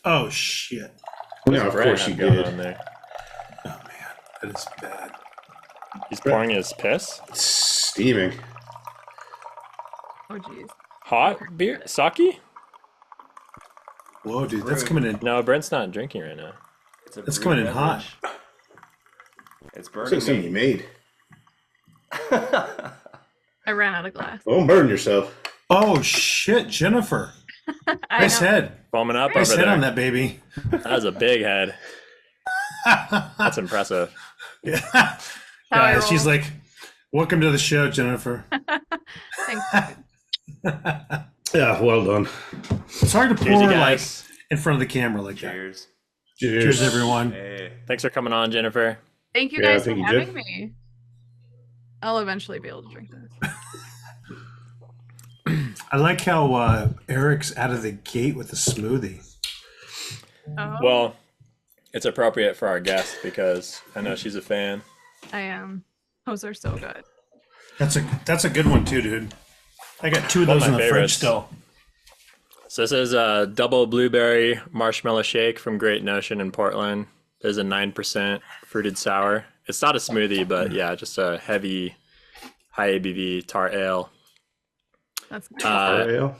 Oh shit! No, of course you did. On there? Oh man, that is bad. He's pouring his piss. It's steaming. Oh jeez. Hot beer, sake? Whoa, dude, that's coming in. No, Brent's not drinking right now. That's coming in hot. It's What's burning something you me. made? I ran out of glass. Don't burn yourself. Oh shit, Jennifer! Nice head. Foaming up Nice over head there. on that baby. That was a big head. That's impressive. Yeah. She's like, "Welcome to the show, Jennifer." Thanks. Yeah, well done. It's hard to Cheers, you pour like guys. in front of the camera like that. Cheers. Cheers, everyone. Hey. Thanks for coming on, Jennifer. Thank you Yeah, guys for thank you, having Jen. me. I'll eventually be able to drink this. I like how Eric's out of the gate with the smoothie. Oh, Well, it's appropriate for our guest because I know she's a fan. I am. Those are so good. That's a good one too, dude. I got two of One those of in my the fridge favorites. still. So this is a double blueberry marshmallow shake from Great Notion in Portland. There's a 9% fruited sour. It's not a smoothie, but yeah, just a heavy, high ABV tart ale. That's nice. Ale?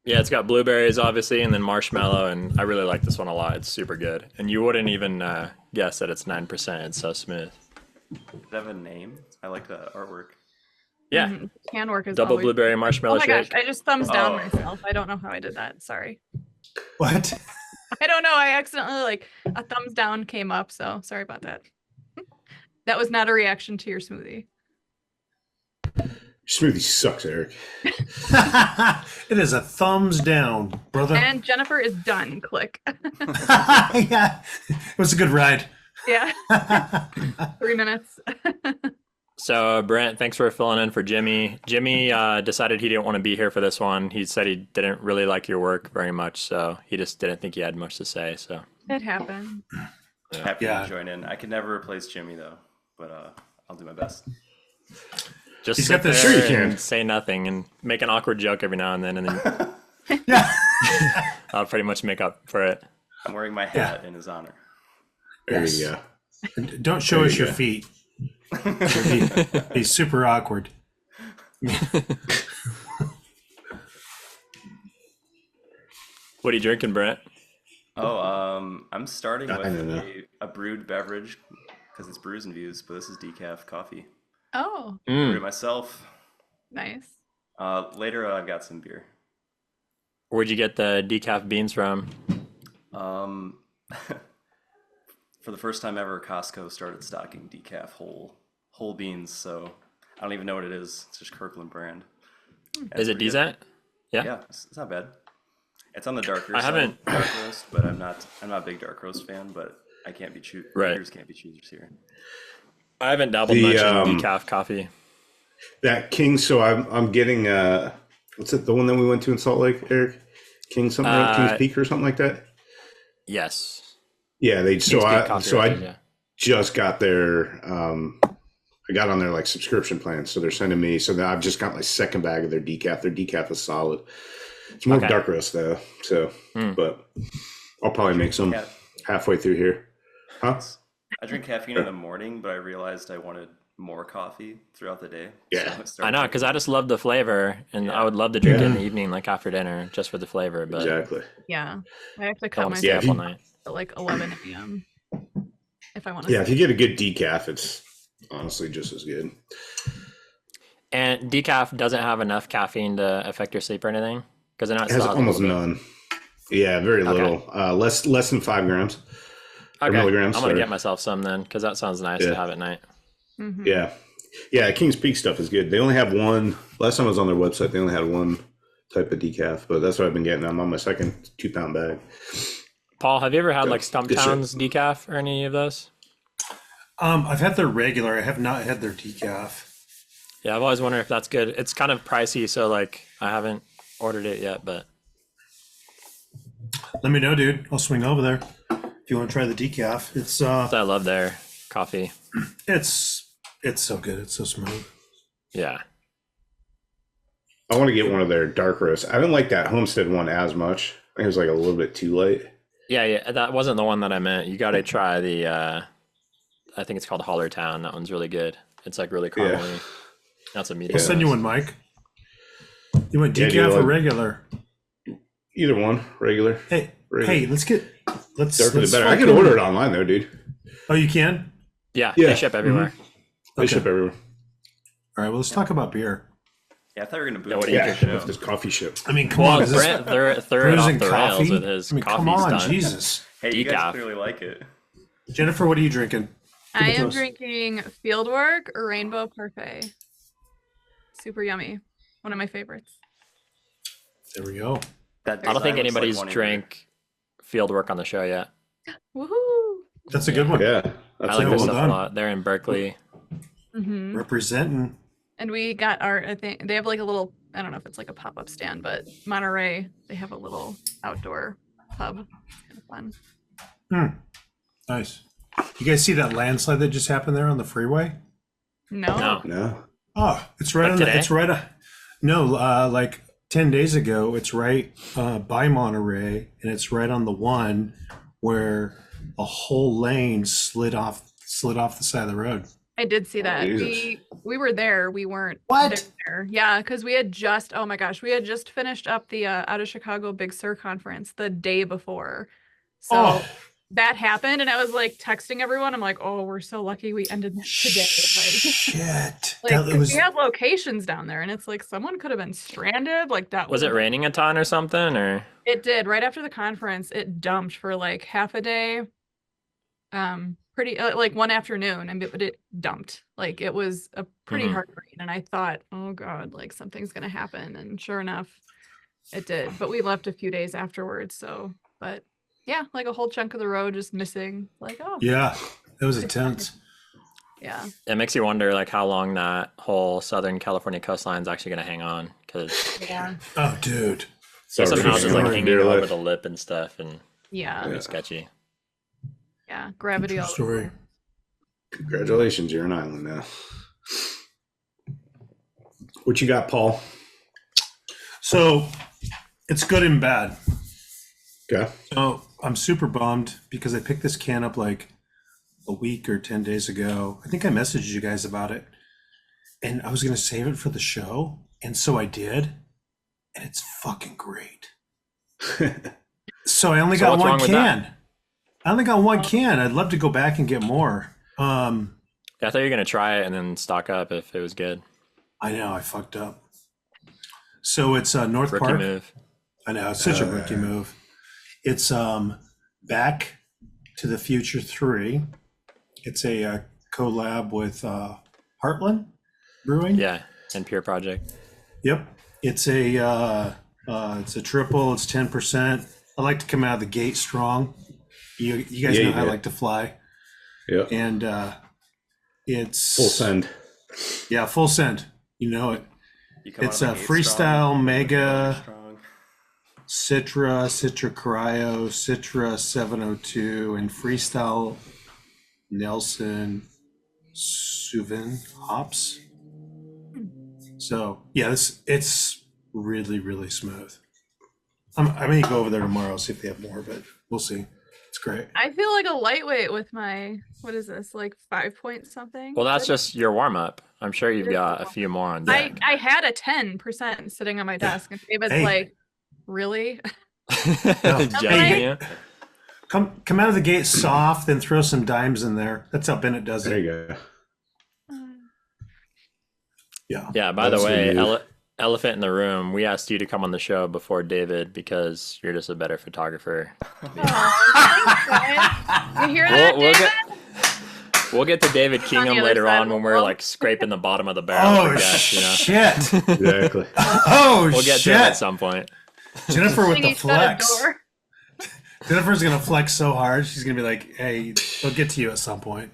Yeah, it's got blueberries, obviously, and then marshmallow, and I really like this one a lot. It's super good. And you wouldn't even guess that it's 9%. It's so smooth. Does it have a name? I like the artwork. Yeah, Mhm. Can work as double always. blueberry Oh marshmallow my gosh, shake. I just thumbs down Oh. myself. I don't know how I did that. Sorry. What? I don't know. I accidentally like a thumbs down came up, so sorry about that. That was not a reaction to your smoothie. Your smoothie sucks, Eric. It is a thumbs down, brother. And Jennifer is done. Click. Yeah, it was a good ride. Yeah. 3 minutes. So Brent, thanks for filling in for Jimmy. Jimmy decided he didn't want to be here for this one. He said he didn't really like your work very much, so he just didn't think he had much to say. So It happened. Happy Yeah. to join in. I could never replace Jimmy though, but I'll do my best. just He's sit got the- there Sure you and can. say nothing and make an awkward joke every now and then Yeah. I'll pretty much make up for it. I'm wearing my hat in his honor. There Yes. you go. Don't show There us you your go. feet. Be super awkward. What are you drinking, Brent? Oh, I'm starting I don't with know. a brewed beverage because it's Brews and Views, but this is decaf coffee. Oh, Brewed it myself. nice. Later, I've got some beer. Where'd you get the decaf beans from? Um, for the first time ever, Costco started stocking decaf whole beans. So I don't even know what it is. It's just Kirkland brand. And Is it's it pretty good. decent? Yeah. Yeah, it's not bad. It's on the darker I side, haven't- dark roast, but I'm not a big dark roast fan. But I can't be Right. Beers can't be choosers here. I haven't dabbled The, much in um, decaf coffee. That King, so I'm getting what's it, the one that we went to in Salt Lake, Eric? King something, King's Peak or something like that? Yes. Yeah, King's Peak Coffee I Roasters, yeah. just got their I got on their like subscription plan, so they're sending me, so now I've just got my second bag of their decaf. Their decaf is solid. It's more Okay. dark roast though, so but I'll probably make some Yeah. halfway through here. Huh? I drink caffeine in the morning, but I realized I wanted more coffee throughout the day. Yeah. I I started know, because I just love the flavor, and Yeah. I would love to drink it in Yeah. the evening, like after dinner, just for the flavor. But Exactly. Yeah. I have to I cut want to stay myself up all night. at like 11 a.m. if I want to. Yeah, if you get a good decaf, it's honestly just as good. And decaf doesn't have enough caffeine to affect your sleep or anything, because I know It has a almost little bit. none. Yeah, very Okay. little. Less than 5 grams. Okay, milligrams, I'm gonna sorry. get myself some then, because that sounds nice Yeah. to have at night. Mhm. Yeah. Yeah, King's Peak stuff is good. They only have one. Last time I was on their website, they only had one type of decaf, but that's what I've been getting. I'm on my second 2-pound bag. Paul, have you ever had Good. like Good shit. Stumptown's decaf or any of those? I've had their regular. I have not had their decaf. Yeah, I've always wondered if that's good. It's kind of pricey, so like I haven't ordered it yet, but Let me know, dude. I'll swing over there if you want to try the decaf. I love their coffee. It's so good. It's so smooth. Yeah. I want to get one of their dark roasts. I didn't like that Homestead one as much. I think it was like a little bit too light. Yeah, that wasn't the one that I meant. You got to try the. I think it's called Hallertown. That one's really good. It's like really Yeah. caramely. That's a medium. I'll send you one, Mike. You want Yeah, decaf do or you regular? Either one, regular. Hey, Regular. let's Darker the better. I can fucking- order it online though, dude. Oh, you can? Yeah, Yeah. they ship everywhere. They Okay. ship everywhere. All right, well, let's talk about beer. Yeah, I thought you were gonna boot Yeah, what do me you on the think? show. This coffee ship. I mean, come Well, on. Is this Brent threw it Brews off and the rails coffee? with his I mean, coffee come on, stunt. Jesus. Hey, you Decaf. guys clearly like it. Jennifer, what are you drinking? I it to am us. drinking Fieldwork Rainbow Parfait. Super yummy. One of my favorites. There we go. That I don't think design looks like anybody's one of drank Fieldwork on the show yet. Woohoo! That's a good one. Yeah. I That's like well this stuff done. a lot. They're in Berkeley. Hmm. Representing. And we got our, I think they have like a little, I don't know if it's like a pop-up stand, but Monterey, they have a little outdoor pub. It's kind of fun. Nice. You guys see that landslide that just happened there on the freeway? No. No. No. Oh, it's right Like on today? it's right. No, like 10 days ago, it's right by Monterey, and it's right on the one where a whole lane slid off the side of the road. I did see that. Jesus. We were there. We weren't What? there. Yeah, because we had just, oh my gosh, we had just finished up the Out of Chicago Big Sur conference the day before. So Oh, that happened, and I was like texting everyone. I'm like, oh, we're so lucky we ended that today. shit. Like, That was, we have locations down there, and it's like someone could have been stranded. Like that Was it raining a ton or something? Or It did. Right after the conference, it dumped for like half a day. Pretty like one afternoon, but it dumped. Like it was a pretty Mhm. hard rain, and I thought, oh god, like something's gonna happen, and sure enough, it did. But we left a few days afterwards, so but yeah, like a whole chunk of the road just missing. Like oh yeah, that was intense. yeah. it makes you wonder like how long that whole Southern California coastline is actually going to hang on, because Yeah. Oh, dude. there's some Sorry. houses like Sorry. hanging Dear over life. the lip and stuff, and Yeah. pretty sketchy. Yeah. Gravity. True all story. over. Congratulations, you're an island now. What you got, Paul? So it's good and bad. Okay. So I'm super bummed because I picked this can up like a week or 10 days ago. I think I messaged you guys about it, and I was going to save it for the show. And so I did. And it's fucking great. So I only So got what's one wrong with can. that? I only got one can. I'd love to go back and get more. Yeah, I thought you were going to try it and then stock up if it was good. I know I fucked up. So it's North Rookie Park. move. I know it's such a rookie move. It's Back to the Future 3. It's a collab with Heartland Brewing. Yeah, and Pure Project. Yep. It's a triple. It's 10%. I like to come out of the gate strong. You guys Yeah, know you how I did. like to fly. Yep. And it's Full send. Yeah, full send. You know it. You come It's out a of the gate Freestyle strong, Mega strong. Citra Cryo, Citra 702, and Freestyle Nelson Suvin hops. So yeah, it's really, really smooth. I may go over there tomorrow, see if they have more, but we'll see. It's great. I feel like a lightweight with my, what is this, like 5 point something? Well, that's just your warm up. I'm sure you've got a few more on I deck. had a 10% sitting on my desk, and David's Hey. like, really? Judging you. Come out of the gate soft, then throw some dimes in there. That's how Bennett does There it. you go. Yeah. Yeah, by the That's way, the move. elephant in the room, we asked you to come on the show before David because you're just a better photographer. Aw, thanks, Ryan. You hear that, We'll David? We'll get to David on the Kingham other later side on of the when we're world. like scraping the bottom of the barrel Oh for gas, you know. shit! Exactly. Oh We'll get to him at shit! some point. Jennifer with the He shut a flex. door. Jennifer's gonna flex so hard. She's gonna be like, "Hey, they'll get to you at some point."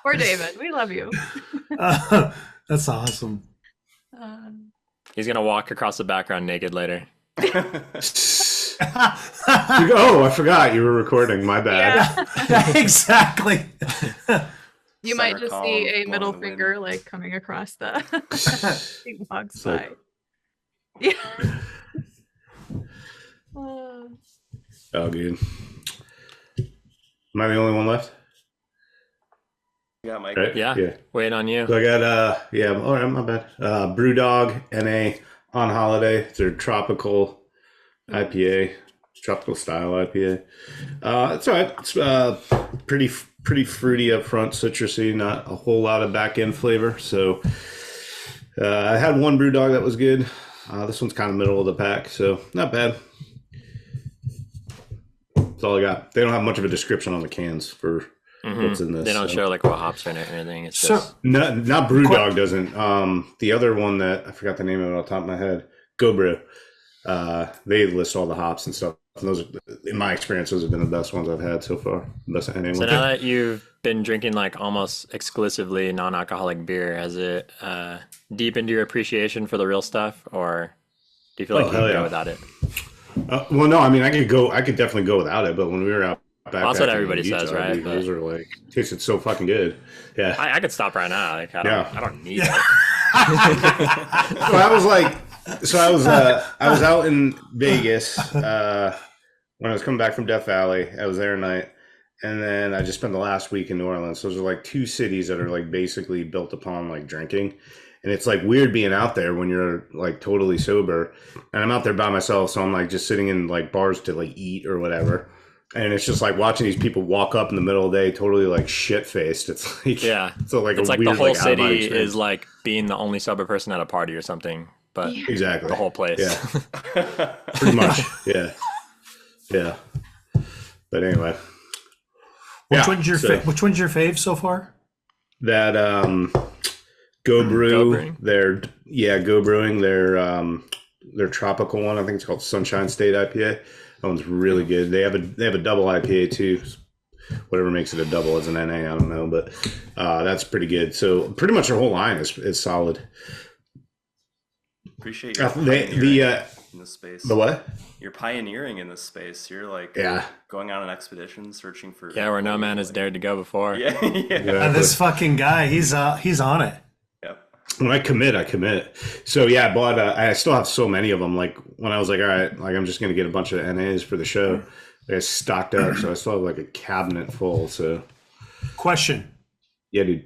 Poor David. We love you. That's awesome. He's gonna walk across the background naked later. Oh, I forgot you were recording. My bad. Yeah. Exactly. You might Center just column see a blowing middle in the wind. finger like coming across the he walks like- by. Yeah. Oh, good. Am I the only one left? Yeah, Mike. Right? Yeah. Waiting on you. So I got all right, my bad. Brewdog NA on holiday. It's their tropical IPA, tropical style IPA. It's all right. It's pretty fruity up front, citrusy, not a whole lot of back end flavor. So I had one Brewdog that was good. This one's kind of middle of the pack, so not bad. That's all I got. They don't have much of a description on the cans for what's in this. They don't show like what hops are in it or anything. It's So- just Not Brewdog doesn't. The other one that I forgot the name of it off the top of my head, Go Brew. They list all the hops and stuff. And those, in my experience, those have been the best ones I've had so far. Best anyone. So now that you've been drinking like almost exclusively non-alcoholic beer, has it deepened your appreciation for the real stuff, or do you feel like you can go without it? Well, no, I mean, I could definitely go without it, but when we were out back, That's what everybody says, right? Dude, those are like tasted so fucking good. Yeah, I could stop right now. Like I don't need it. So I was out in Vegas when I was coming back from Death Valley. I was there a night, and then I just spent the last week in New Orleans. Those are like two cities that are like basically built upon like drinking. And it's like weird being out there when you're like totally sober. And I'm out there by myself, so I'm like just sitting in like bars to like eat or whatever. And it's just like watching these people walk up in the middle of the day, totally like shit faced. It's like it's a like weird, the whole like, city is like being the only sober person at a party or something. But exactly the whole place. Yeah, pretty much. Yeah. But anyway, Which one's your fave so far? That Go Brew. Go Brewing. Go Brewing. Their tropical one. I think it's called Sunshine State IPA. That one's really good. They have a double IPA too. Whatever makes it a double as an NA, I don't know, but that's pretty good. So pretty much their whole line is solid. Appreciate your in this space. The what? You're pioneering in this space. You're like going on an expedition, searching for where no man has dared to go before. Yeah. And this fucking guy, he's on it. When I commit. So I bought. I still have so many of them. Like when I was like, all right, like I'm just gonna get a bunch of NAs for the show. I stocked up, so I still have like a cabinet full. So, Question. Yeah, dude.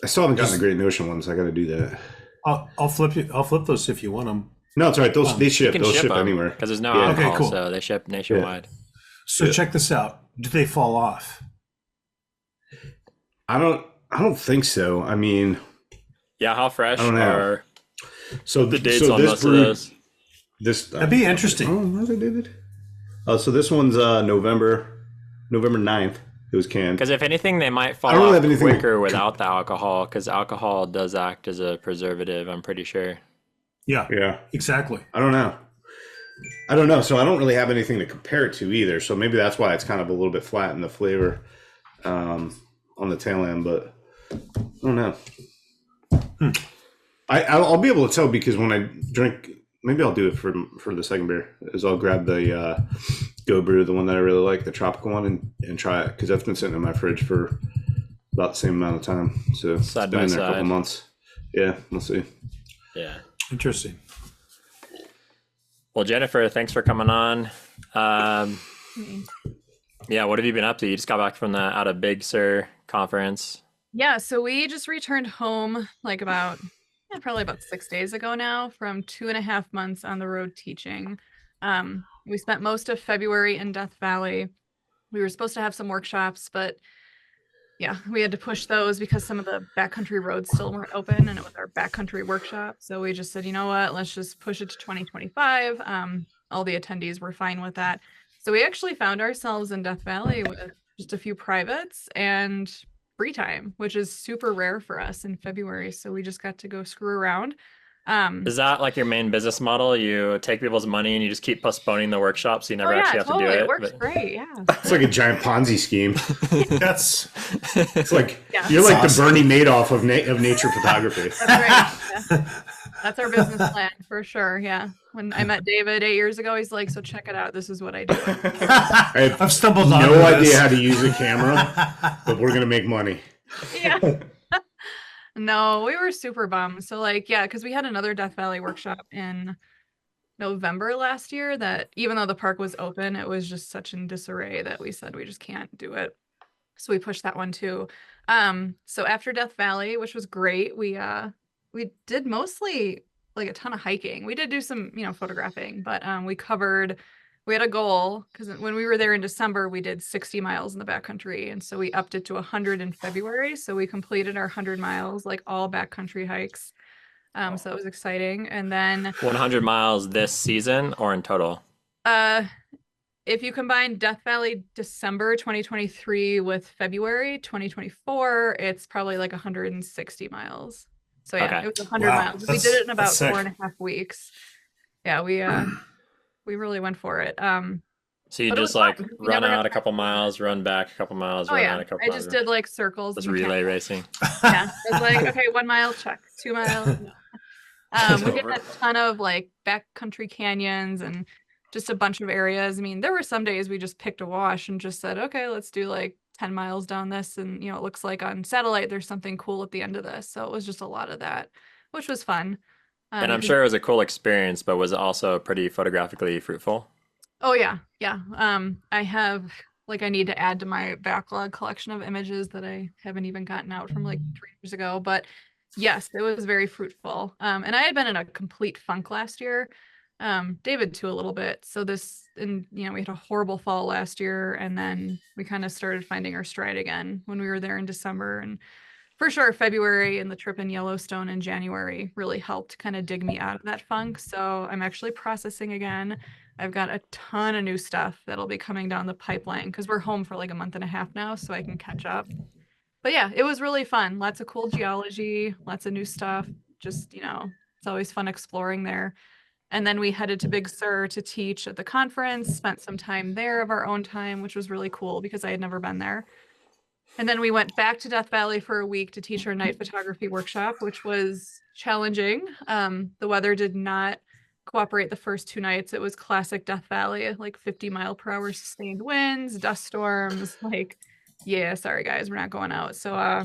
I still haven't gotten the Great Notion ones. I got to do that. I'll flip those if you want them. No, it's all right. They ship. They'll ship them anywhere because there's no alcohol, Okay, cool. so they ship nationwide. So check this out. Do they fall off? I don't think so. I mean. Yeah, how fresh I don't know. are so the dates on most of those? That'd be interesting. Oh, David. So this one's November 9th. It was canned. Because if anything, they might fall really off have anything quicker without the alcohol, because alcohol does act as a preservative, I'm pretty sure. Yeah, exactly. I don't know. So I don't really have anything to compare it to either. So maybe that's why it's kind of a little bit flat in the flavor on the tail end. But I don't know. I'll be able to tell because when I drink, maybe I'll do it for the second beer. Is I'll grab the Go Brew, the one that I really like, the tropical one, and try it because that's been sitting in my fridge for about the same amount of time. So it's been in there a couple months. Yeah, we'll see. Yeah, interesting. Well, Jennifer, thanks for coming on. Yeah, what have you been up to? You just got back from the out of Big Sur conference. Yeah, so we just returned home like probably about 6 days ago now from 2.5 months on the road teaching. We spent most of February in Death Valley. We were supposed to have some workshops, but yeah, we had to push those because some of the backcountry roads still weren't open and it was our backcountry workshop. So we just said, you know what, let's just push it to 2025. All the attendees were fine with that. So we actually found ourselves in Death Valley with just a few privates and free time, which is super rare for us in February. So we just got to go screw around. Is that like your main business model? You take people's money and you just keep postponing the workshop, so you never actually have to do it. It works great. Yeah. It's like a giant Ponzi scheme. It's like you're like awesome. the Bernie Madoff of nature photography. That's right. Yeah. That's our business plan for sure. Yeah. When I met David 8 years ago, he's like, "So check it out. This is what I do." I've stumbled on no idea how to use a camera, but we're gonna make money. Yeah. No, we were super bummed. So because we had another Death Valley workshop in November last year that even though the park was open, it was just such in disarray that we said we just can't do it. So we pushed that one too. So after Death Valley, which was great, we did mostly like a ton of hiking. We did do some, photographing, but we had a goal because when we were there in December, we did 60 miles in the backcountry. And so we upped it to 100 in February. So we completed our 100 miles, like all backcountry hikes. So that was exciting. And then 100 miles this season or in total? if you combine Death Valley December 2023 with February 2024, it's probably like 160 miles. So yeah, Okay. it was 100 Wow, miles. We did it in about that's sick. 4.5 weeks. Yeah, we really went for it. So you But it just was like fun. We run never had out a to couple practice. miles, run back a couple miles, Oh run yeah, out a couple I miles. just did like circles. That's and relay mechanics. racing. Yeah, it's like okay, 1 mile, check. 2 miles. No. It's We did over. a ton of like backcountry canyons and just a bunch of areas. I mean, there were some days we just picked a wash and just said, okay, let's do like 10 miles down this. And, it looks like on satellite, there's something cool at the end of this. So it was just a lot of that, which was fun. And I'm Because, sure it was a cool experience, but was it also pretty photographically fruitful? oh yeah, yeah. I have I need to add to my backlog collection of images that I haven't even gotten out from like 3 years ago. But yes, it was very fruitful. And I had been in a complete funk last year. David too a little bit. So we had a horrible fall last year, and then we kind of started finding our stride again when we were there in December. And for sure, February and the trip in Yellowstone in January really helped kind of dig me out of that funk. So I'm actually processing again. I've got a ton of new stuff that'll be coming down the pipeline because we're home for like a month and a half now, so I can catch up. But yeah, it was really fun. Lots of cool geology, lots of new stuff. Just, it's always fun exploring there. And then we headed to Big Sur to teach at the conference, spent some time there of our own time, which was really cool because I had never been there. And then we went back to Death Valley for a week to teach our night photography workshop, which was challenging. The weather did not cooperate the first 2 nights. It was classic Death Valley, like 50-mile-per-hour sustained winds, dust storms. Like, yeah, sorry guys, we're not going out. So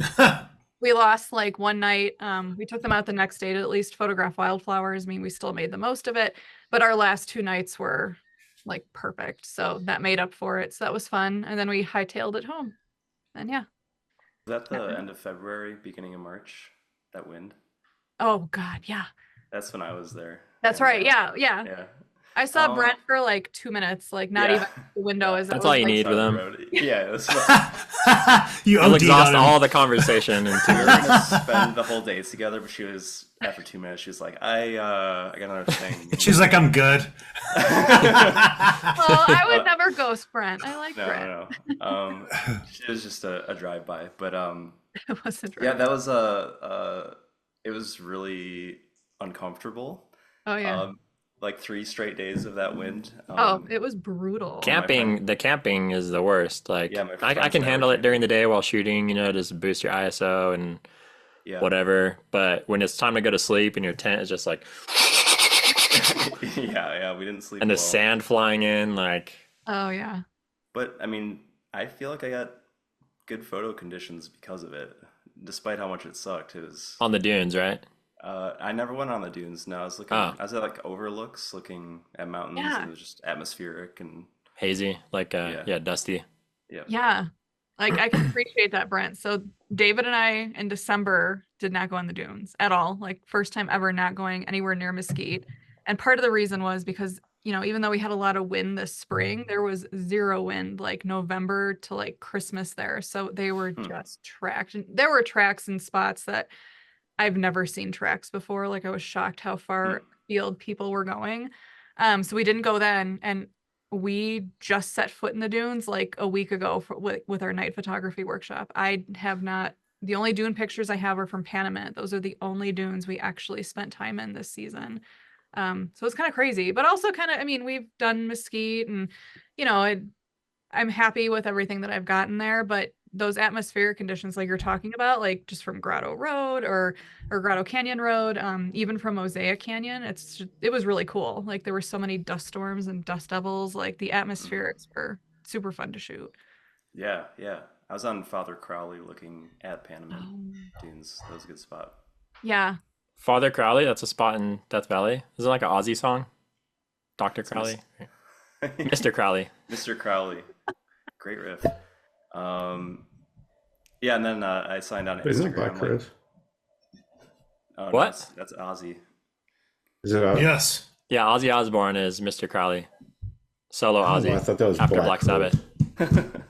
we lost like one night. We took them out the next day to at least photograph wildflowers. I mean, we still made the most of it, but our last 2 nights were like perfect. So that made up for it. So that was fun. And then we hightailed it home. And yeah. Was that the end of February, beginning of March? That wind? Oh God, yeah. That's when I was there. That's And, right. Yeah, yeah. Yeah. I saw Um, Brent for like 2 minutes, like not yeah. even the window Yeah. as it That's was all you like, need Side with of the them. road. Yeah, it was You You'll OD'd exhaust on him. all the conversation in 2 we were minutes. gonna spend the whole day together, but she was after 2 minutes. She was like, "I got another thing." She's like, I'm good. well, I would Uh, never ghost Brent. I like Brent. No. It was just a drive by, but It wasn't yeah, right. that was it was really uncomfortable. Oh yeah. Like 3 straight days of that wind. Oh, it was brutal. The camping is the worst. Like, Yeah, my I friends can and I handle were it during the day while shooting, just boost your ISO and Yeah. whatever. But when it's time to go to sleep and your tent is just like, Yeah, we didn't sleep and the well. sand flying in, like, Oh yeah. But I mean, I feel like I got good photo conditions because of it, despite how much it sucked. It was on the dunes, right? I never went on the dunes. No, Oh. I was at like overlooks, looking at mountains, Yeah. and it was just atmospheric and Hazy, like, Yeah. yeah, dusty. yeah. Yeah. Like I can appreciate that, Brent. So David and I in December did not go on the dunes at all. Like first time ever not going anywhere near Mesquite. And part of the reason was because, even though we had a lot of wind this spring, there was zero wind like November to like Christmas there. So they were just tracked. And there were tracks and spots that I've never seen tracks before. Like I was shocked how far afield people were going. So we didn't go then. And we just set foot in the dunes like a week ago with our night photography workshop. I have not, the only dune pictures I have are from Panamint. Those are the only dunes we actually spent time in this season. So it's kind of crazy, but also kind of, I mean, we've done Mesquite and, I'm happy with everything that I've gotten there, but those atmospheric conditions like you're talking about, like just from Grotto Road or Grotto Canyon Road, even from Mosaic Canyon, it was really cool. Like there were so many dust storms and dust devils, like the atmospherics were super fun to shoot. Yeah. I was on Father Crowley looking at Panamint Oh. dunes. That was a good spot. Yeah. Father Crowley, that's a spot in Death Valley. Is it like an Aussie song? Dr. Crowley? Mr. Crowley. Mr. Crowley. Great riff. Yeah, and then I signed on Isn't it Instagram. Black like, Crowes? oh, What? No, that's Ozzy. Is it? Yes. Yeah, Ozzy Osbourne is Mr. Crowley. Solo Oh, Ozzy I thought that was after Black Crowes. Sabbath.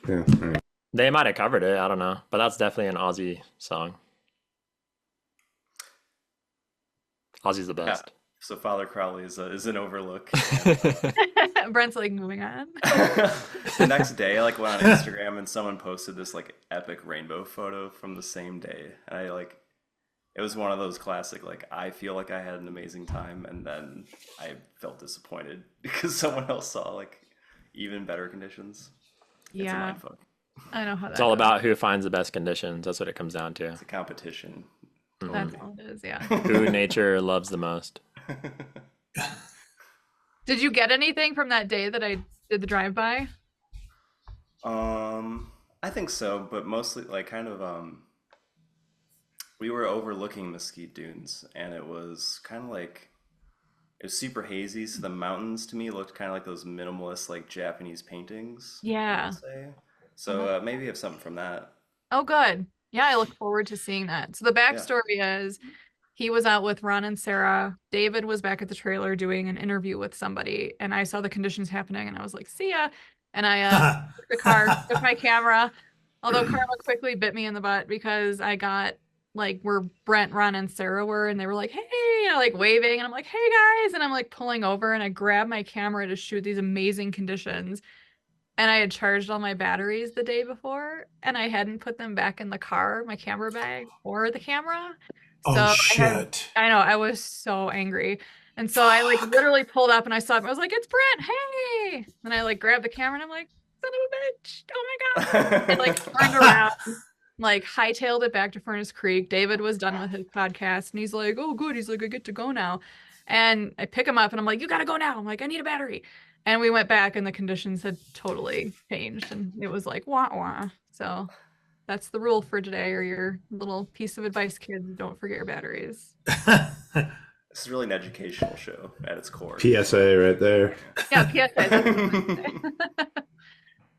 Yeah. All right. They might have covered it. I don't know, but that's definitely an Ozzy song. Ozzy's the Yeah. best. So Father Crowley is an overlook. Brent's like moving on. The next day, I like went on Instagram and someone posted this like epic rainbow photo from the same day, and I like it was one of those classic like I feel like I had an amazing time, and then I felt disappointed because someone else saw like even better conditions. It's a Yeah, mindfuck. I know how that It's all goes. about who finds the best conditions. That's what it comes down to. It's a competition. That's all it is. Yeah. Who nature loves the most. Did you get anything from that day that I did the drive-by? I think so, but mostly like kind of we were overlooking Mesquite Dunes, and it was kind of like it was super hazy, so the mountains to me looked kind of like those minimalist like Japanese paintings. I Yeah. would say. So maybe you have something from that. Oh, good. Yeah, I look forward to seeing that. So the backstory is he was out with Ron and Sarah. David was back at the trailer doing an interview with somebody, and I saw the conditions happening, and I was like, "See ya!" And I took the car, took my camera. Although Karma quickly bit me in the butt because I got like where Brent, Ron, and Sarah were, and they were like, "Hey," you know, like waving, and I'm like, "Hey guys," and I'm like pulling over, and I grabbed my camera to shoot these amazing conditions. And I had charged all my batteries the day before, and I hadn't put them back in the car, my camera bag, or the camera. So Oh shit. I know, I was so angry. And so I like literally pulled up and I saw him. I was like, "It's Brent, hey!" And I like grabbed the camera and I'm like, "Son of a bitch, oh my God." I like turned around, like hightailed it back to Furnace Creek. David was done with his podcast and he's like, "Oh, good." He's like, "I get to go now." And I pick him up and I'm like, "You gotta go now." I'm like, "I need a battery." And we went back and the conditions had totally changed and it was like wah wah. So that's the rule for today, or your little piece of advice, kids. Don't forget your batteries. This is really an educational show at its core. PSA right there. Yeah, PSA. That's what I'm saying.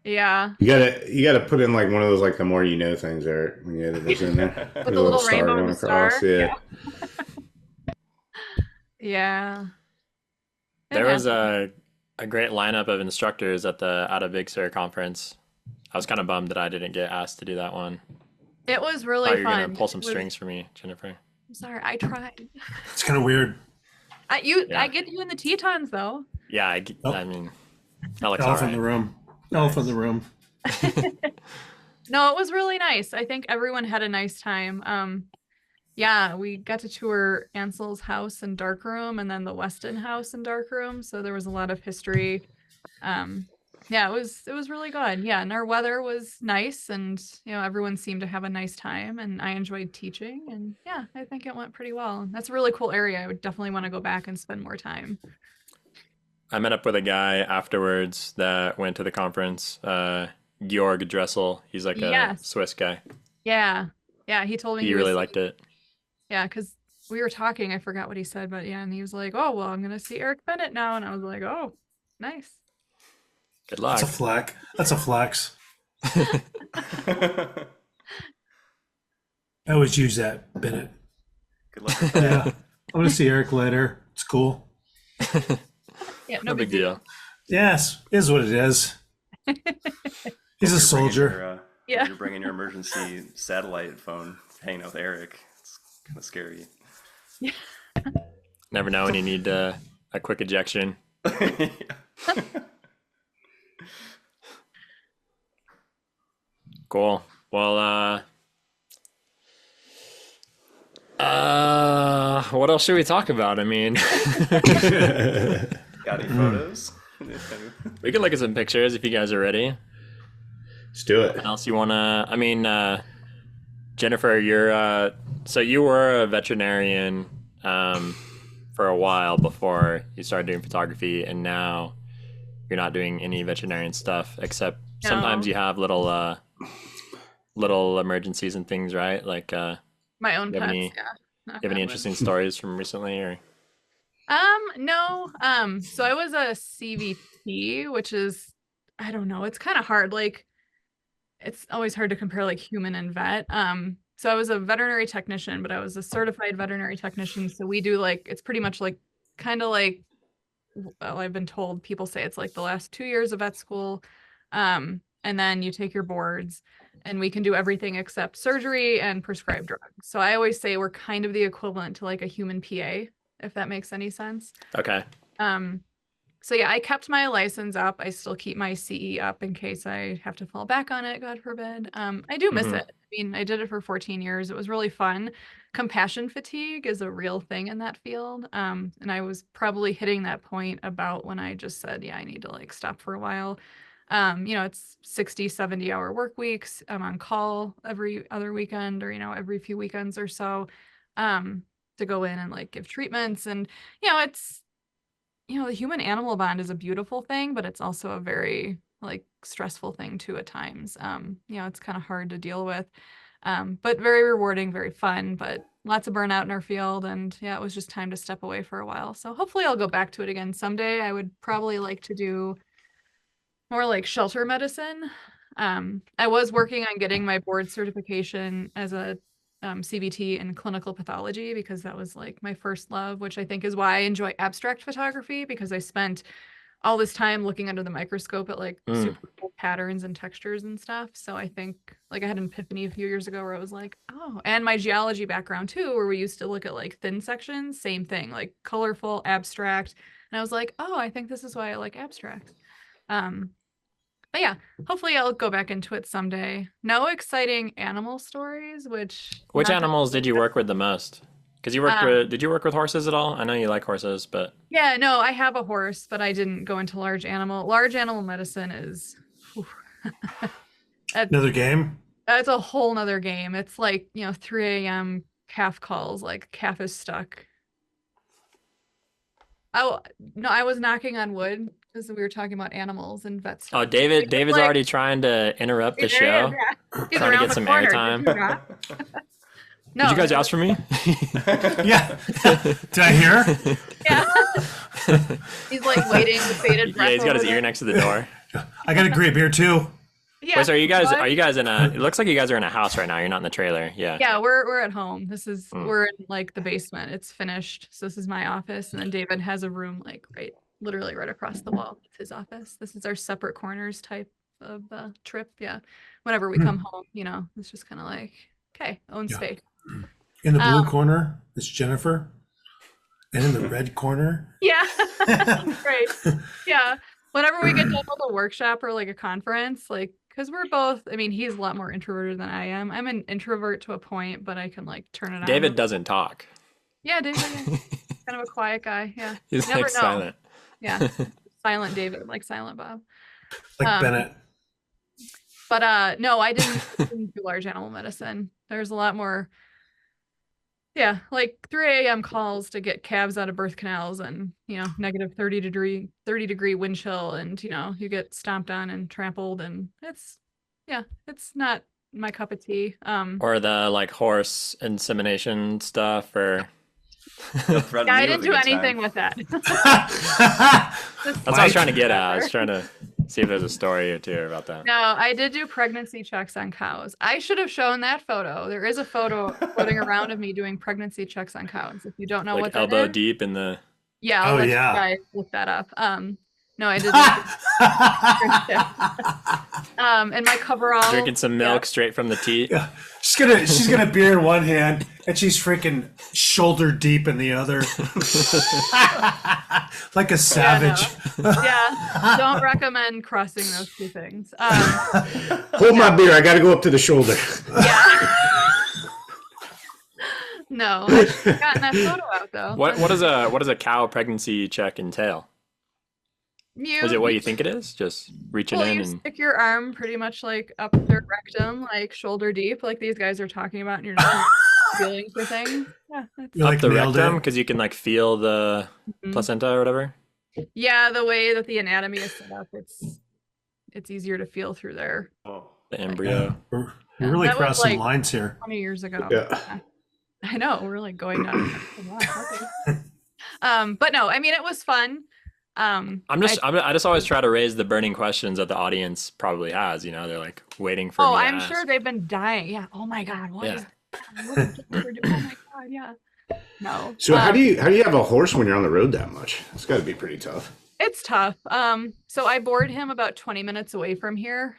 Yeah. You gotta put in like one of those like the more you know things there when you edit this in there. With the little rainbow and the star. Yeah. Yeah. There was a great lineup of instructors at the Out of Big Sur conference. I was kind of bummed that I didn't get asked to do that one. It was really Thought you were fun. gonna pull some It was- strings for me, Jennifer. I'm sorry, I tried. It's kind of weird. I Yeah. get you in the Tetons though. Yeah, I mean, that looks all Elephant in the right. room. Elephant in the room. No, it was really nice. I think everyone had a nice time. Yeah, we got to tour Ansel's house and darkroom and then the Weston house and darkroom. So there was a lot of history. Yeah, it was really good. Yeah, and our weather was nice and everyone seemed to have a nice time and I enjoyed teaching and yeah, I think it went pretty well. That's a really cool area. I would definitely want to go back and spend more time. I met up with a guy afterwards that went to the conference, Georg Dressel. He's like a Yes. Swiss guy. Yeah. Yeah, he told me He was really liked it. Yeah, because we were talking, I forgot what he said, but yeah, and he was like, "Oh, well, I'm gonna see Eric Bennett now," and I was like, "Oh, nice." Good luck. That's a flex. That's a flex. I always use that, Bennett. Good luck with that. Yeah. I'm going to see Eric later. It's cool. Yeah, No big deal. Yes, is what it is. He's a soldier. Yeah. You're bringing your emergency satellite phone, hanging out with Eric. It's kind of scary. Never know when you need a quick ejection. Cool. Well, what else should we talk about? I mean, Got any photos? we can look at some pictures if you guys are ready. Let's do it. What else you wanna? I mean, Jennifer, you're so you were a veterinarian for a while before you started doing photography, and now you're not doing any veterinarian stuff except sometimes No. you have little emergencies and things, right? Like, My own You have pets, any- yeah. you have any interesting stories from recently, or No. So I was a CVT, which is, I don't know, it's kind of hard. Like, it's always hard to compare like human and vet. So I was a veterinary technician, but I was a certified veterinary technician. So we do like, it's pretty much like, kind of like, well, I've been told people say it's like the last 2 years of vet school. And then you take your boards and we can do everything except surgery and prescribe drugs. So I always say we're kind of the equivalent to like a human PA, if that makes any sense. Okay. So yeah, I kept my license up. I still keep my CE up in case I have to fall back on it, God forbid. I do miss Mhm. it. I mean, I did it for 14 years. It was really fun. Compassion fatigue is a real thing in that field. And I was probably hitting that point about when I just said, yeah, I need to like stop for a while. It's 60, 70-hour work weeks. I'm on call every other weekend or, every few weekends or so, to go in and like give treatments. And, it's, the human animal bond is a beautiful thing, but it's also a very like stressful thing too at times. It's kind of hard to deal with, but very rewarding, very fun, but lots of burnout in our field. And yeah, it was just time to step away for a while. So hopefully I'll go back to it again someday. I would probably like to do more like shelter medicine. I was working on getting my board certification as a CBT in clinical pathology because that was like my first love, which I think is why I enjoy abstract photography because I spent all this time looking under the microscope at like super cool patterns and textures and stuff. So I think like I had an epiphany a few years ago where I was like, oh, and my geology background too, where we used to look at like thin sections, same thing, like colorful, abstract. And I was like, oh, I think this is why I like abstract. But yeah, hopefully I'll go back into it someday. No exciting animal stories, which animals did you work with the most? Because did you work with horses at all? I know you like horses, but yeah, no, I have a horse, but I didn't go into large animal medicine is Another game. That's a whole nother game. It's like, 3 a.m. calf calls, like calf is stuck. Oh no, I was knocking on wood because we were talking about animals and vet stuff. Oh, David's already trying to interrupt the show. He's Trying to around get the some corner. airtime. Did you not? No. Did you guys ask for me? Yeah. Did I hear? Yeah. He's like waiting with bated breath. Yeah, he's got his over ear there. next to the door. I got a great beer too. Yeah. Wait, so are you guys in a? It looks like you guys are in a house right now. You're not in the trailer. Yeah. Yeah, we're at home. We're in like the basement. It's finished. So this is my office, and then David has a room like literally right across the wall. It's his office. This is our separate corners type of trip. Yeah. Whenever we come home, it's just kind of like, okay, own space. In the blue corner is Jennifer, and in the red corner. Yeah. Great. Yeah. Whenever we get done with a workshop or like a conference, like, because we're both, I mean, he's a lot more introverted than I am. I'm an introvert to a point, but I can like turn it on. David doesn't talk. Yeah, David is kind of a quiet guy. Yeah. He's Never like know. silent. Yeah. Silent David, like Silent Bob. Like Bennett. But no, I didn't do large animal medicine. There's a lot more. Yeah, like 3 a.m. calls to get calves out of birth canals and, negative 30 degree wind chill and, you get stomped on and trampled and it's not my cup of tea. Or the like horse insemination stuff or I didn't do anything with that. That's what I was trying to get at. I was trying to see if there's a story or two about that. No, I did do pregnancy checks on cows. I should have shown that photo. There is a photo floating around of me doing pregnancy checks on cows. If you don't know like what that elbow is, deep in the. yeah, I'll let you guys look that up. No, I didn't. And my coverall. Drinking some milk straight from the teat. Yeah. She's gonna beer in one hand and she's freaking shoulder deep in the other. Like a savage. Yeah, don't recommend crossing those two things. Hold my beer. I got to go up to the shoulder. Yeah. No, I should have gotten that photo out though. What does a cow pregnancy check entail? Is it what you think it is? Just reaching in you and stick your arm pretty much like up their rectum, like shoulder deep, like these guys are talking about, and you're just feeling for things. Yeah, You're up like the nailed rectum it. because you can like feel the placenta or whatever. Yeah, the way that the anatomy is set up, it's easier to feel through there. Oh. The embryo. We're really That was, crossing like, lines here. 20 years ago. Yeah. I know, we're like going down. But no, I mean, it was fun. I just always try to raise the burning questions that the audience probably has. They're like waiting for me to I'm ask. sure they've been dying. Yeah. Oh my God. What is Jennifer doing? Oh my God. Yeah. No. So how do you have a horse when you're on the road that much? It's got to be pretty tough. It's tough. So I board him about 20 minutes away from here.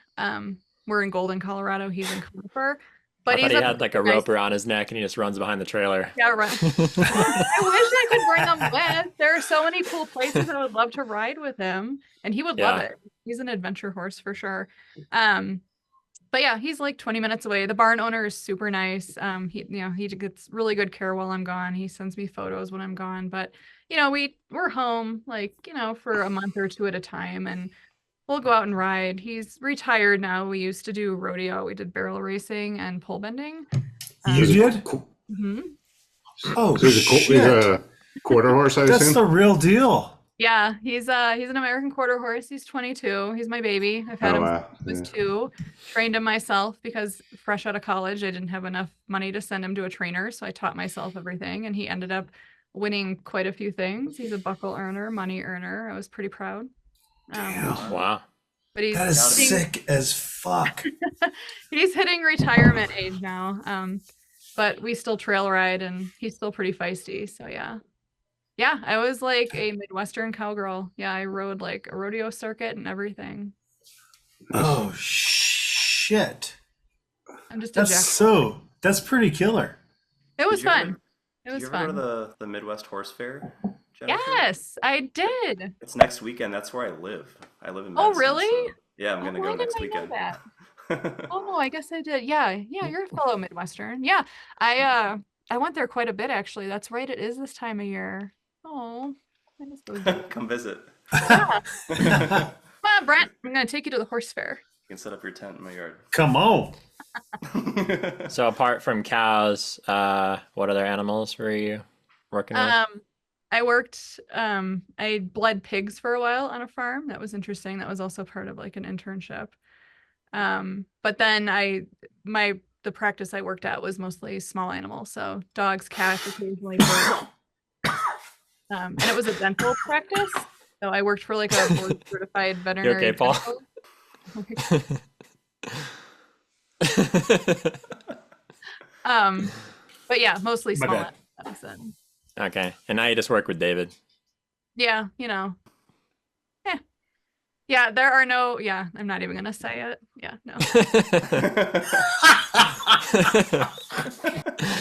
We're in Golden, Colorado. He's in Cooper. But I thought he's he had like a rope around his neck and he just runs behind the trailer. Yeah, right. I wish I could bring him with. There are so many cool places I would love to ride with him, and he would love it. He's an adventure horse for sure. But yeah, he's like 20 minutes away. The barn owner is super nice. He gets really good care while I'm gone. He sends me photos when I'm gone. But we're home for a month or two at a time, and we'll go out and ride. He's retired now. We used to do rodeo. We did barrel racing and pole bending. You did? Mm-hmm. Oh, so he's a quarter horse, I assume? That's the real deal. Yeah, he's an American quarter horse. He's 22. He's my baby. I've had him since he was 2. Trained him myself because fresh out of college, I didn't have enough money to send him to a trainer. So I taught myself everything, and he ended up winning quite a few things. He's a buckle earner, money earner. I was pretty proud. Wow. But he's that is sick as fuck. He's hitting retirement age now. But we still trail ride, and he's still pretty feisty. So yeah. Yeah, I was like a Midwestern cowgirl. Yeah, I rode like a rodeo circuit and everything. Oh shit. I'm just that's pretty killer. It was fun. It was fun. Did you fun. ever go to the Midwest Horse Fair, Jennifer? Yes, I did. It's next weekend. That's where I live. I live in Madison. Oh, really? So, yeah, I'm gonna go next weekend. That? Oh no, I guess I did. Yeah, you're a fellow Midwestern. Yeah, I went there quite a bit actually. That's right. It is this time of year. Oh, come visit. Yeah. Come on, Brent. I'm gonna take you to the horse fair. You can set up your tent in my yard. Come on. So apart from cows, what other animals were you working with? I bled pigs for a while on a farm. That was interesting. That was also part of like an internship. But then the practice I worked at was mostly small animals. So dogs, cats, occasionally birds. And it was a dental practice. So I worked for like a board certified veterinary. You okay, Paul? But yeah, mostly small animals. Okay. And now you just work with David. Yeah, Yeah, there are no, I'm not even going to say it. Yeah, no.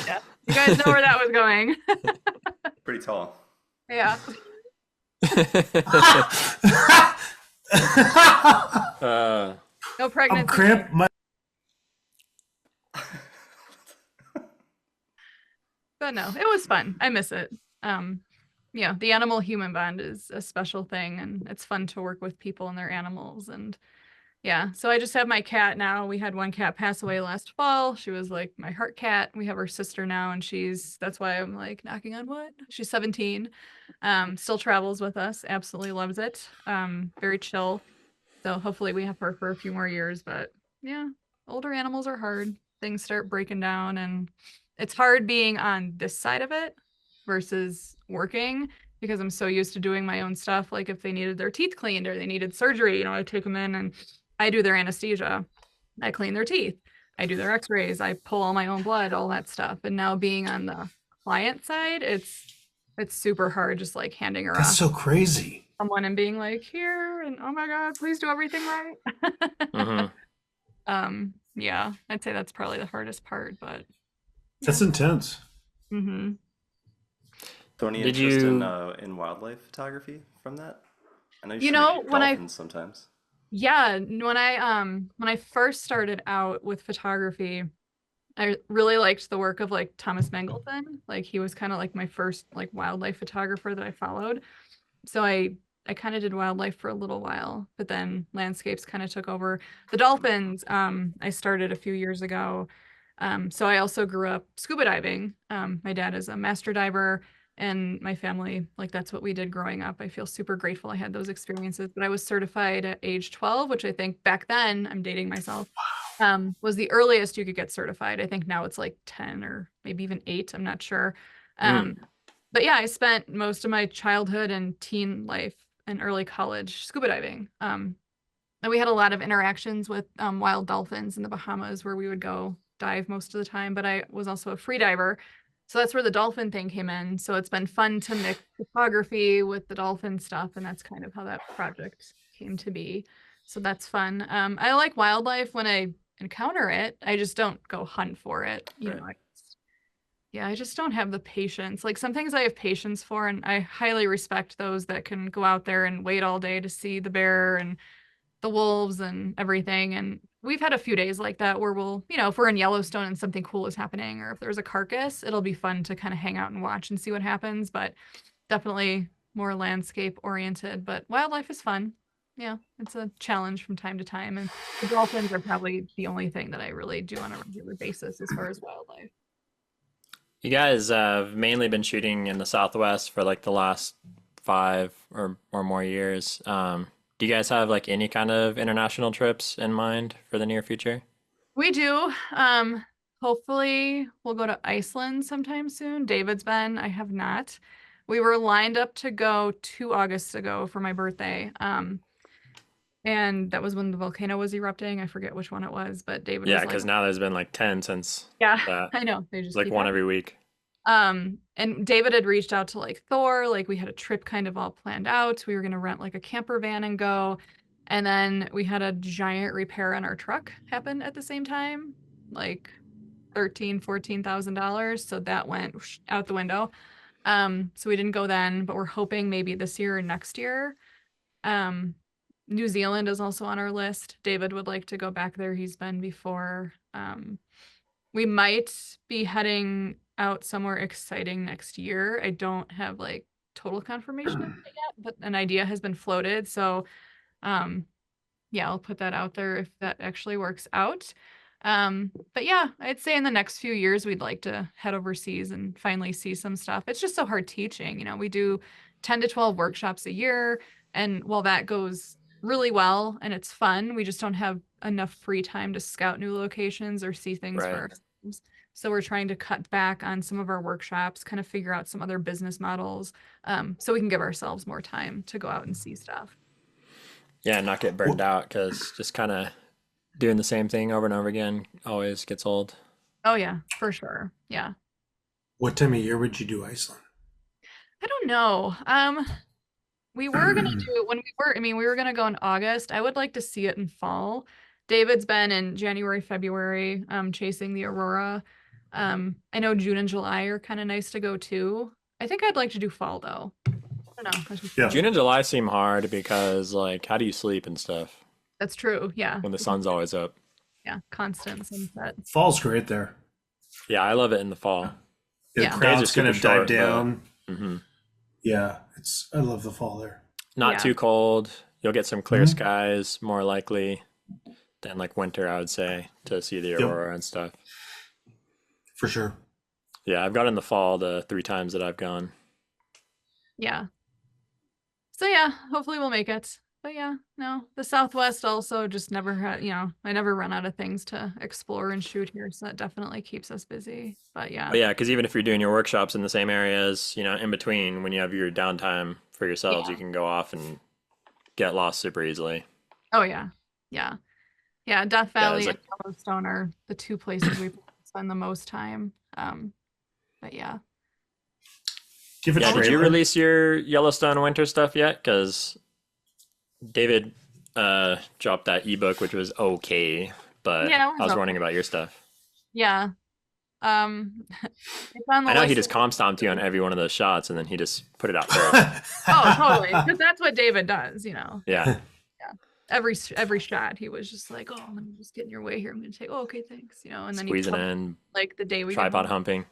Yeah, you guys know where that was going. Pretty tall. Yeah. No pregnancy. Cramp my. But no, it was fun. I miss it. The animal human bond is a special thing, and it's fun to work with people and their animals. And yeah, so I just have my cat now. We had one cat pass away last fall. She was like my heart cat. We have her sister now, and that's why I'm like knocking on wood. She's 17. Still travels with us. Absolutely loves it. Very chill. So hopefully we have her for a few more years. But yeah, older animals are hard. Things start breaking down, and it's hard being on this side of it versus working, because I'm so used to doing my own stuff. Like if they needed their teeth cleaned or they needed surgery, I take them in and I do their anesthesia. I clean their teeth. I do their x-rays. I pull all my own blood, all that stuff. And now being on the client side, it's super hard, just like handing her off. That's so crazy. Someone and being like, here, and oh my God, please do everything right. Mm-hmm. Yeah, I'd say that's probably the hardest part, but that's intense. Mm-hmm. So any interest in wildlife photography from that? I know you shoot dolphins sometimes. Yeah, when I first started out with photography, I really liked the work of like Thomas Mangleton. Like he was kind of like my first like wildlife photographer that I followed. So I kind of did wildlife for a little while, but then landscapes kind of took over. The dolphins, I started a few years ago. So I also grew up scuba diving. My dad is a master diver, and my family, like that's what we did growing up. I feel super grateful I had those experiences. But I was certified at age 12, which I think back then, I'm dating myself, was the earliest you could get certified. I think now it's like 10 or maybe even 8. I'm not sure. but yeah, I spent most of my childhood and teen life and early college scuba diving. And we had a lot of interactions with wild dolphins in the Bahamas where we would go dive most of the time. But I was also a free diver. So that's where the dolphin thing came in. So it's been fun to mix photography with the dolphin stuff. And that's kind of how that project came to be. So that's fun. I like wildlife when I encounter it. I just don't go hunt for it. You Right. know, yeah, I just don't have the patience. Like some things I have patience for, and I highly respect those that can go out there and wait all day to see the bear and the wolves and everything. And we've had a few days like that where we'll, if we're in Yellowstone and something cool is happening, or if there's a carcass, it'll be fun to kind of hang out and watch and see what happens. But definitely more landscape oriented. But wildlife is fun. Yeah, it's a challenge from time to time. And the dolphins are probably the only thing that I really do on a regular basis as far as wildlife. You guys have mainly been shooting in the Southwest for like the last 5 or more years. Do you guys have like any kind of international trips in mind for the near future? We do. Hopefully we'll go to Iceland sometime soon. David's been, I have not. We were lined up to go 2 August ago for my birthday. And that was when the volcano was erupting. I forget which one it was, but David Yeah, was like, because now there's been like 10 since yeah, that. I know. They just Like keep one happening. every week. And David had reached out to like Thor, like we had a trip kind of all planned out. We were gonna rent like a camper van and go. And then we had a giant repair on our truck happen at the same time, like $14,000. So that went out the window. So we didn't go then, but we're hoping maybe this year or next year. Um, New Zealand is also on our list. David would like to go back there. He's been before. We might be heading out somewhere exciting next year. I don't have like total confirmation of it yet, but an idea has been floated. So, yeah, I'll put that out there if that actually works out. But yeah, I'd say in the next few years, we'd like to head overseas and finally see some stuff. It's just so hard teaching. We do 10 to 12 workshops a year. And while that goes really well and it's fun, we just don't have enough free time to scout new locations or see things for Right. ourselves. So we're trying to cut back on some of our workshops, kind of figure out some other business models, so we can give ourselves more time to go out and see stuff. Yeah, and not get burned out because just kind of doing the same thing over and over again always gets old. Oh yeah, for sure. Yeah. What time of year would you do Iceland? I don't know. We were gonna do it when we were gonna go in August. I would like to see it in fall. David's been in January, February, chasing the aurora. I know June and July are kind of nice to go too. I think I'd like to do fall though. I don't know. That's just Yeah. me. June and July seem hard because like how do you sleep and stuff That's true. Yeah. when the sun's always up? Yeah. Constant sunset. Fall's great there. Yeah, I love it in the fall. The Yeah. crowd's Days are gonna super dive short, but- down. hmm Yeah, I love the fall there. Not Yeah. too cold. You'll get some clear Mhm. skies more likely than like winter, I would say, to see the Yep. aurora and stuff. For sure. Yeah, I've gone in the fall the 3 times that I've gone. Yeah. So yeah, hopefully we'll make it. But yeah, no, the Southwest also just never had, I never run out of things to explore and shoot here, so that definitely keeps us busy. But yeah. But yeah, because even if you're doing your workshops in the same areas, in between, when you have your downtime for yourselves, Yeah. you can go off and get lost super easily. Oh yeah. Yeah. Yeah, Death Yeah, Valley there's and Yellowstone are the two places we spend the most time. But yeah. Give it Yeah, a did you trailer. release your Yellowstone winter stuff yet? Because David dropped that ebook, which was okay, but Yeah, it was I was okay. wondering about your stuff. Yeah. It's on the I know he list just of- comp stomped you on every one of those shots, and then he just put it out first. Oh, totally. Because that's what David does, Yeah, Every shot, he was just like, "Oh, I'm just getting your way here. I'm gonna take. Oh, okay, thanks." And then squeezing he in, like the day we get tripod home. humping.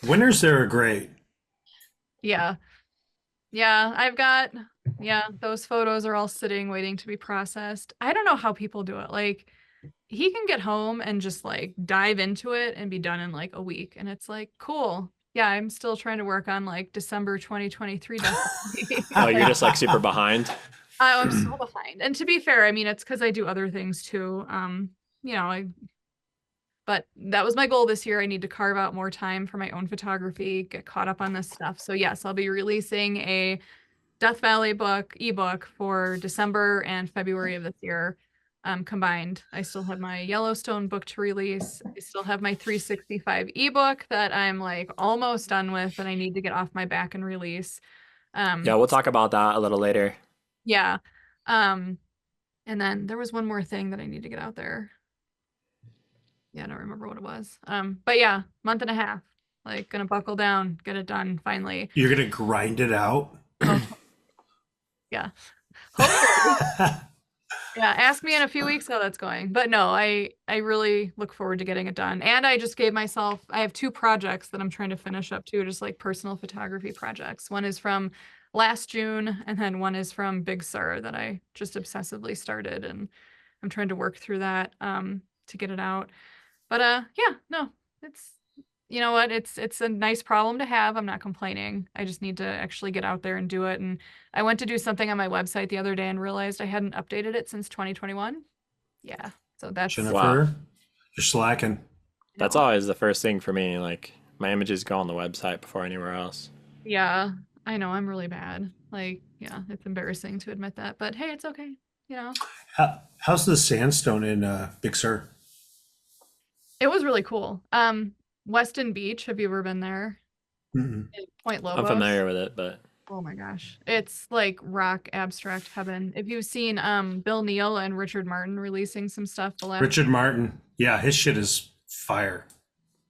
Winters there are great. Yeah. Yeah, I've got those photos are all sitting waiting to be processed. I don't know how people do it. Like he can get home and just like dive into it and be done in like a week. And it's like, cool. Yeah, I'm still trying to work on like December 2023 definitely. Oh, you're just like super behind. I'm so behind. And to be fair, I mean it's because I do other things too. But but that was my goal this year. I need to carve out more time for my own photography, get caught up on this stuff. So yes, I'll be releasing a Death Valley ebook for December and February of this year combined. I still have my Yellowstone book to release. I still have my 365 ebook that I'm like almost done with and I need to get off my back and release. Yeah, we'll talk about that a little later. Yeah. And then there was one more thing that I need to get out there. Yeah, I don't remember what it was. But yeah, month and a half. Like gonna buckle down, get it done finally. You're gonna grind it out. Yeah. Hopefully. Yeah, ask me in a few weeks how that's going. But no, I really look forward to getting it done. And I just gave myself, I have 2 projects that I'm trying to finish up too, just like personal photography projects. One is from last June, and then one is from Big Sur that I just obsessively started, and I'm trying to work through that to get it out. But yeah, no, it's, you know what, it's a nice problem to have. I'm not complaining. I just need to actually get out there and do it. And I went to do something on my website the other day and realized I hadn't updated it since 2021. Yeah, so that's Jennifer, Wow. you're slacking. That's always the first thing for me. Like my images go on the website before anywhere else. Yeah, I know, I'm really bad. Like, yeah, it's embarrassing to admit that, but hey, it's okay. You know, How's the sandstone in Big Sur? it was really cool. Weston Beach, have you ever been there? Mm-mm. In Point Lobos. I'm familiar with it, but Oh my gosh. It's like rock abstract heaven. If you've seen Bill Neal and Richard Martin releasing some stuff the last Richard Martin, yeah, his shit is fire.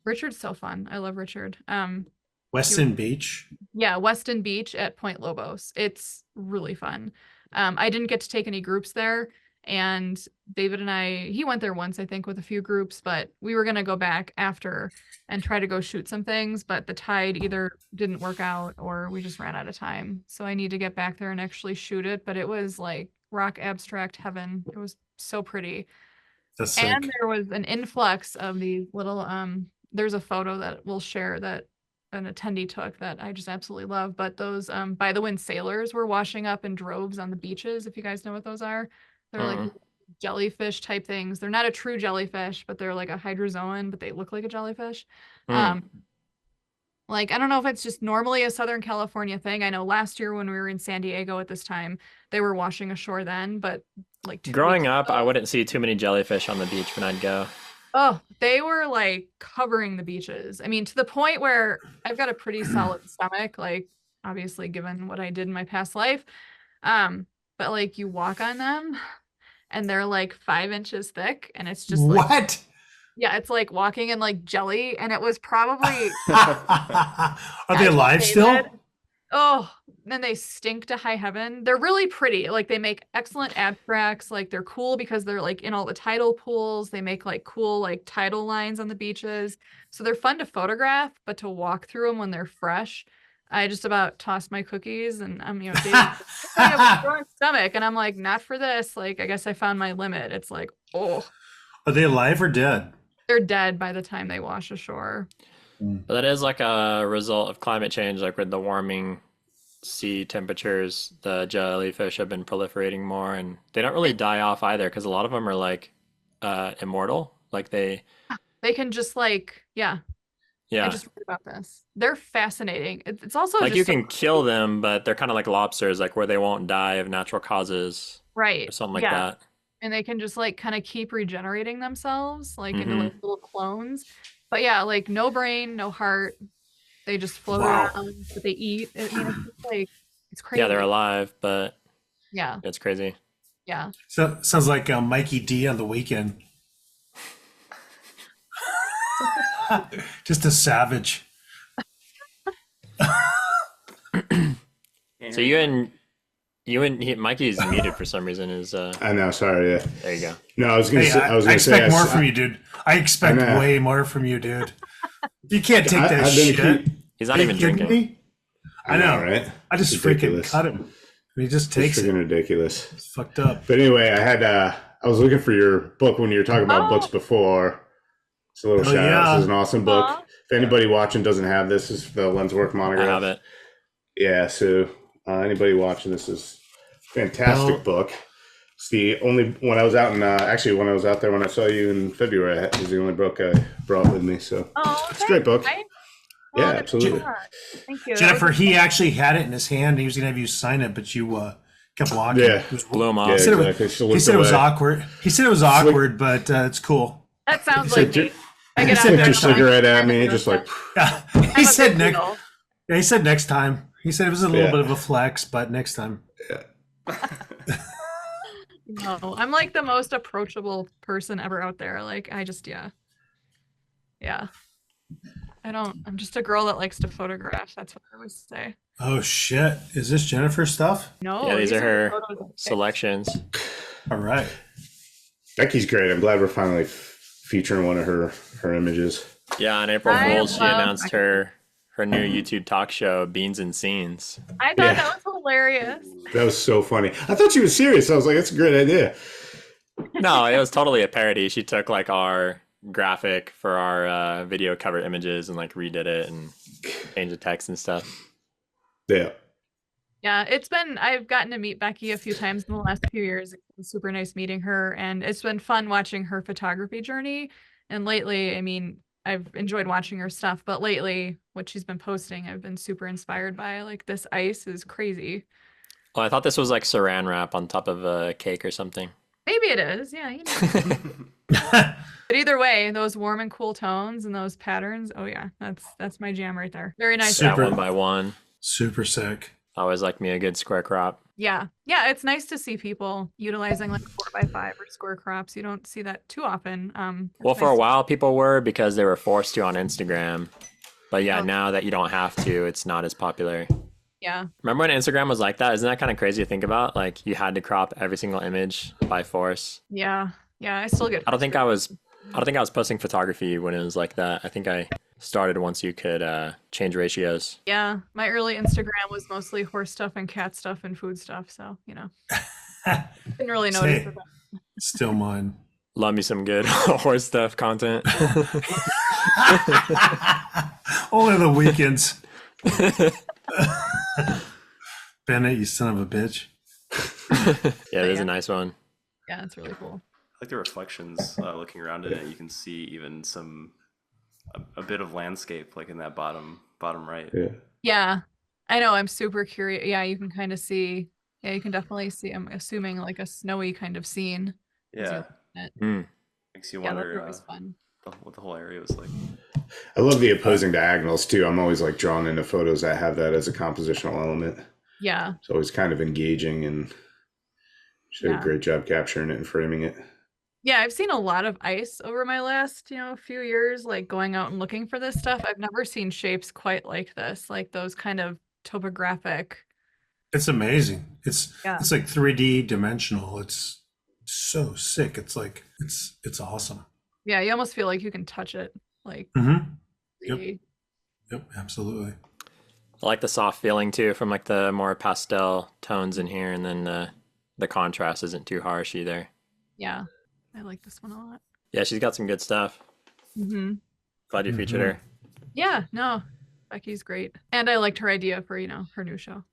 Richard's so fun. I love Richard. Weston Beach. Yeah, Weston Beach at Point Lobos. It's really fun. I didn't get to take any groups there, and David and he went there once, I think, with a few groups, but we were gonna go back after and try to go shoot some things, but the tide either didn't work out or we just ran out of time. So I need to get back there and actually shoot it. But it was like rock abstract heaven. It was so pretty. That's sick. And there was an influx of these little there's a photo that we'll share that an attendee took that I just absolutely love. But those by the wind sailors were washing up in droves on the beaches, if you guys know what those are. They're like jellyfish type things. They're not a true jellyfish, but they're like a hydrozoan, but they look like a jellyfish. Like, I don't know if it's just normally a Southern California thing. I know last year when we were in San Diego at this time, they were washing ashore then, but like growing up, I wouldn't see too many jellyfish on the beach when I'd go. Oh, they were like covering the beaches. I mean, to the point where I've got a pretty solid stomach, like obviously given what I did in my past life. But like you walk on them and they're like 5 inches thick, and it's just like, what? yeah, it's like walking in like jelly, and it was probably Are they alive still? Oh, then they stink to high heaven. They're really pretty. Like they make excellent abstracts. Like they're cool because they're like in all the tidal pools. They make like cool like tidal lines on the beaches. So they're fun to photograph, but to walk through them when they're fresh. I just about tossed my cookies, and I'm, you know, I have a strong stomach, and I'm like, not for this. Like, I guess I found my limit. It's like, oh. Are they alive or dead? They're dead by the time they wash ashore. But that is like a result of climate change, like with the warming sea temperatures, the jellyfish have been proliferating more, and they don't really die off either because a lot of them are like immortal. Like they can just like, yeah. I just read about this. They're fascinating. It's also like just you can kill them, but they're kind of like lobsters, like where they won't die of natural causes, right, or something like that. And they can just like kind of keep regenerating themselves, like into like little clones. But yeah, like no brain, no heart. They just float around, but they eat. I mean, it's just like, it's crazy. Yeah, they're alive, but yeah, it's crazy. Yeah. So sounds like Mikey D on The Weeknd. Just a savage. So you and Mikey's muted for some reason. Is I know. Sorry. Yeah. There you go. No, I was gonna. Hey, say, I was gonna say. expect more from you, dude. I expect way more from you, dude. You can't take that shit. He's not even drinking. Me? I know, right? I just freaking cut him. And he just takes it. Ridiculous. It's fucked up. But anyway, I was looking for your book when you were talking about books before. It's a little shout out. This is an awesome book. If anybody watching doesn't have this, is the Lenswork monograph. I have it. Yeah, so anybody watching, this is a fantastic book. It's the only when I was out in actually when I was out there when I saw you in February, it was the only book I brought with me. So Oh, it's a great book. right? Yeah, Oh, that's absolutely. fun. Thank you. That Jennifer, was- he actually had it in his hand. He was gonna have you sign it, but you kept walking. Yeah. It was, Blew him Yeah, off. said it was- exactly. She he looked said it was away. awkward. He said it was awkward, but it's cool. that sounds He like said, me. I he get said out there Took your and I'm like, cigarette at "I'm me, gonna just go like Yeah. I'm He a said big next. deal. Yeah, he said next time. He said it was a little Yeah. bit of a flex, but next time. No, I'm like the most approachable person ever out there. Like I just yeah. I'm just a girl that likes to photograph. That's what I always say. Oh shit! Is this Jennifer stuff? No, Yeah, these are her photos of pics. selections. All right. Becky's great. I'm glad we're finally featuring one of her images. Yeah, on April I Fool's, she love announced her new YouTube talk show, Beans and Scenes. I thought Yeah. that was hilarious. That was so funny. I thought she was serious. I was like, that's a great idea. No, it was totally a parody. She took like our graphic for our video cover images and like redid it and changed the text and stuff. Yeah. Yeah, I've gotten to meet Becky a few times in the last few years. It's been super nice meeting her, and it's been fun watching her photography journey. And lately, I mean, I've enjoyed watching her stuff, but lately, what she's been posting, I've been super inspired by. Like, this ice is crazy. Oh, I thought this was like saran wrap on top of a cake or something. Maybe it is, yeah. But either way, those warm and cool tones and those patterns, oh yeah, that's my jam right there. Very nice. Yeah, Super. one by one. Super sick. Always like me a good square crop. Yeah, it's nice to see people utilizing like 4x5 or square crops. You don't see that too often. Well, it's for a nice to- while, people were because they were forced to on Instagram. But yeah, Oh. now that you don't have to, it's not as popular. Yeah, Remember when Instagram was like that? Isn't that kind of crazy to think about? Like you had to crop every single image by force. yeah. I still get. I don't think I was posting photography when it was like that. I think I started once you could change ratios. Yeah, my early Instagram was mostly horse stuff and cat stuff and food stuff. So didn't really notice Say, it. still mine. Love me some good horse stuff content. Only the weekends. Bennett, you son of a bitch. Yeah, there's a nice one. Yeah, it's really cool. I like the reflections looking around in it. You can see even a bit of landscape like in that bottom right. Yeah. Yeah, I know. I'm super curious. Yeah, you can kind of see. Yeah, you can definitely see. I'm assuming like a snowy kind of scene. Yeah, Mm. makes you Yeah, that's wonder always fun. what the whole area was like. I love the opposing diagonals too. I'm always like drawn into photos that have that as a compositional element. Yeah, It's always kind of engaging, and she did Yeah. a great job capturing it and framing it. yeah. I've seen a lot of ice over my last few years. Like going out and looking for this stuff. I've never seen shapes quite like this. Like those kind of topographic. It's amazing. It's Yeah. it's like 3D dimensional. It's so sick. It's like it's awesome. Yeah, you almost feel like you can touch it. Like Mm-hmm. Yep. 3D. Yep, absolutely. I like the soft feeling too from like the more pastel tones in here, and then the contrast isn't too harsh either. Yeah, I like this one a lot. Yeah, she's got some good stuff. Mm-hmm. Glad you featured her. Yeah, no, Becky's great, and I liked her idea for her new show.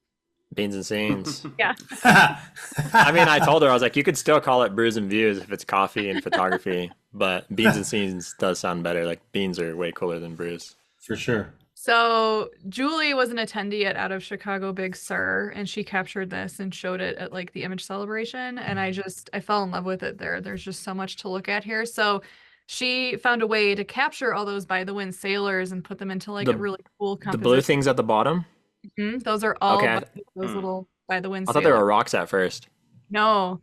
Beans and Scenes. Yeah, I mean, I told her, I was like, you could still call it Brews and Views if it's coffee and photography, but Beans and Scenes does sound better. Like beans are way cooler than brews. For sure. So Julie was an attendee at Out of Chicago Big Sur, and she captured this and showed it at like the image celebration. And I fell in love with it there. There's just so much to look at here. So she found a way to capture all those by the wind sailors and put them into like a really cool The composition. blue things at the bottom? Mhm, those are all Okay. those little by the wind I thought they were sailors. rocks at first. No.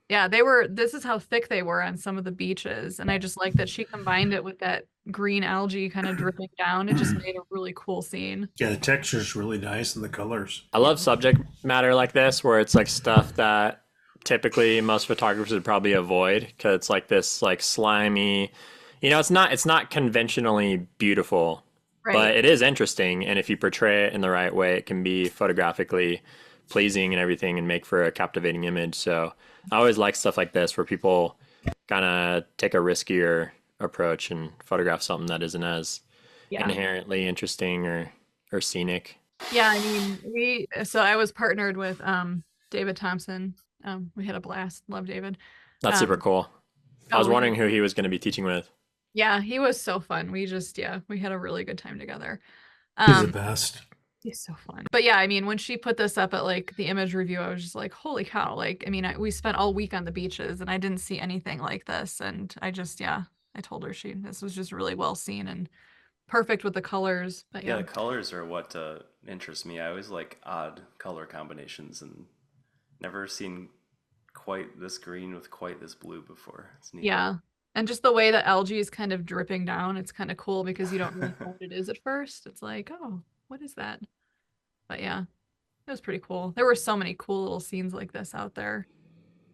Yeah, this is how thick they were on some of the beaches. And I just like that she combined it with that green algae kind of dripping down. It just made a really cool scene. Yeah, the texture's really nice and the colors. I love subject matter like this, where it's like stuff that typically most photographers would probably avoid, because it's like this like slimy, it's not conventionally beautiful, Right. but it is interesting. And if you portray it in the right way, it can be photographically pleasing and everything and make for a captivating image. So I always like stuff like this where people kind of take a riskier approach and photograph something that isn't as Yeah. inherently interesting or scenic. Yeah, I mean, so I was partnered with David Thompson We had a blast. Love David. That's super cool. I was oh, wondering who he was going to be teaching with. Yeah, he was so fun. We had a really good time together. He's the best. He's so fun. But yeah, I mean, when she put this up at like the image review, I was just like, holy cow. Like, I mean, we spent all week on the beaches and I didn't see anything like this. And I told her this was just really well seen and perfect with the colors. But Yeah, yeah. the colors are what interests me. I always like odd color combinations and never seen quite this green with quite this blue before. It's neat. Yeah. And just the way the algae is kind of dripping down, it's kind of cool because you don't really know what it is at first. It's like, oh, what is that? But yeah, it was pretty cool. There were so many cool little scenes like this out there.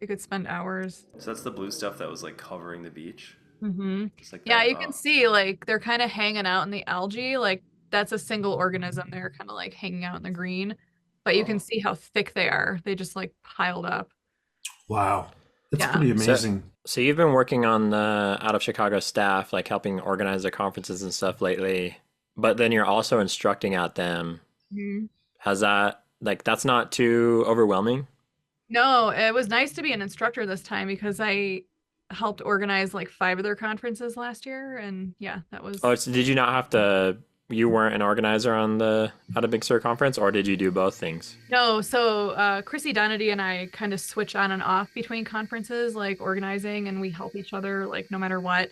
You could spend hours. So that's the blue stuff that was like covering the beach. Just like Yeah, that. you can see like they're kind of hanging out in the algae. Like that's a single organism. They're kind of like hanging out in the green, but you can see how thick they are. They just like piled up. Wow. It's Yeah. pretty amazing. So you've been working on the out of Chicago staff, like helping organize the conferences and stuff lately, but then you're also instructing at them. Mhm. Has that, like, that's not too overwhelming? No, it was nice to be an instructor this time because I helped organize like 5 of their conferences last year. And yeah, that was. Oh, so did you not have to, you weren't an organizer on the Out of Big Sur conference, or did you do both things? No, so Chrissy Donady and I kind of switch on and off between conferences, like organizing, and we help each other, like no matter what.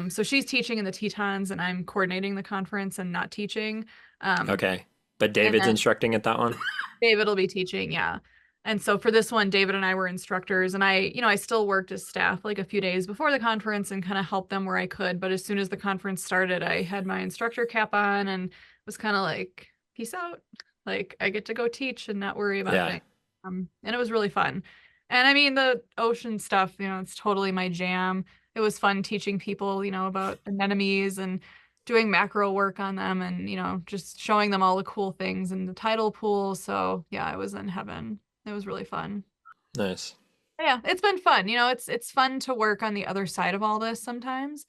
So she's teaching in the Tetons, and I'm coordinating the conference and not teaching. Okay. But David's then- instructing at that one? David will be teaching, yeah. And so for this one, David and I were instructors, and I still worked as staff like a few days before the conference and kind of helped them where I could. But as soon as the conference started, I had my instructor cap on and was kind of like, peace out. Like I get to go teach and not worry about things. And it was really fun. And I mean, the ocean stuff, it's totally my jam. It was fun teaching people, about anemones and doing macro work on them and, just showing them all the cool things in the tidal pool. So yeah, I was in heaven. It was really fun. Nice. Yeah, it's been fun. It's fun to work on the other side of all this sometimes.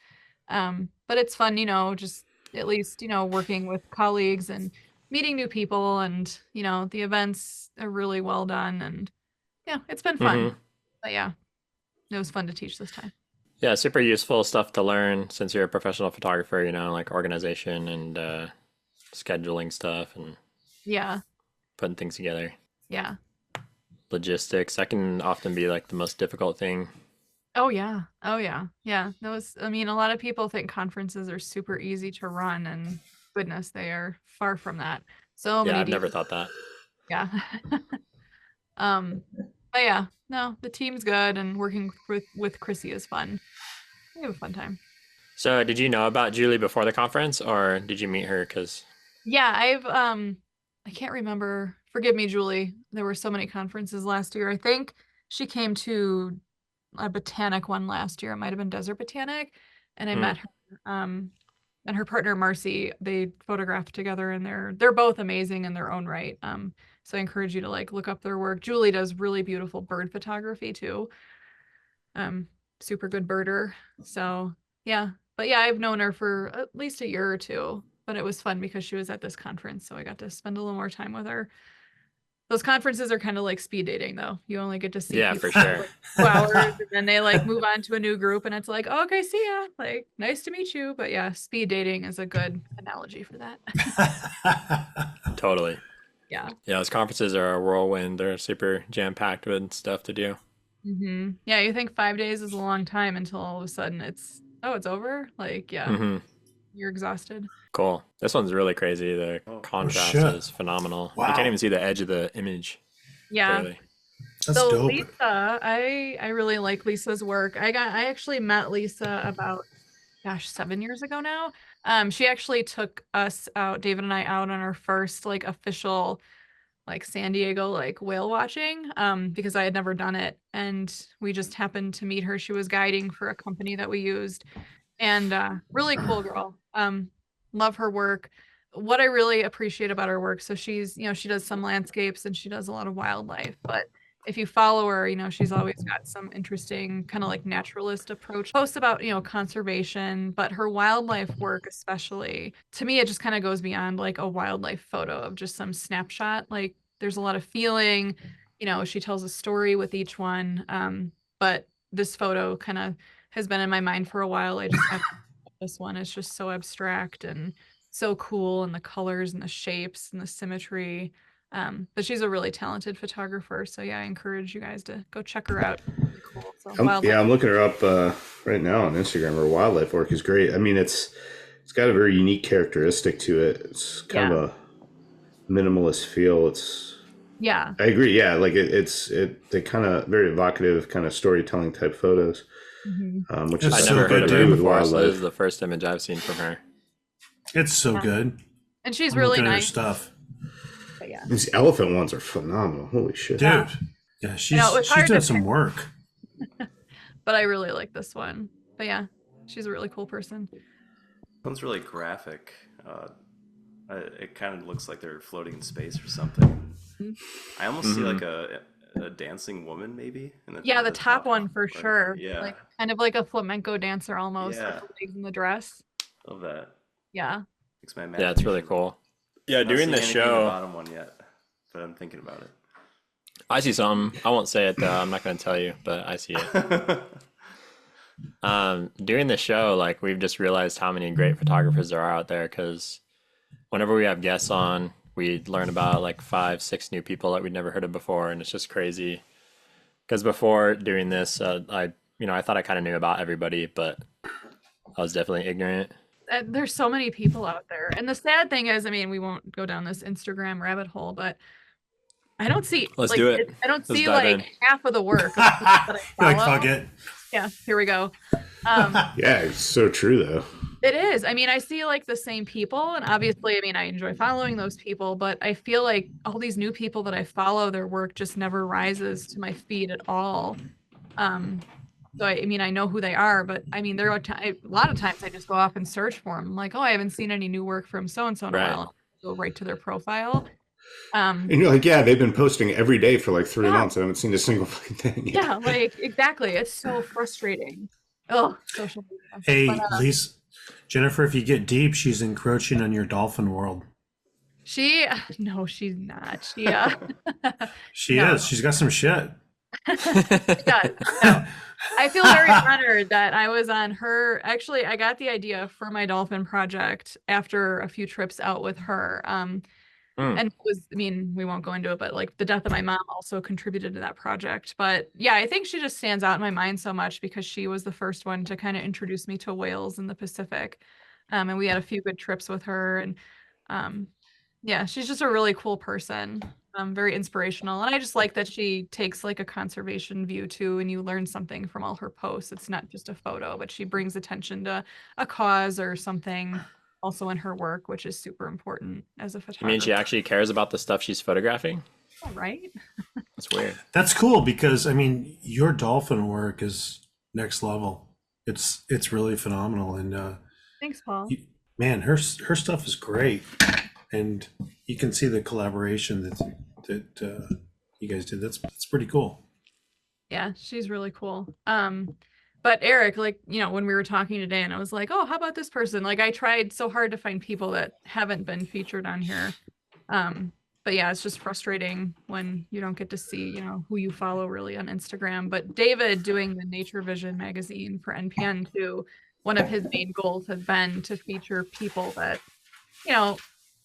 But it's fun, just at least, working with colleagues and meeting new people and, the events are really well done and yeah, it's been fun. But yeah, it was fun to teach this time. Yeah, super useful stuff to learn since you're a professional photographer, like organization and scheduling stuff and Yeah. putting things together. Yeah. Logistics, that can often be like the most difficult thing. Oh yeah. Yeah. A lot of people think conferences are super easy to run and goodness, they are far from that. So Yeah, many I've never thought that. Yeah. But yeah, no, the team's good and working with Chrissy is fun. We have a fun time. So did you know about Julie before the conference or did you meet her? Yeah, I can't remember. Forgive me, Julie. There were so many conferences last year. I think she came to a botanic one last year. It might have been Desert Botanic. And I met her. And her partner Marcy, they photographed together and they're both amazing in their own right. So I encourage you to like look up their work. Julie does really beautiful bird photography too. Super good birder. So yeah. But yeah, I've known her for at least a year or two, but it was fun because she was at this conference. So I got to spend a little more time with her. Those conferences are kind of like speed dating though. You only get to see Yeah, people for sure. for 2 hours and then they like move on to a new group and it's like, oh, okay, see ya. Like, nice to meet you. But yeah, speed dating is a good analogy for that. Totally. Yeah. Yeah, those conferences are a whirlwind. They're super jam-packed with stuff to do. Yeah, you think 5 days is a long time until all of a sudden it's over? Like, yeah, you're exhausted. Cool. This one's really crazy. The contrast shit. is phenomenal. Wow. You can't even see the edge of the image. Yeah. Clearly. That's So dope. Lisa, I really like Lisa's work. I actually met Lisa about 7 years ago now. She actually took us out, David and I, out on our first like official like San Diego like whale watching because I had never done it and we just happened to meet her. She was guiding for a company that we used and really cool girl. Love her work. What I really appreciate about her work, so she's, she does some landscapes and she does a lot of wildlife, but if you follow her, she's always got some interesting kind of like naturalist approach. Posts about, conservation, but her wildlife work especially, to me, it just kind of goes beyond like a wildlife photo of just some snapshot. Like there's a lot of feeling she tells a story with each one. But this photo kind of has been in my mind for a while. I just have this one. It's just so abstract and so cool, and the colors and the shapes and the symmetry. But she's a really talented photographer. So yeah, I encourage you guys to go check her out. Really cool. So I'm looking her up right now on Instagram. Her wildlife work is great. I mean, it's got a very unique characteristic to it. It's kind of a minimalist feel. I agree. Yeah, like they kind of very evocative kind of storytelling type photos, which is I so never heard of good, her dude. before, so this is the first image I've seen from her. It's so good. And she's I'm really looking at her nice. stuff. But yeah. These elephant ones are phenomenal. Holy shit, Dude. Yeah, she's doing some work. But I really like this one. But yeah, she's a really cool person. One's really graphic. It kind of looks like they're floating in space or something. I almost see like a dancing woman maybe. The top one for sure. Yeah. Like kind of like a flamenco dancer almost. Yeah. With the legs in the dress. Love that. Yeah. Makes my Yeah, it's really cool. Yeah, doing the show. The bottom one yet, but I'm thinking about it. I see some. I won't say it though. I'm not going to tell you, but I see it. Doing the show, like we've just realized how many great photographers there are out there, because whenever we have guests on, we learn about like 5-6 new people that we'd never heard of before, and it's just crazy. Because before doing this, I thought I kind of knew about everybody, but I was definitely ignorant. There's so many people out there, and the sad thing is, I mean, we won't go down this Instagram rabbit hole, but I don't see. Let's do it. I don't Let's see dive like in. half of the work. Of the people that I You're like, follow. fuck it. Yeah, here we go. Yeah, it's so true though. It is. I mean, I see like the same people, and obviously, I mean, I enjoy following those people, but I feel like all these new people that I follow, their work just never rises to my feed at all. So I mean, I know who they are, but I mean, there are a lot of times I just go off and search for them. I'm like, oh, I haven't seen any new work from so and so in a while. Go right to their profile. And you're like, yeah, they've been posting every day for like 3 months. I haven't seen a single fucking thing yet. Yeah, like exactly. It's so frustrating. Oh, social media. Hey, But, Lisa, Jennifer, if you get deep, she's encroaching on your dolphin world. no, she's not. She is. She's got some shit. She does. No. I feel very honored that I was on her. Actually, I got the idea for my dolphin project after a few trips out with her. And it was, I mean, we won't go into it, but like the death of my mom also contributed to that project. But yeah, I think she just stands out in my mind so much because she was the first one to kind of introduce me to whales in the Pacific. And we had a few good trips with her. And yeah, she's just a really cool person. Very inspirational. And I just like that she takes like a conservation view too, and you learn something from all her posts. It's not just a photo, but she brings attention to a cause or something also in her work, which is super important as a photographer. You mean she actually cares about the stuff she's photographing? Oh, right? That's weird. That's cool because I mean your dolphin work is next level. It's really phenomenal, and Thanks, Paul. man, her stuff is great, and you can see the collaboration that you guys did. That's pretty cool. Yeah, she's really cool. But Eric, like, when we were talking today and I was like, oh, how about this person? Like I tried so hard to find people that haven't been featured on here. But yeah, it's just frustrating when you don't get to see, who you follow really on Instagram. But David doing the Nature Vision magazine for NPN too, one of his main goals has been to feature people that,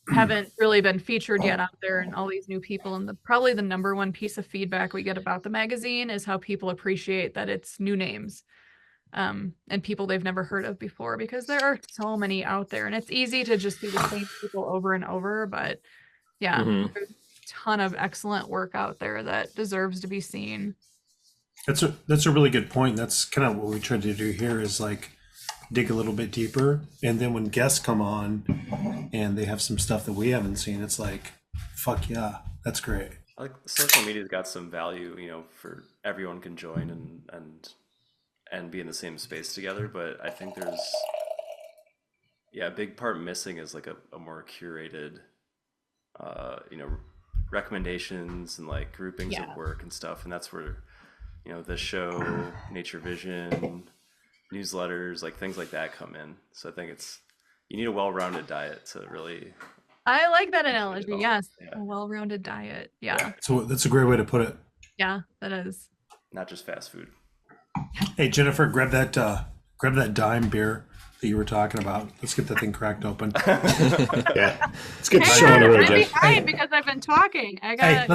haven't really been featured yet out there, and all these new people. And probably the number one piece of feedback we get about the magazine is how people appreciate that it's new names. And people they've never heard of before, because there are so many out there and it's easy to just see the same people over and over. But yeah, there's a ton of excellent work out there that deserves to be seen. That's a really good point. That's kind of what we try to do here is like dig a little bit deeper. And then when guests come on and they have some stuff that we haven't seen, it's like, fuck yeah, that's great. Like social media's got some value, for everyone can join and be in the same space together. But I think there's, a big part missing is like a more curated, recommendations and like groupings of work and stuff. And that's where, the show, Nature Vision, newsletters, like things like that come in. So I think you need a well-rounded diet to really I like that analogy. Well, Yes, yeah. a well-rounded diet. Yeah, So that's a great way to put it. yeah, that is. Not just fast food. Hey Jennifer, grab that dime beer that you were talking about. Let's get that thing cracked open. Yeah. Let's get the Hang show on on, the road, I'm Jen. behind because I've been talking. I got. Hey,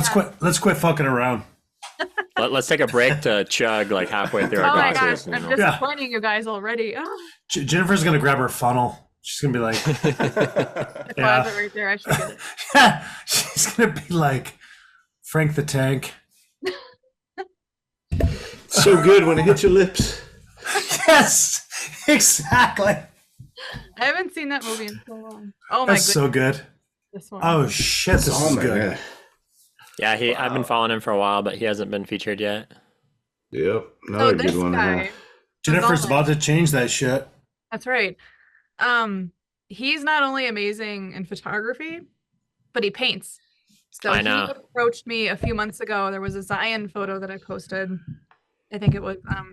let's quit fucking around. Let's take a break to chug like halfway through Oh our my glasses. gosh, I'm and we'll- disappointing you guys already. Oh, Jennifer's gonna grab her funnel. She's gonna be like, the closet right there. I should get it. she's gonna be like Frank the Tank. So good when it hits your lips. Yes, exactly. I haven't seen that movie in so long. Oh my That's goodness, so good. this one. Oh shit, this is Zalman, good. yeah. Yeah, I've been following him for a while, but he hasn't been featured yet. Yep. So Another this good one. guy, Jennifer's Zalman. about to change that shit. That's right. He's not only amazing in photography, but he paints. So I he know. approached me a few months ago. There was a Zion photo that I posted. I think it was a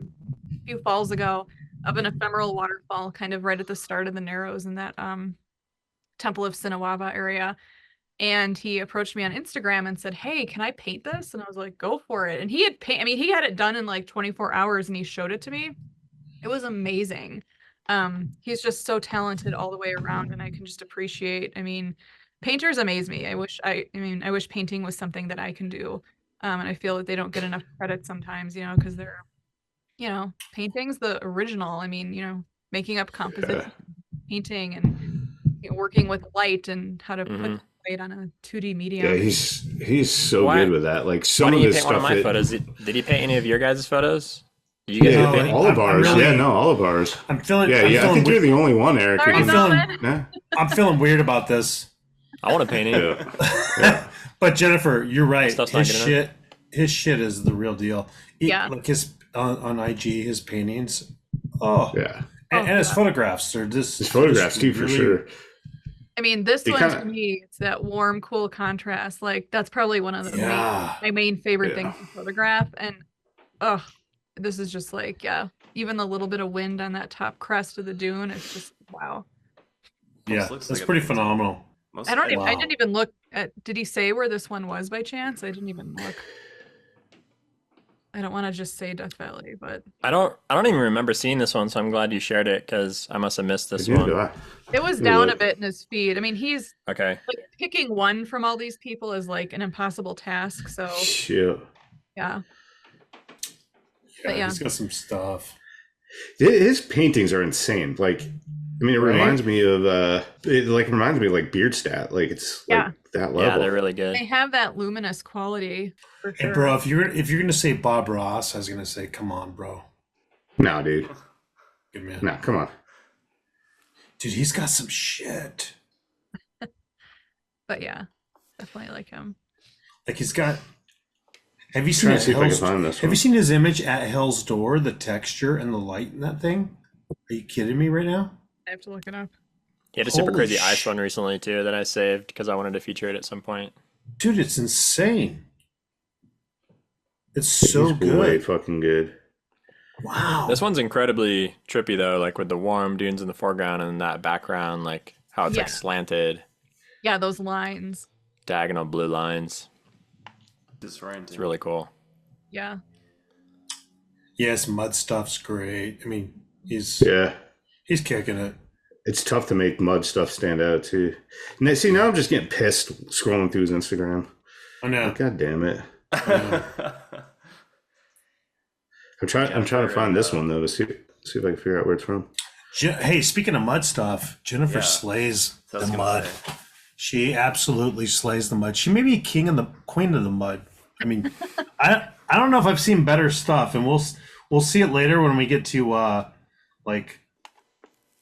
few falls ago of an ephemeral waterfall, kind of right at the start of the Narrows in that Temple of Sinawava area. And he approached me on Instagram and said, "Hey, can I paint this?" And I was like, "Go for it." And he had he had it done in like 24 hours and he showed it to me. It was amazing. He's just so talented all the way around, and I can just appreciate. I mean, painters amaze me. I wish painting was something that I can do. And I feel that they don't get enough credit sometimes, because they're, painting's the original. I mean, making up composition, painting, and working with light and how to put Mhm. light on a 2D medium. Yeah, he's so Why- good with that. Like Why some didn't of you his paint one of stuff. my photos? Did he paint any of your guys' photos? Did you guys Yeah, do No, painting? all of I'm ours. really- Yeah, no, all of ours. I'm feeling. Yeah, I'm yeah. I feeling think you're the only one, Eric. Sorry, who can- Zalman. Yeah. I'm feeling weird about this. I want a painting. Yeah. Yeah. But Jennifer, you're right. Stuff's not good His shit is the real deal. Yeah. Like his on IG, his paintings. Oh, Yeah. and his yeah. photographs are just His photographs too, for really- sure. I mean, this They one to kinda- me, it's that warm, cool contrast. Like that's probably one of the Yeah. my main favorite Yeah. things to photograph. And this is just like, even the little bit of wind on that top crest of the dune, it's just wow. Yeah, Almost looks that's like a pretty painting. phenomenal. Most I Wow. didn't even look at. Did he say where this one was by chance? I didn't even look. I don't want to just say Death Valley, but I don't even remember seeing this one, so I'm glad you shared it because I must have missed this Neither do one. I. it was Yeah, down a look. bit in his feed. I mean, he's Okay. like picking one from all these people is like an impossible task. So Shit. yeah. But yeah. He's got some stuff. His paintings are insane. Like, I mean, it Right? reminds me of reminds me of like Beardstat. Like it's Yeah. like that Yeah, level. they're really good. They have that luminous quality for Hey, sure. bro, if you're gonna say Bob Ross, I was gonna say, come on, bro. No, dude. Good man. No, come on. Dude, he's got some shit. But yeah, definitely like him. Like he's got. Have you seen Trying to see if I can Hell's, find this Have you one. seen his image at Hell's Door? The texture and the light in that thing. Are you kidding me right now? I have to look it up. He had a super Holy crazy ice sh- one recently too that I saved because I wanted to feature it at some point. Dude, it's insane. It's so He's way good. fucking good. Wow. This one's incredibly trippy though, like with the warm dunes in the foreground and that background, like how it's Yeah. like slanted, Yeah, those lines. diagonal blue lines. disorienting. It's really cool. Yeah. Yes, mud stuff's great. I mean, he's Yeah. kicking it. It's tough to make mud stuff stand out too. And see, now I'm just getting pissed scrolling through his Instagram. I know. Like, God damn it. Yeah. I'm trying to find this one though to see if I can figure out where it's from. Hey, speaking of mud stuff, Jennifer Yeah. slays So I was the gonna mud. say. She absolutely slays the mud. She may be queen of the mud. I mean, I don't know if I've seen better stuff, and we'll see it later when we get to like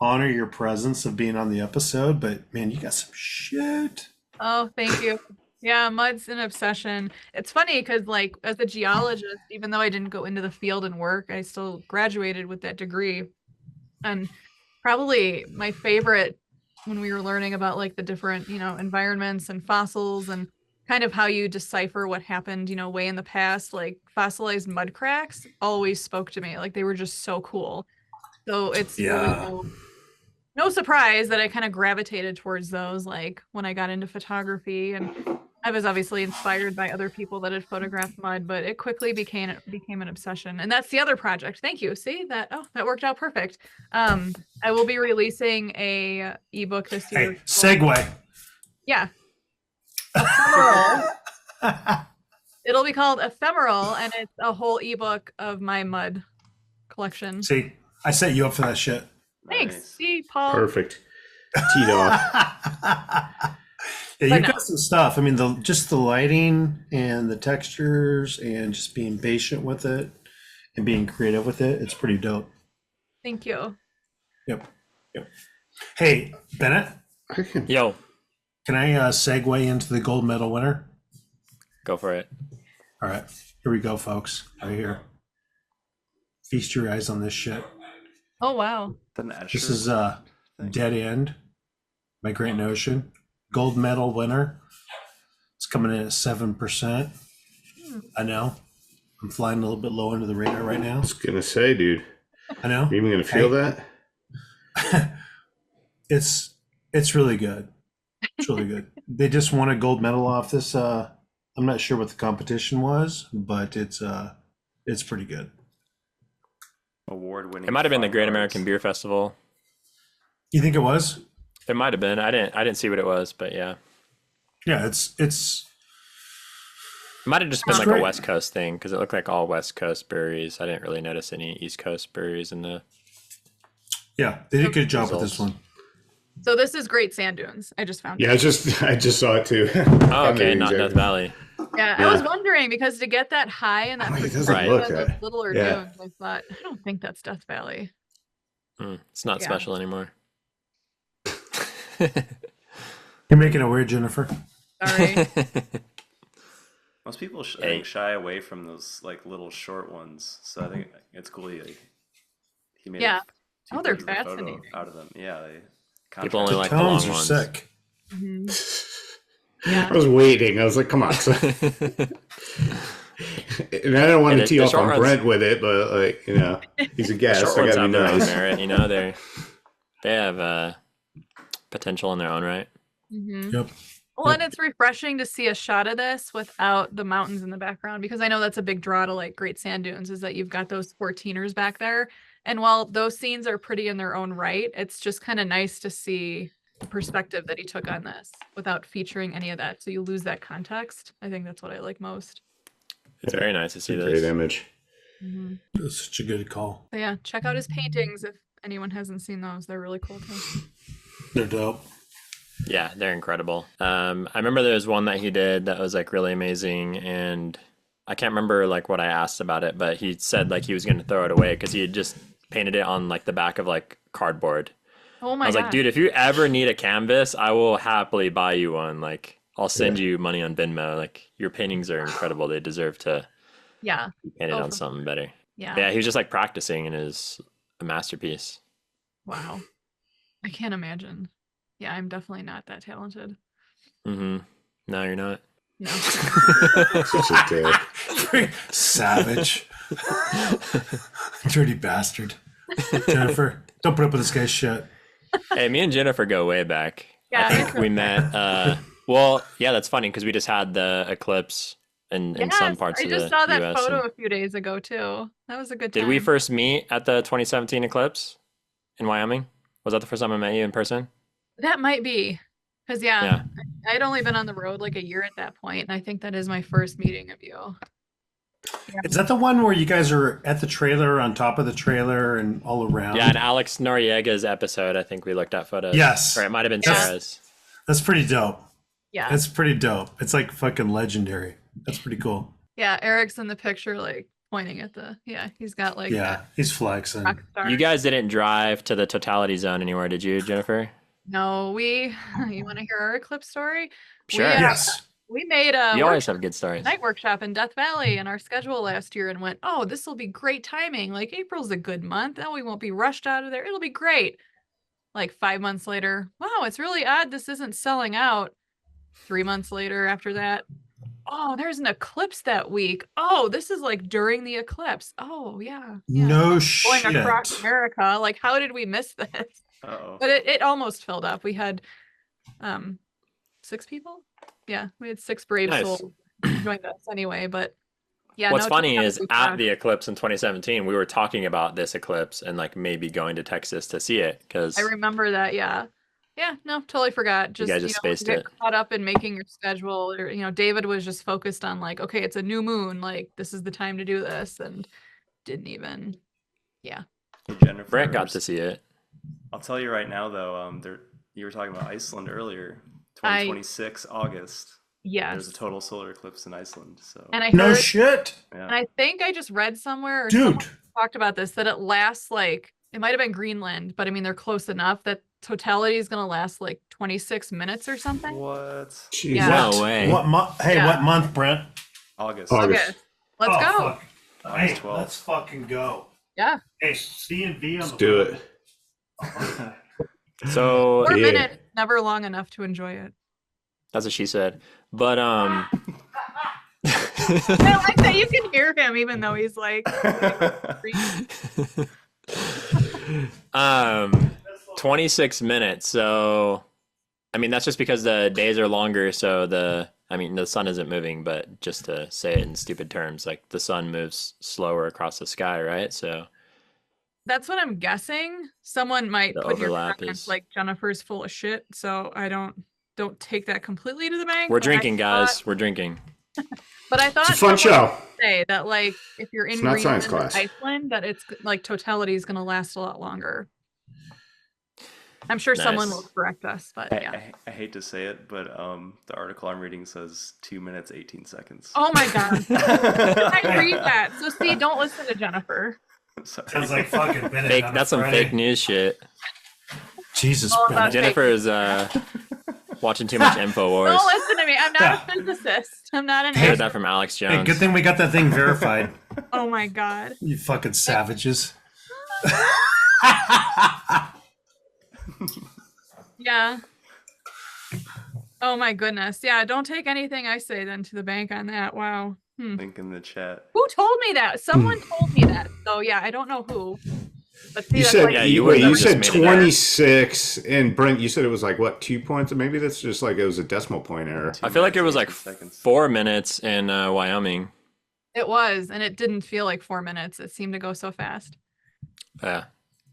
honor your presence of being on the episode. But man, you got some shit. Oh, thank you. Yeah, mud's an obsession. It's funny because, like, as a geologist, even though I didn't go into the field and work, I still graduated with that degree. And probably my favorite when we were learning about like the different, environments and fossils and kind of how you decipher what happened, way in the past, like fossilized mud cracks always spoke to me. Like they were just so cool. So it's really Yeah. cool no surprise that I kind of gravitated towards those, like when I got into photography, and I was obviously inspired by other people that had photographed mud, but it quickly became an obsession. And that's the other project. Thank you. See that? Oh, that worked out perfect. I will be releasing a ebook this year. Hey, segue. Yeah. Ephemeral. It'll be called Ephemeral, and it's a whole ebook of my mud collection. See, I set you up for that shit. Thanks. Nice. See, Paul. Perfect. Teed off. Yeah, But you've no. got some stuff. I mean, just the lighting and the textures and just being patient with it and being creative with it. It's pretty dope. Thank you. Yep. Hey, Bennett, Yo, can I segue into the gold medal winner? go for it. All right, here we go, folks. Right here. Feast your eyes on this shit. Oh, wow. This is Dead End by Great Notion. Gold medal winner. It's coming in at 7%. I know. I'm flying a little bit low under the radar right now. I was gonna say, dude, I know. you even gonna feel that? It's really good. It's really good. They just won a gold medal off this. I'm not sure what the competition was, but it's pretty good. Award-winning. It might have been the Great fine American arts. Beer Festival. You think it was? It might have been. I didn't see what it was, but yeah. Yeah, it's It might have just been It's like great. a West Coast thing because it looked like all West Coast breweries. I didn't really notice any East Coast breweries in the. yeah. They did a good job with this one. So this is Great Sand Dunes. I just found Yeah, it. I just saw it too. Oh, okay, not Death Valley. Yeah, I was wondering because to get that high and that I'm like, it doesn't perspective look of those that- littler yeah. dunes, I thought, I don't think that's Death Valley. It's not Yeah. special anymore. You're making it weird, Jennifer. Sorry. Most people I Hey. think shy away from those like little short ones, so I think it's cool. He made Yeah. two Oh, they're thirds of the photo fascinating. out of them. Yeah, they People only The like the tones long are ones. sick. Mhm. I Yeah. was waiting. I was like, come on. And I don't want Yeah, to tee the off short on ones- Brent with it, but like, you know, he's a guest. Short I ones gotta be have their own nice. merit, they have potential in their own right. Mhm. Yep. Well, and it's refreshing to see a shot of this without the mountains in the background because I know that's a big draw to like Great Sand Dunes is that you've got those 14ers back there. And while those scenes are pretty in their own right, it's just kind of nice to see the perspective that he took on this without featuring any of that. So you lose that context. I think that's what I like most. It's very nice to see Great this. image. Mhm. That's such a good call. So yeah, check out his paintings if anyone hasn't seen those. They're really cool too. They're dope. Yeah, they're incredible. I remember there was one that he did that was like really amazing, and I can't remember like what I asked about it, but he said like he was going to throw it away because he had just painted it on like the back of like cardboard. Oh I my was god. like, dude, if you ever need a canvas, I will happily buy you one. Like, I'll send you money on Venmo. Like, your paintings are incredible. They deserve to Yeah. be painted Oh, on for- something better. Yeah. Yeah, he was just like practicing and is a masterpiece. Wow. I can't imagine. Yeah, I'm definitely not that talented. Mm-hmm. No, you're not. No. Such a dick. Savage. Dirty bastard. Jennifer, don't put up with this guy's shit. Hey, me and Jennifer go way back. Yeah, I think we met. Well, yeah, that's funny because we just had the eclipse in some Yes, parts I of just the saw that US. photo and- a few days ago too. That was a good time. Did we first meet at the 2017 eclipse in Wyoming? Was that the first time I met you in person? That might be. Because Yeah. I'd only been on the road like a year at that point, and I think that is my first meeting of you. Is that the one where you guys are at the trailer, on top of the trailer, and all around? Yeah, in Alex Noriega's episode, I think we looked at photos. Yes. Or it might have been Yes. Sarah's. That's pretty dope. Yeah. That's pretty dope. It's like fucking legendary. That's pretty cool. Yeah, Eric's in the picture like pointing at he's got like Yeah, he's flexing. rock star. You guys didn't drive to the Totality Zone anywhere, did you, Jennifer? No, you want to hear our eclipse story? Sure. Yes. We made a You always have good stories. night workshop in Death Valley in our schedule last year and went, oh, this will be great timing. Like April's a good month. Oh, we won't be rushed out of there. It'll be great. Like 5 months later, wow, it's really odd this isn't selling out. 3 months later after that, oh, there's an eclipse that week. Oh, this is like during the eclipse. Oh, yeah. No Going shit. across America. Like, how did we miss this? Uh-oh. But it almost filled up. We had 6 people. Yeah, we had 6 brave Nice. souls joined us anyway. But yeah, What's no, funny Decaf is was at fun. the eclipse in 2017, we were talking about this eclipse and like maybe going to Texas to see it because I remember that. Yeah. Yeah, no, totally forgot. you Just, guys just spaced get it. caught up in making your schedule. Or, David was just focused on like, okay, it's a new moon. Like, this is the time to do this. And didn't even, yeah. Hey, Jennifer, Brent got to see it. I'll tell you right now, though. You were talking about Iceland earlier. 2026 August. Yes. There's a total solar eclipse in Iceland. So. And I No heard, shit, Yeah. and I think I just read somewhere or dude. someone talked about this, that it lasts like, it might have been Greenland, but I mean, they're close enough that totality is going to last like 26 minutes or something. What? Jeez. Yeah. No What? way. What month? Hey, Yeah. what month, Brent? August. August. Okay, let's go. Fuck. Hey, August 12th. let's fucking go. Yeah. Hey, C&V on Let's the do road. it. So 4 Yeah. minutes, never long enough to enjoy it. that's what she said. But I like that you can hear him even though he's like, 26 minutes. So I mean that's just because the days are longer, so the sun isn't moving, but just to say it in stupid terms, like the sun moves slower across the sky, right? So that's what I'm guessing. Someone might The put your overlap comments is- like Jennifer's full of shit, so I don't take that completely to the bank. we're but I drinking, guys. thought- We're drinking. But I thought It's a fun someone show. say that like if you're in It's not Greenland science or class. Iceland, that it's like totality is going to last a lot longer. I'm sure someone Nice. will correct us, but yeah. I hate to say it, but the article I'm reading says 2 minutes 18 seconds. Oh my god. I read that. So see, don't listen to Jennifer. Sorry. Sounds like fucking Bennett Fake. on a That's some Friday. fake news shit. Jesus, All about Bennett. Jennifer is watching too much Infowars. Don't listen to me. I'm not a physicist. I'm not an I heard expert. that from Alex Hey, Jones. good thing we got that thing verified. Oh my god. You fucking savages. Yeah. Oh my goodness. Yeah, don't take anything I say then to the bank on that. Wow. Link in the chat. Who told me that? Someone told me that. So yeah, I don't know who. But see, You that's said like, Yeah, you wait, would've you just said made it up. 26, and Brent, you said it was like what, 2 points? Maybe that's just like it was a decimal point error. I feel like it was like 18 seconds. 4 minutes in Wyoming. it was, and it didn't feel like 4 minutes. It seemed to go so fast. Yeah.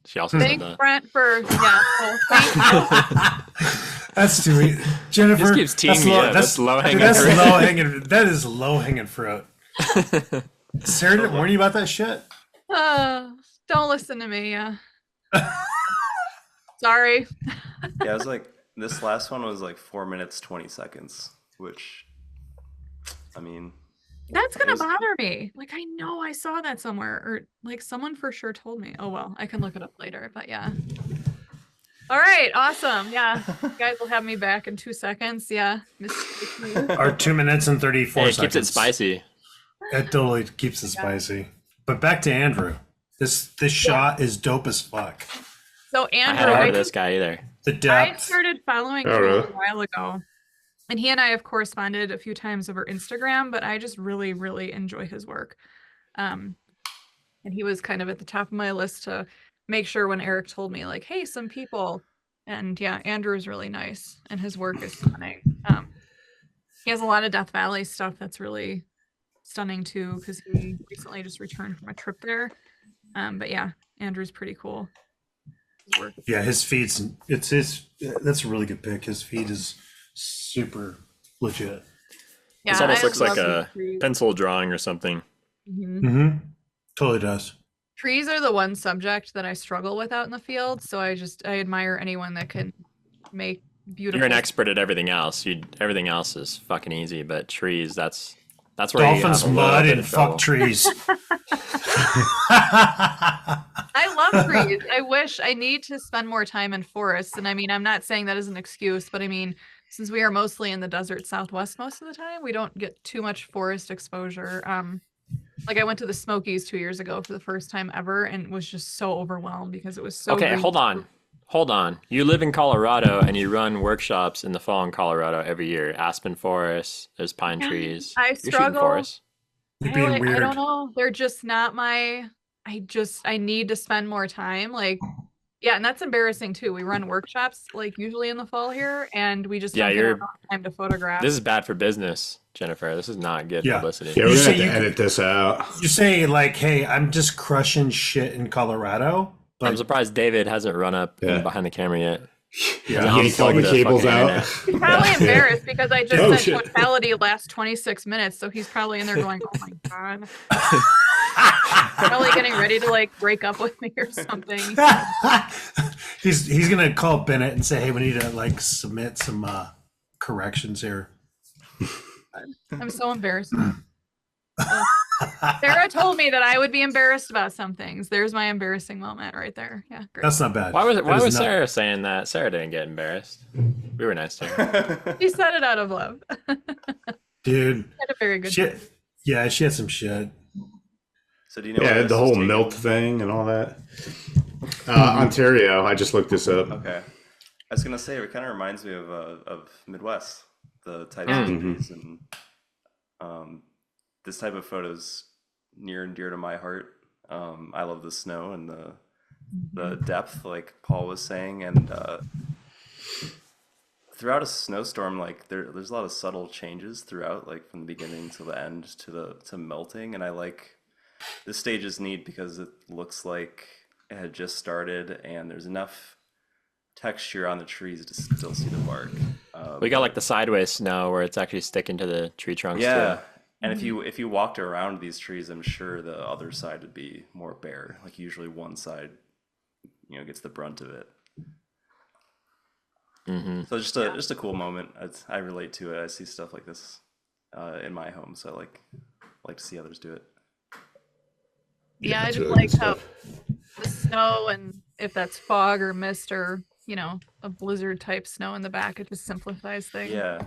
She also said Thanks, that. Brent, for thank you. That's too easy. Jennifer. Just keeps teeing that's me low, up. That's, That's low-hanging That's fruit. low hanging. That is low hanging fruit. Sarah didn't warn you about that shit. Don't listen to me. Yeah. Sorry. Yeah, it was like this last one was like 4 minutes 20 seconds, which I mean, That's gonna was- bother me. Like I know I saw that somewhere, or like someone for sure told me. Oh well, I can look it up later. But yeah. All right, awesome. Yeah, you guys will have me back in 2 seconds. Yeah, Our 2 minutes and 34 Hey, it seconds. keeps it spicy. It totally keeps it spicy. But back to Andrew. This shot is dope as fuck. So I hadn't Andrew, heard I of this guy either. The I depth. started following Oh, him really? a while ago, and he and I have corresponded a few times over Instagram. But I just really, really enjoy his work. And he was kind of at the top of my list to make sure when Eric told me, like, "Hey, some people." And yeah, Andrew is really nice, and his work is stunning. He has a lot of Death Valley stuff that's really stunning too, because he recently just returned from a trip there. But yeah, Andrew's pretty cool. His work. Yeah, his feed's it's his. That's a really good pick. His feed is super legit. Yeah, This almost I looks like love a his trees. pencil drawing or something. Mhm. Mm-hmm. Totally does. Trees are the one subject that I struggle with out in the field, so I admire anyone that can make beautiful. You're an expert at everything else. Everything else is fucking easy, but trees, that's where Dolphins, you have a little mud, bit and of trouble. fuck trees. I love trees. I wish I need to spend more time in forests. And I mean, I'm not saying that as an excuse, but I mean, since we are mostly in the desert Southwest most of the time, we don't get too much forest exposure. Like I went to the Smokies 2 years ago for the first time ever and was just so overwhelmed because it was so Okay, green. hold on. You live in Colorado and you run workshops in the fall in Colorado every year. Aspen forest, there's pine Yeah, trees. I You're shooting struggle. forests. You're being I weird. don't know. They're just not my. I need to spend more time. Like Yeah, and that's embarrassing too. We run workshops like usually in the fall here, and we just Yeah, don't get you're- enough time to photograph. This is bad for business, Jennifer. This is not good Yeah. publicity. Yeah, we're You gonna say have to you- edit this out. You say like, "Hey, I'm just crushing shit in Colorado," I'm but surprised David hasn't run up Yeah. behind the camera yet. yeah, Yeah. Yanked all the Unplug the cables fucking out. internet. Probably embarrassed because I just Oh, said shit. totality last 26 minutes, so he's probably in there going, "Oh my god," probably getting ready to like break up with me or something. he's gonna call Bennett and say, "Hey, we need to like submit some corrections here." I'm so embarrassed. Sarah told me that I would be embarrassed about some things. There's my embarrassing moment right there. Yeah, great. That's not bad. Why was That is not- Sarah saying that? Sarah didn't get embarrassed. We were nice to her. She said it out of love. dude? Had a very good Shit. Yeah, she had some shit. So do you know? where Yeah, this the is whole taken? milk thing and all that. Ontario. I just looked this up. Okay, I was gonna say it kind of reminds me of Midwest, the types Mm. of trees and this type of photos near and dear to my heart. I love the snow and the depth, like Paul was saying, and throughout a snowstorm, like there's a lot of subtle changes throughout, like from the beginning to the end to melting, and I like this stage is neat because it looks like it had just started, and there's enough texture on the trees to still see the bark. We got like the sideways snow where it's actually sticking to the tree trunks. Yeah, Too. and if you walked around these trees, I'm sure the other side would be more bare. Like usually one side, gets the brunt of it. Mm-hmm. So just a cool moment. I relate to it. I see stuff like this in my home, so I like to see others do it. Yeah, I that's just really like good how stuff. the snow, and if that's fog or mist or a blizzard type snow in the back, it just simplifies things. Yeah.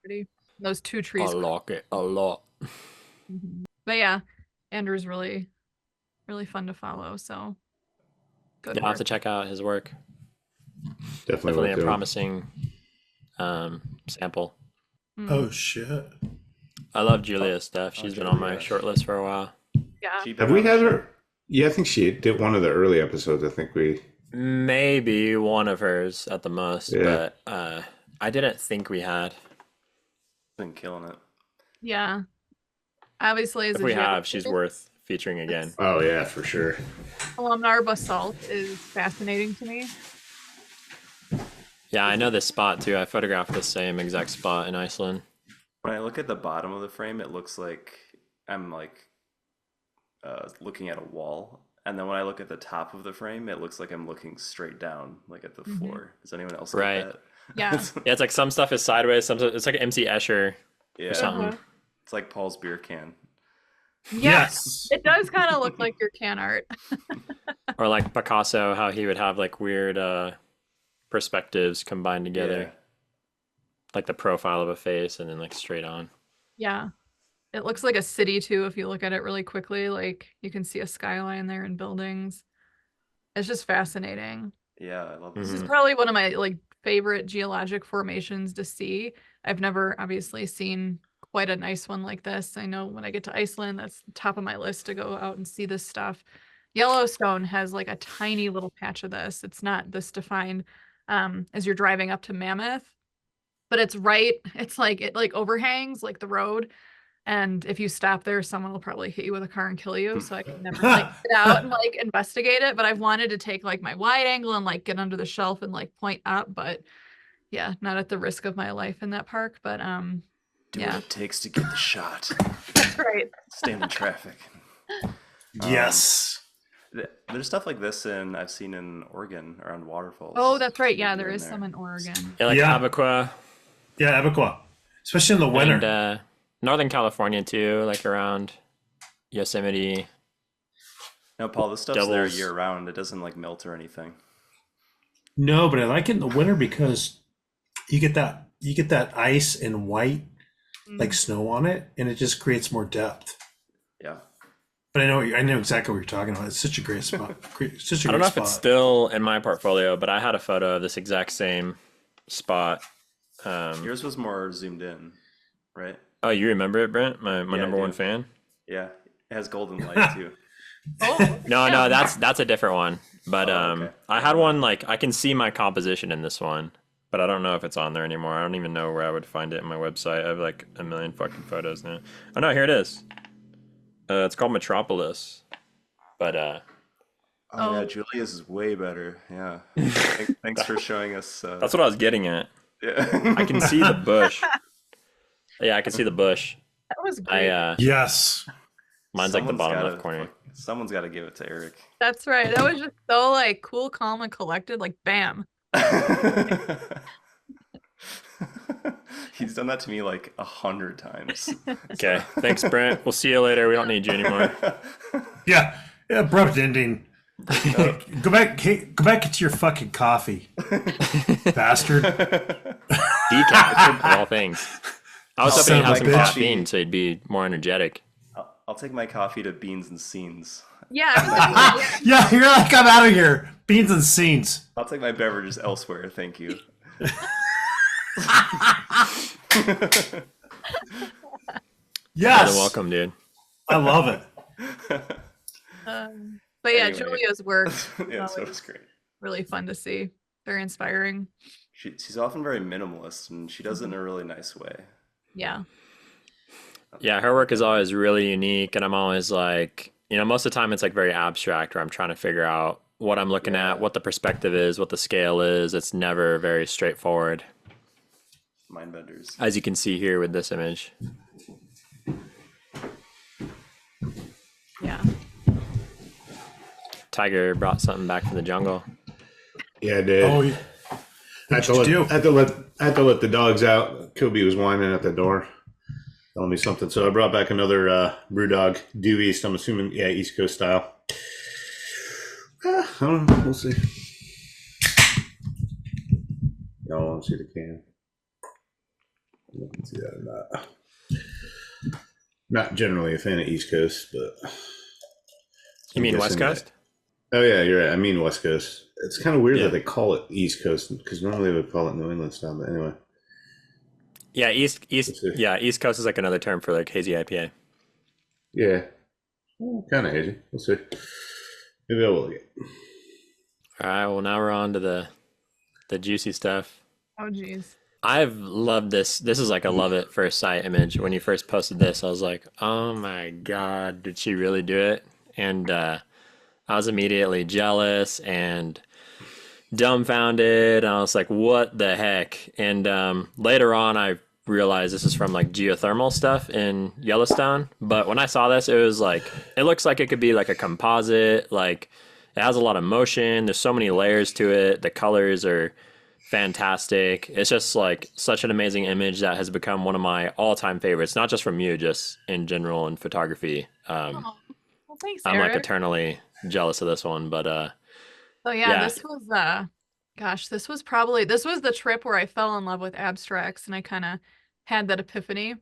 Pretty. Those two I trees. like it a lot. But yeah, Andrew's really, really fun to follow. So good. Yeah, I'll have work. to check out his work. Definitely Definitely worth a doing. promising sample. Mm, Oh shit. I love Julia's stuff. She's been on my Julia. short list for a while. yeah. She been Have we on the had show? her? Yeah, I think she did one of the early episodes. I think we. Maybe one of hers at the most, Yeah. but I didn't think we had. Been killing it. Yeah. Obviously, as If a we have, geographer, she's worth featuring again. Oh yeah, for sure. columnar basalt is fascinating to me. Yeah, I know this spot too. I photographed the same exact spot in Iceland. When I look at the bottom of the frame, it looks like I'm looking at a wall, and then when I look at the top of the frame, it looks like I'm looking straight down, like at the Mhm. floor. Does anyone else Right. like that? Yeah. Yeah, it's like some stuff is sideways, some it's like MC Escher Yeah, or something. Uh-huh. it's like Paul's beer can. Yes. It does kind of look like your can art. Or like Picasso, how he would have like weird perspectives combined together. Yeah. Like the profile of a face and then like straight on. Yeah. It looks like a city too if you look at it really quickly. Like you can see a skyline there and buildings. It's just fascinating. Yeah, I love Mhm. This this. is probably one of my like favorite geologic formations to see. I've never obviously seen quite a nice one like this. I know when I get to Iceland, that's the top of my list to go out and see this stuff. Yellowstone has like a tiny little patch of this. It's not this defined as you're driving up to Mammoth, but it's like it like overhangs like the road. And if you stop there, someone will probably hit you with a car and kill you. So I can never like get out and like investigate it. But I've wanted to take like my wide angle and like get under the shelf and like point up. But yeah, not at the risk of my life in that park. But Do yeah. what it takes to get the shot. that's right. Stand in traffic. Yes. There's stuff like this I've seen in Oregon around waterfalls. Oh, that's right. Yeah, Maybe there in is some in Oregon. Yeah, like Yeah. Abaquah Yeah, Abaquah. Especially in the winter. and Northern California too, like around Yosemite. No, Paul, this stuff's there Devils. year round. It doesn't like melt or anything. No, but I like it in the winter because you get that ice and white like snow on it, and it just creates more depth. Yeah. But I know exactly what you're talking about. It's such a great spot. Such a I don't great know if spot. it's still in my portfolio, but I had a photo of this exact same spot. Yours was more zoomed in, right? Oh, you remember it, Brent? My Yeah, I number one do. fan. Yeah. It has golden light too. Oh, No, yeah. that's a different one. But okay. I had one like I can see my composition in this one, but I don't know if it's on there anymore. I don't even know where I would find it in my website. I have like a million fucking photos now. Oh no, here it is. It's called Metropolis. But Oh, yeah, Oh. Julia's is way better. Yeah. Thanks for showing us. that's what I was getting at. Yeah. I can see the bush. Yeah, I can see the bush. That was I great. Yes. mine's like the Someone's bottom gotta, left corner. Someone's got to give it to Eric. That's right. That was just so like cool, calm, and collected. Like bam. He's done that to me like 100 times. Okay, thanks, Brent. We'll see you later. We don't need you anymore. Yeah. Abrupt ending. Go back. Hey, go back to your fucking coffee, bastard. Decaf of all things. I was hoping Son he'd of have a some bitch. caffeine so he'd be more energetic. I'll take my coffee to Beans and Scenes. Yeah. I mean, Yeah, you're like, I'm out of here. Beans and scenes. I'll take my beverages elsewhere. Thank you. Yes. You're welcome, dude. I love it. but yeah, Anyway. Julia's work Yeah, so always it's great. really fun to see. Very inspiring. She's often very minimalist, and she does it in a really nice way. Yeah. Yeah, her work is always really unique, and I'm always like, most of the time it's like very abstract where I'm trying to figure out what I'm looking Yeah. at, what the perspective is, what the scale is. It's never very straightforward, Mind benders. as you can see here with this image. Yeah. Tiger brought something back from the jungle. Yeah, I did. Oh, yeah. I had to What'd you let I had to let the dogs out. Kobe was whining at the door, telling me something. So I brought back another brew dog, due east. I'm assuming, yeah, East Coast style. I don't know. We'll see. Y'all want to see the can? You can see that or not. Not generally a fan of East Coast, but You mean I'm West guessing Coast? oh yeah, you're right. I mean West Coast. It's kind of weird Yeah. that they call it East Coast because normally they would call it New England style. But anyway, Yeah, East Let's see. yeah, East Coast is like another term for like hazy IPA. yeah, kind of hazy. We'll see. Maybe I will get. All right, well now we're on to the juicy stuff. Oh geez. I've loved this. This is like a love at first sight image. When you first posted this, I was like, oh my God, did she really do it? And I was immediately jealous and dumbfounded. And I was like, what the heck? And later on, I realized this is from like geothermal stuff in Yellowstone. But when I saw this, it was like, it looks like it could be like a composite. Like it has a lot of motion. There's so many layers to it. The colors are fantastic. It's just like such an amazing image that has become one of my all-time favorites, not just from you, just in general in photography. Oh, well, thanks, I'm Eric. like eternally jealous of this one, but So yeah. this was gosh, this was the trip where I fell in love with abstracts, and I kind of had that epiphany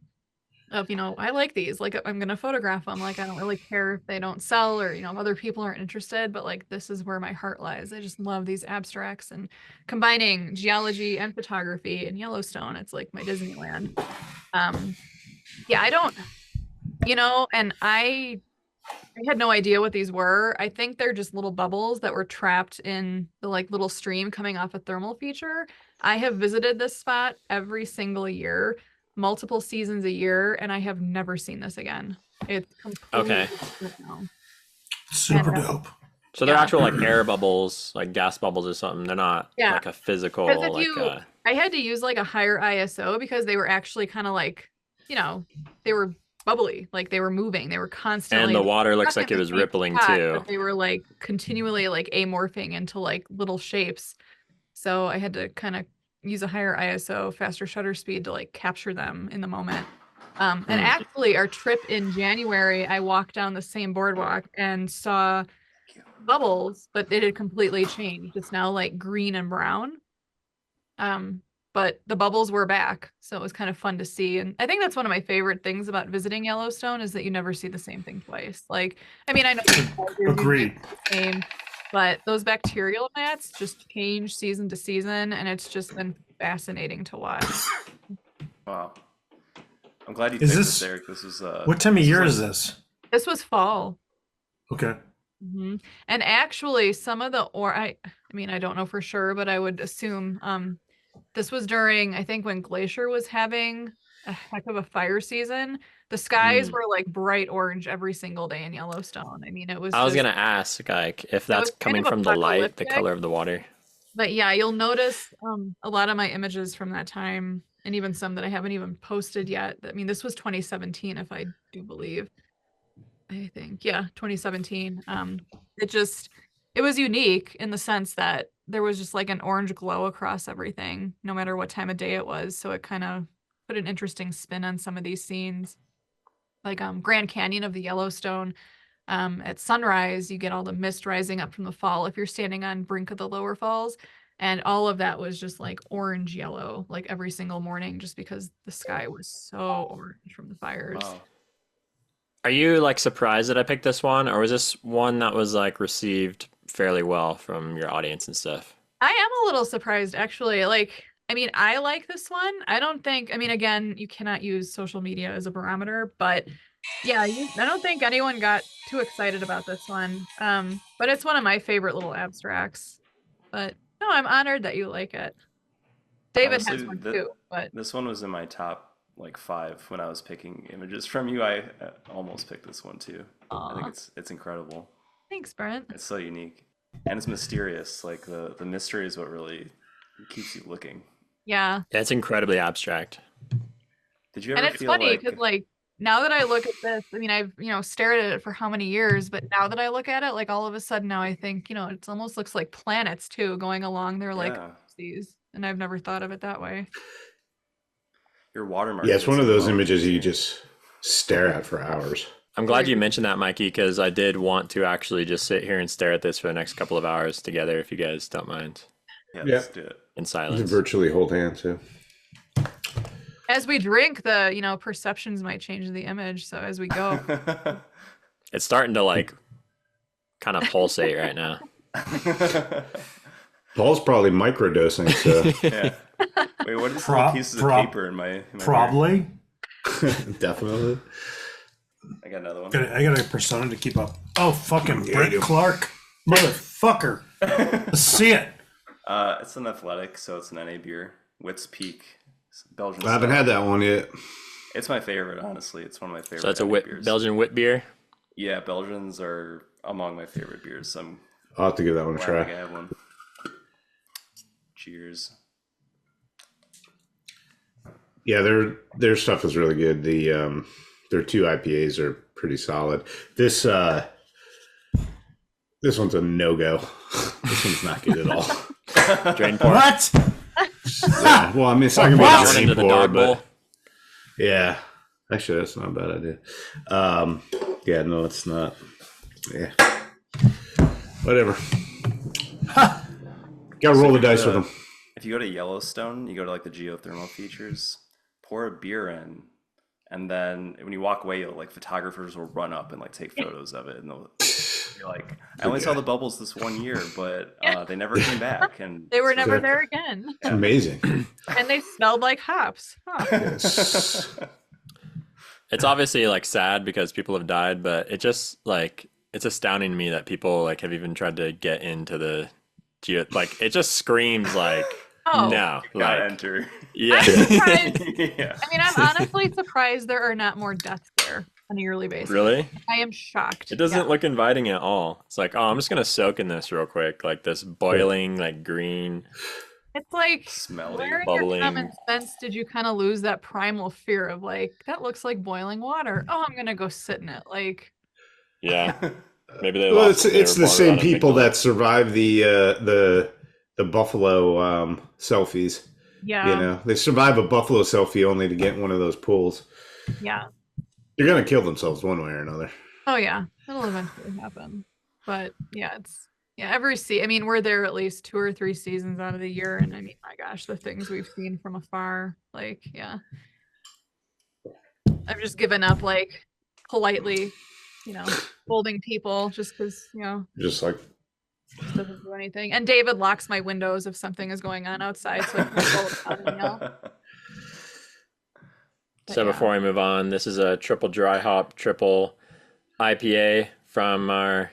of, I like these, like I'm gonna photograph them. Like I don't really care if they don't sell or, if other people aren't interested, but like this is where my heart lies. I just love these abstracts, and combining geology and photography in Yellowstone, it's like my Disneyland. Yeah, I don't, and I had no idea what these were. I think they're just little bubbles that were trapped in the like little stream coming off a thermal feature. I have visited this spot every single year, multiple seasons a year, and I have never seen this again. It's completely Okay. different now. Super And, dope. So they're Yeah. actual like air bubbles, like gas bubbles or something. They're not Yeah. like a physical, Because if like you, I had to use like a higher ISO because they were actually kind of like, they were bubbly, like they were moving, they were constantly. and the water looks stuck like in it the was same rippling spot, too. but they were like continually like amorphing into like little shapes. So I had to kind of use a higher ISO, faster shutter speed to like capture them in the moment. And actually, our trip in January, I walked down the same boardwalk and saw bubbles, but it had completely changed. It's now like green and brown. But the bubbles were back, so it was kind of fun to see. And I think that's one of my favorite things about visiting Yellowstone is that you never see the same thing twice. Like, I mean, I know Agreed. the same, but those bacterial mats just change season to season, and it's just been fascinating to watch. Wow. I'm glad you Is picked this- this, Eric. This was What time of year like- is this? This was fall. Okay. And actually, some of the I mean, I don't know for sure, but I would assume this was during, I think, when Glacier was having a heck of a fire season. The skies Mm. were like bright orange every single day in Yellowstone. I mean, it was I was just, gonna ask, like, if it that's was kind coming of from the light, the apocalyptic. color of the water. But yeah, you'll notice a lot of my images from that time, and even some that I haven't even posted yet. I mean, this was 2017, if I do believe. I think, yeah, 2017. It just, it was unique in the sense that there was just like an orange glow across everything, no matter what time of day it was. So it kind of put an interesting spin on some of these scenes. Like Grand Canyon of the Yellowstone, at sunrise, you get all the mist rising up from the fall if you're standing on brink of the lower falls. And all of that was just like orange yellow, like every single morning, just because the sky was so orange from the fires. Wow. Are you like surprised that I picked this one, or was this one that was like received fairly well from your audience and stuff? I am a little surprised actually. Like, I mean, I like this one. I don't think, I mean, again, you cannot use social media as a barometer, but yeah, I don't think anyone got too excited about this one. But it's one of my favorite little abstracts. But no, I'm honored that you like it. David Honestly, has one too, but this one was in my top like 5 when I was picking images from you. I almost picked this one too. I think aw, it's incredible. thanks, Brent. It's so unique and it's mysterious. Like the mystery is what really keeps you looking. Yeah. Yeah, it's incredibly abstract. Did you And ever it's feel funny because like like now that I look at this, I mean, I've, stared at it for how many years, but now that I look at it, like all of a sudden now I think, it almost looks like planets too going along there like yeah, these. And I've never thought of it that way. your watermark Yeah, it's hits one of the those bone images you here? just stare at for hours. I'm glad you mentioned that, Mikey, because I did want to actually just sit here and stare at this for the next couple of hours together, if you guys don't mind, Yeah, Yeah. let's do it. in You can silence. virtually hold hands too. As we drink, the, perceptions might change the image. So as we go, It's starting to like kind of pulsate right now. Paul's probably microdosing, so Yeah. Wait, what are these Pro- little pieces pro- of paper in my beer? Probably. definitely. I got another one. I got a persona to keep up. Oh, fucking Yeah, Brent you do. Clark. Motherfucker. Let's see it. It's an athletic, so it's an NA beer. Witt's Peak, it's Belgian. I haven't style. had that one yet. It's my favorite, honestly. It's one of my favorite. So that's a NA wit, beers. Belgian wit beer. Yeah, Belgians are among my favorite beers. So I'm I'll have to give that one a glad I try. have one. Cheers. Yeah, their stuff is really good. Their 2 IPAs are pretty solid. This one's a no-go. This one's not good at all. Drain pour. What? Yeah, well, I mean, it's not gonna be What? a One drain into the pour, dog bowl. but yeah, actually, that's not a bad idea. Yeah, no, it's not. Yeah, whatever. Got to roll the dice with them. If you go to Yellowstone, you go to like the geothermal features, pour a beer in, and then when you walk away, like photographers will run up and like take photos of it, and they'll be like, "I only saw the bubbles this one year, but they never came back." And they were never Exactly. there again. It's amazing. And they smelled like hops. Huh. Yes. It's obviously like sad because people have died, but it just like it's astounding to me that people like have even tried to get into the like it just screams like Oh. no, gotta like enter. yeah. I'm surprised. Yeah. I mean, I'm honestly surprised there are not more deaths there on a yearly basis. Really? I am shocked. It doesn't Yeah. look inviting at all. It's like, oh, I'm just gonna soak in this real quick, like this boiling, like green. It's like, Smelly. where in bubbling. your common sense did you kind of lose that primal fear of like, that looks like boiling water. Oh, I'm gonna go sit in it. Like, Yeah, maybe they Well, lost. it's they were the bored same about it, people picked it that survive the buffalo selfies. yeah, You know, they survive a buffalo selfie only to get in one of those pools. yeah. They're gonna kill themselves one way or another. Oh yeah, it'll eventually happen. But yeah, I mean, we're there at least 2 or 3 seasons out of the year, and I mean, my gosh, the things we've seen from afar, like, yeah. I've just given up, like, politely, holding people just because, Just like just doesn't do anything. And David locks my windows if something is going on outside, so I can go out and yell. But So yeah. before we move on, this is a triple dry hop, triple IPA from our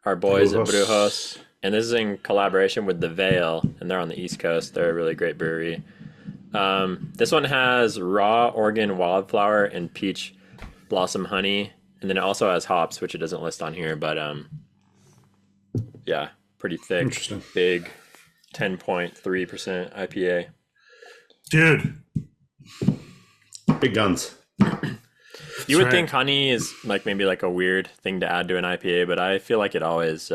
our boys at Brewhouse. Brewhouse. And this is in collaboration with The Vale, and they're on the East Coast. They're a really great brewery. This one has raw Oregon wildflower and peach blossom honey, and then it also has hops, which it doesn't list on here, but yeah, pretty thick, Interesting. big, 10.3% IPA. Dude, Big guns. You would right. think honey is like maybe like a weird thing to add to an IPA, but I feel like it always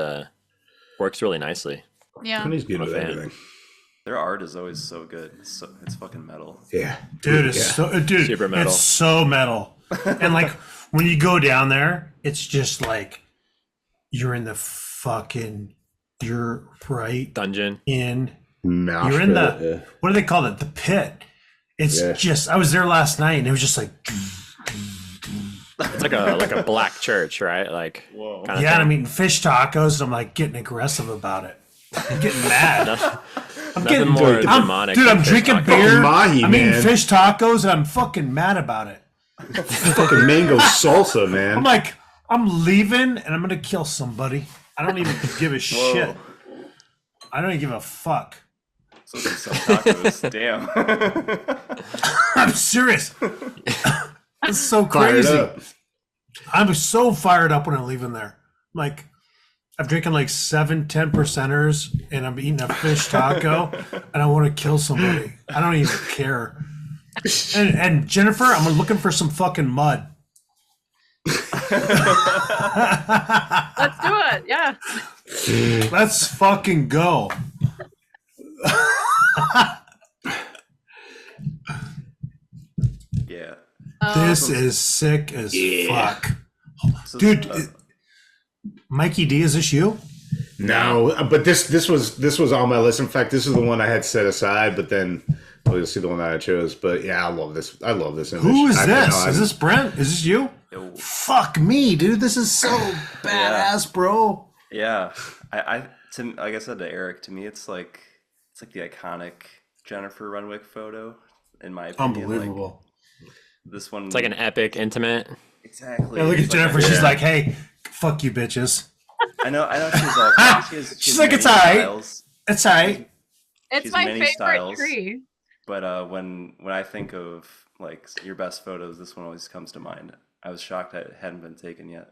works really nicely. Yeah. Honey's good I'm a with fan. everything. Their art is always so good. It's fucking metal. Yeah. dude, it's Yeah. so dude, Super metal. it's so metal. And like when you go down there, it's just like you're in the fucking you're right Dungeon. in Mosh you're in pit, the what do they call it? The pit. It's Yeah. just I was there last night and it was just like It's like a black church, right? Like Whoa. kinda yeah, and I'm thing. eating fish tacos and I'm like getting aggressive about it. I'm getting mad. I'm Nothing getting more dude, demonic. dude, than I'm fish drinking tacos. beer. Mahi, I'm eating man. fish tacos and I'm fucking mad about it. Fucking mango salsa, man. I'm like, I'm leaving and I'm gonna kill somebody. I don't even give a shit. I don't even give a fuck. So some tacos. Damn. I'm serious. It's so Fired crazy. up. I'm so fired up when I'm leaving there. Like, I'm drinking like 7-10%ers and I'm eating a fish taco and I want to kill somebody. I don't even care. And Jennifer, I'm looking for some fucking mud. Let's do it. Yeah. Let's fucking go. Yeah. This is sick as fuck. So, Dude, Mikey D, is this you? No, but this was on my list. In fact, this is the one I had set aside, but then you'll see the one that I chose. But yeah, I love this. I love this image. Who is I- this? no, Is this Brent? Is this you? Yo, Fuck me, dude. This is so badass, bro. yeah. Like I said to Eric, to me, it's like the iconic Jennifer Renwick photo, in my opinion. Unbelievable. Like, this one. It's like an epic, intimate. Exactly. Yeah, look at It's like Jennifer. a- She's like, hey, fuck you, bitches. I know. She's all. She's like, many "It's all right." styles, It's all right. It's She's my many favorite styles. tree. but when I think of like your best photos, this one always comes to mind. I was shocked that it hadn't been taken yet,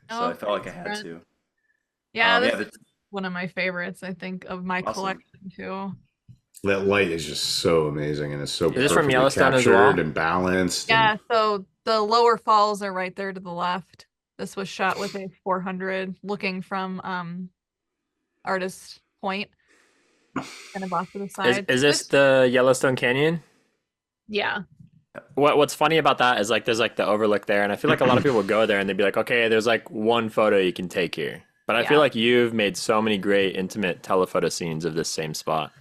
so Oh, I felt like I thanks, had Brent. to. Yeah, this yeah, is one of my favorites, I think, of my Awesome. collection too. That light is just so amazing, and it's so this from perfectly Yellowstone as captured well? and balanced. Yeah, so the lower falls are right there to the left. This was shot with a 400 looking from Artist Point, kind of off to the side. Is this the Yellowstone Canyon? Yeah. What's funny about that is like there's like the overlook there, and I feel like a lot of people would go there and they'd be like, okay, there's like one photo you can take here. But I feel Yeah. like you've made so many great intimate telephoto scenes of this same spot.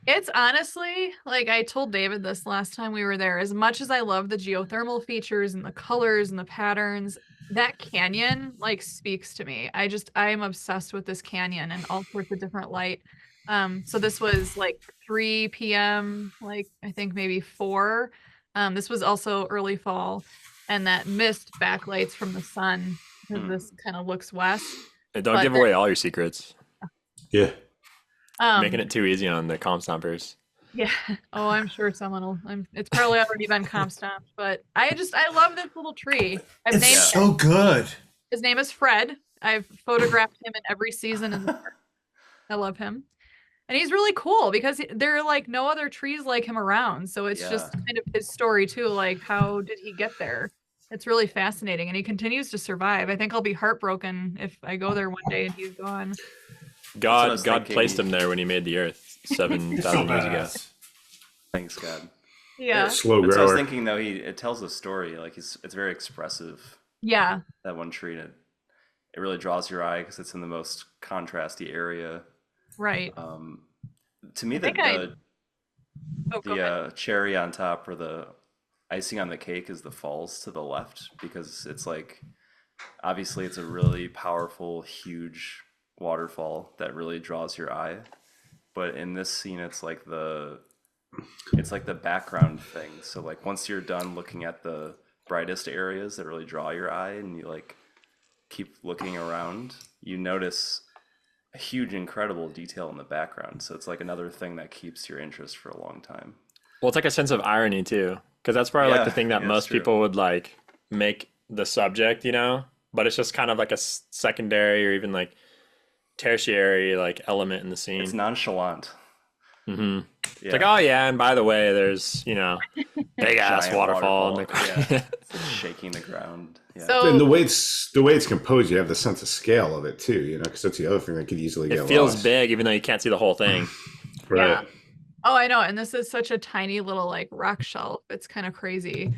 It's honestly, like I told David this last time we were there, as much as I love the geothermal features and the colors and the patterns, that canyon like speaks to me. I am obsessed with this canyon and all sorts of different light. So this was like 3 p.m., like I think maybe 4. This was also early fall, and that mist backlights from the sun because this kind of looks west. And don't But give then- away all your secrets. Yeah. Making it too easy on the comp stompers. Yeah. Oh, I'm sure someone will. It's probably already been comp stomped, but I love this little tree. I've It's named so good. his name is Fred. I've photographed him in every season in the park. I love him. And he's really cool because there are like no other trees like him around. So it's just Yeah. kind of his story too. Like, how did he get there? It's really fascinating. And he continues to survive. I think I'll be heartbroken if I go there one day and he's gone. what I was God thinking. placed him there when he made the earth So 7,000 years ago. badass. Thanks, God. Yeah. Slow That's what I was grower. thinking though. It tells a story. Like it's very expressive. Yeah. That one tree, and it really draws your eye because it's in the most contrasty area. Right. To me, think the Oh, go ahead. cherry on top or the icing on the cake is the falls to the left, because it's like obviously it's a really powerful, huge waterfall that really draws your eye. But in this scene, it's like the background thing. So like once you're done looking at the brightest areas that really draw your eye, and you like keep looking around, you notice a huge, incredible detail in the background. So it's like another thing that keeps your interest for a long time. Well, it's like a sense of irony too, because that's probably like the Yeah, thing that yeah, it's most true. people would like make the subject, you know, but it's just kind of like a secondary or even like tertiary like element in the It's scene. nonchalant. Hmm. It's like, Yeah. oh yeah, and by the way, there's, you know, big ass Giant waterfall in waterfall. the Yeah. It's like shaking the ground. Yeah. So And the way it's composed, you have the sense of scale of it too, you know, because that's the other thing that could easily It get feels lost. big even though you can't see the whole thing. Right. Yeah. Oh, I know. And this is such a tiny little like rock shelf. It's kind of crazy.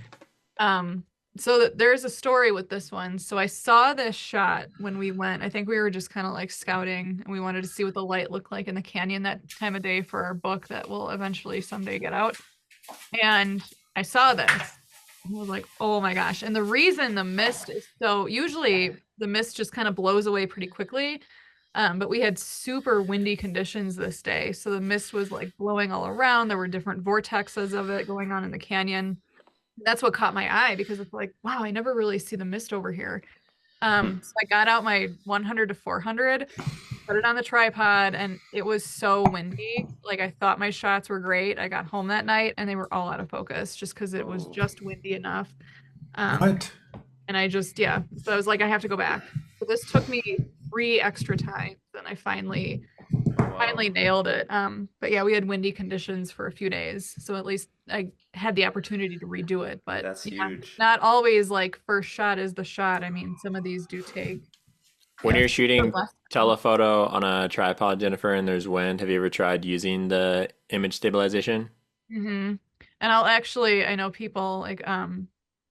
So there's a story with this one. So I saw this shot when we went. I think we were just kind of like scouting and we wanted to see what the light looked like in the canyon that time of day for our book that will eventually someday get out. And I saw this. I was like, oh my gosh. And the reason the mist is so usually the mist just kind of blows away pretty quickly. But we had super windy conditions this day. So the mist was like blowing all around. There were different vortexes of it going on in the canyon. That's what caught my eye because it's like, wow, I never really see the mist over here. So I got out my 100 to 400, put it on the tripod, and it was so windy. Like I thought my shots were great. I got home that night and they were all out of focus just because it was Oh. just windy enough. Um, What? and I just, yeah. So I was like, I have to go back. So this took me 3 extra times, and I finally Wow. nailed it. But yeah, we had windy conditions for a few days, so at least I had the opportunity to redo it. But That's yeah, huge. not always like first shot is the shot. I mean, some of these do take. When Yeah, you're shooting less- telephoto on a tripod, Jennifer, and there's wind, have you ever tried using the image stabilization? Mhm. And I know people like,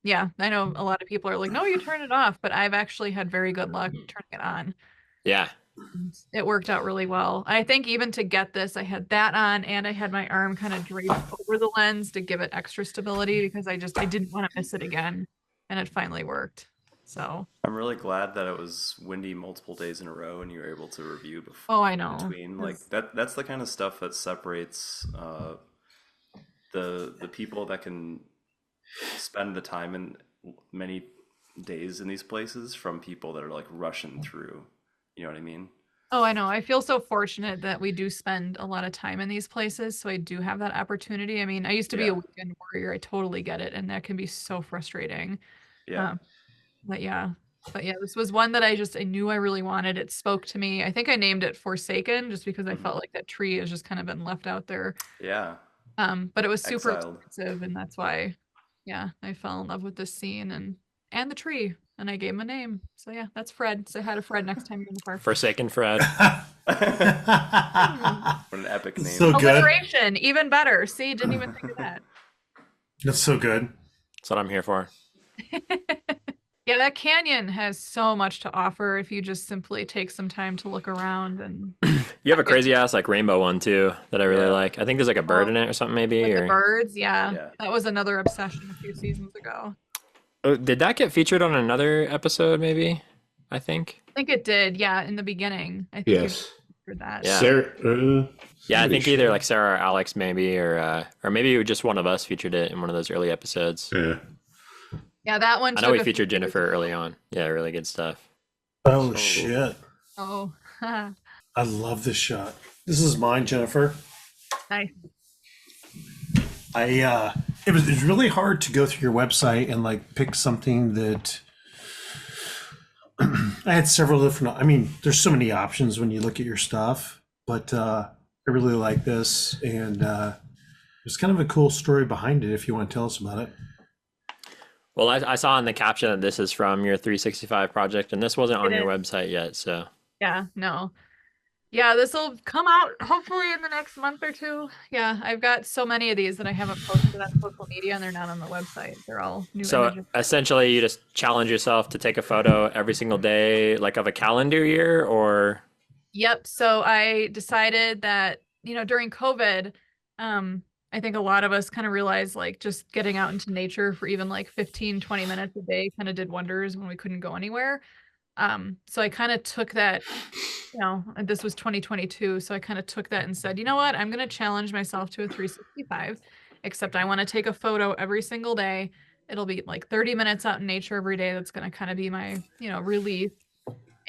yeah, I know a lot of people are like, no, you turn it off, but I've actually had very good luck turning it on. Yeah. It worked out really well. I think even to get this, I had that on and I had my arm kind of draped over the lens to give it extra stability because I didn't want to miss it again. And it finally worked. So, I'm really glad that it was windy multiple days in a row and you were able to review oh, I know. between. Like that's the kind of stuff that separates the people that can spend the time in many days in these places from people that are like rushing through. You know what I mean? Oh, I know. I feel so fortunate that we do spend a lot of time in these places. So I do have that opportunity. I mean, I used to be a Yeah. weekend warrior. I totally get it. And that can be so frustrating. Yeah. But yeah. But yeah, this was one that I knew I really wanted. It spoke to me. I think I named it Forsaken just because I Mhm. felt like that tree has just kind of been left out there. Yeah. But it was super Exiled. expensive, and that's why, yeah, I fell in love with this scene and the tree, and I gave him a name. So yeah, that's Fred. Say hi to Fred next time you're in the park. Forsaken Fred. What an epic name. So good. Alliteration, even better. See, didn't even think of that. That's so good. That's what I'm here for. Yeah, that canyon has so much to offer if you just simply take some time to look around and You have a crazy ass like rainbow one too that I really Yeah. like. I think there's like a bird in it or something maybe. like the Or birds. Yeah, Yeah. that was another obsession a few seasons ago. Did that get featured on another episode? Maybe. I think. I think it did. Yeah, in the beginning. I think you Yes. heard that. Yeah. Sarah, Yeah, I somebody think either should- like Sarah or Alex maybe, or maybe just one of us featured it in one of those early episodes. Yeah. Yeah, that one. I know took we a few featured years Jennifer ago. early on. Yeah, really good stuff. Oh So- shit! Oh, I love this shot. This is mine, Jennifer. nice. It was really hard to go through your website and like pick something that I had several different. I mean, there's so many options when you look at your stuff, but I really like this, and there's kind of a cool story behind it. If you want to tell us about it. Well, I saw in the caption that this is from your 365 project, and this wasn't on It your is. website yet. So Yeah, no. Yeah, this will come out hopefully in the next month or two. Yeah, I've got so many of these that I haven't posted on social media and they're not on the website. They're all new So images. essentially, you just challenge yourself to take a photo every single day, like of a calendar year, or Yep. So I decided that, during COVID, I think a lot of us kind of realized like just getting out into nature for even like 15, 20 minutes a day kind of did wonders when we couldn't go anywhere. So I kind of took that, and this was 2022. So I kind of took that and said, you know what, I'm going to challenge myself to a 365, except I want to take a photo every single day. It'll be like 30 minutes out in nature every day. That's going to kind of be my, release.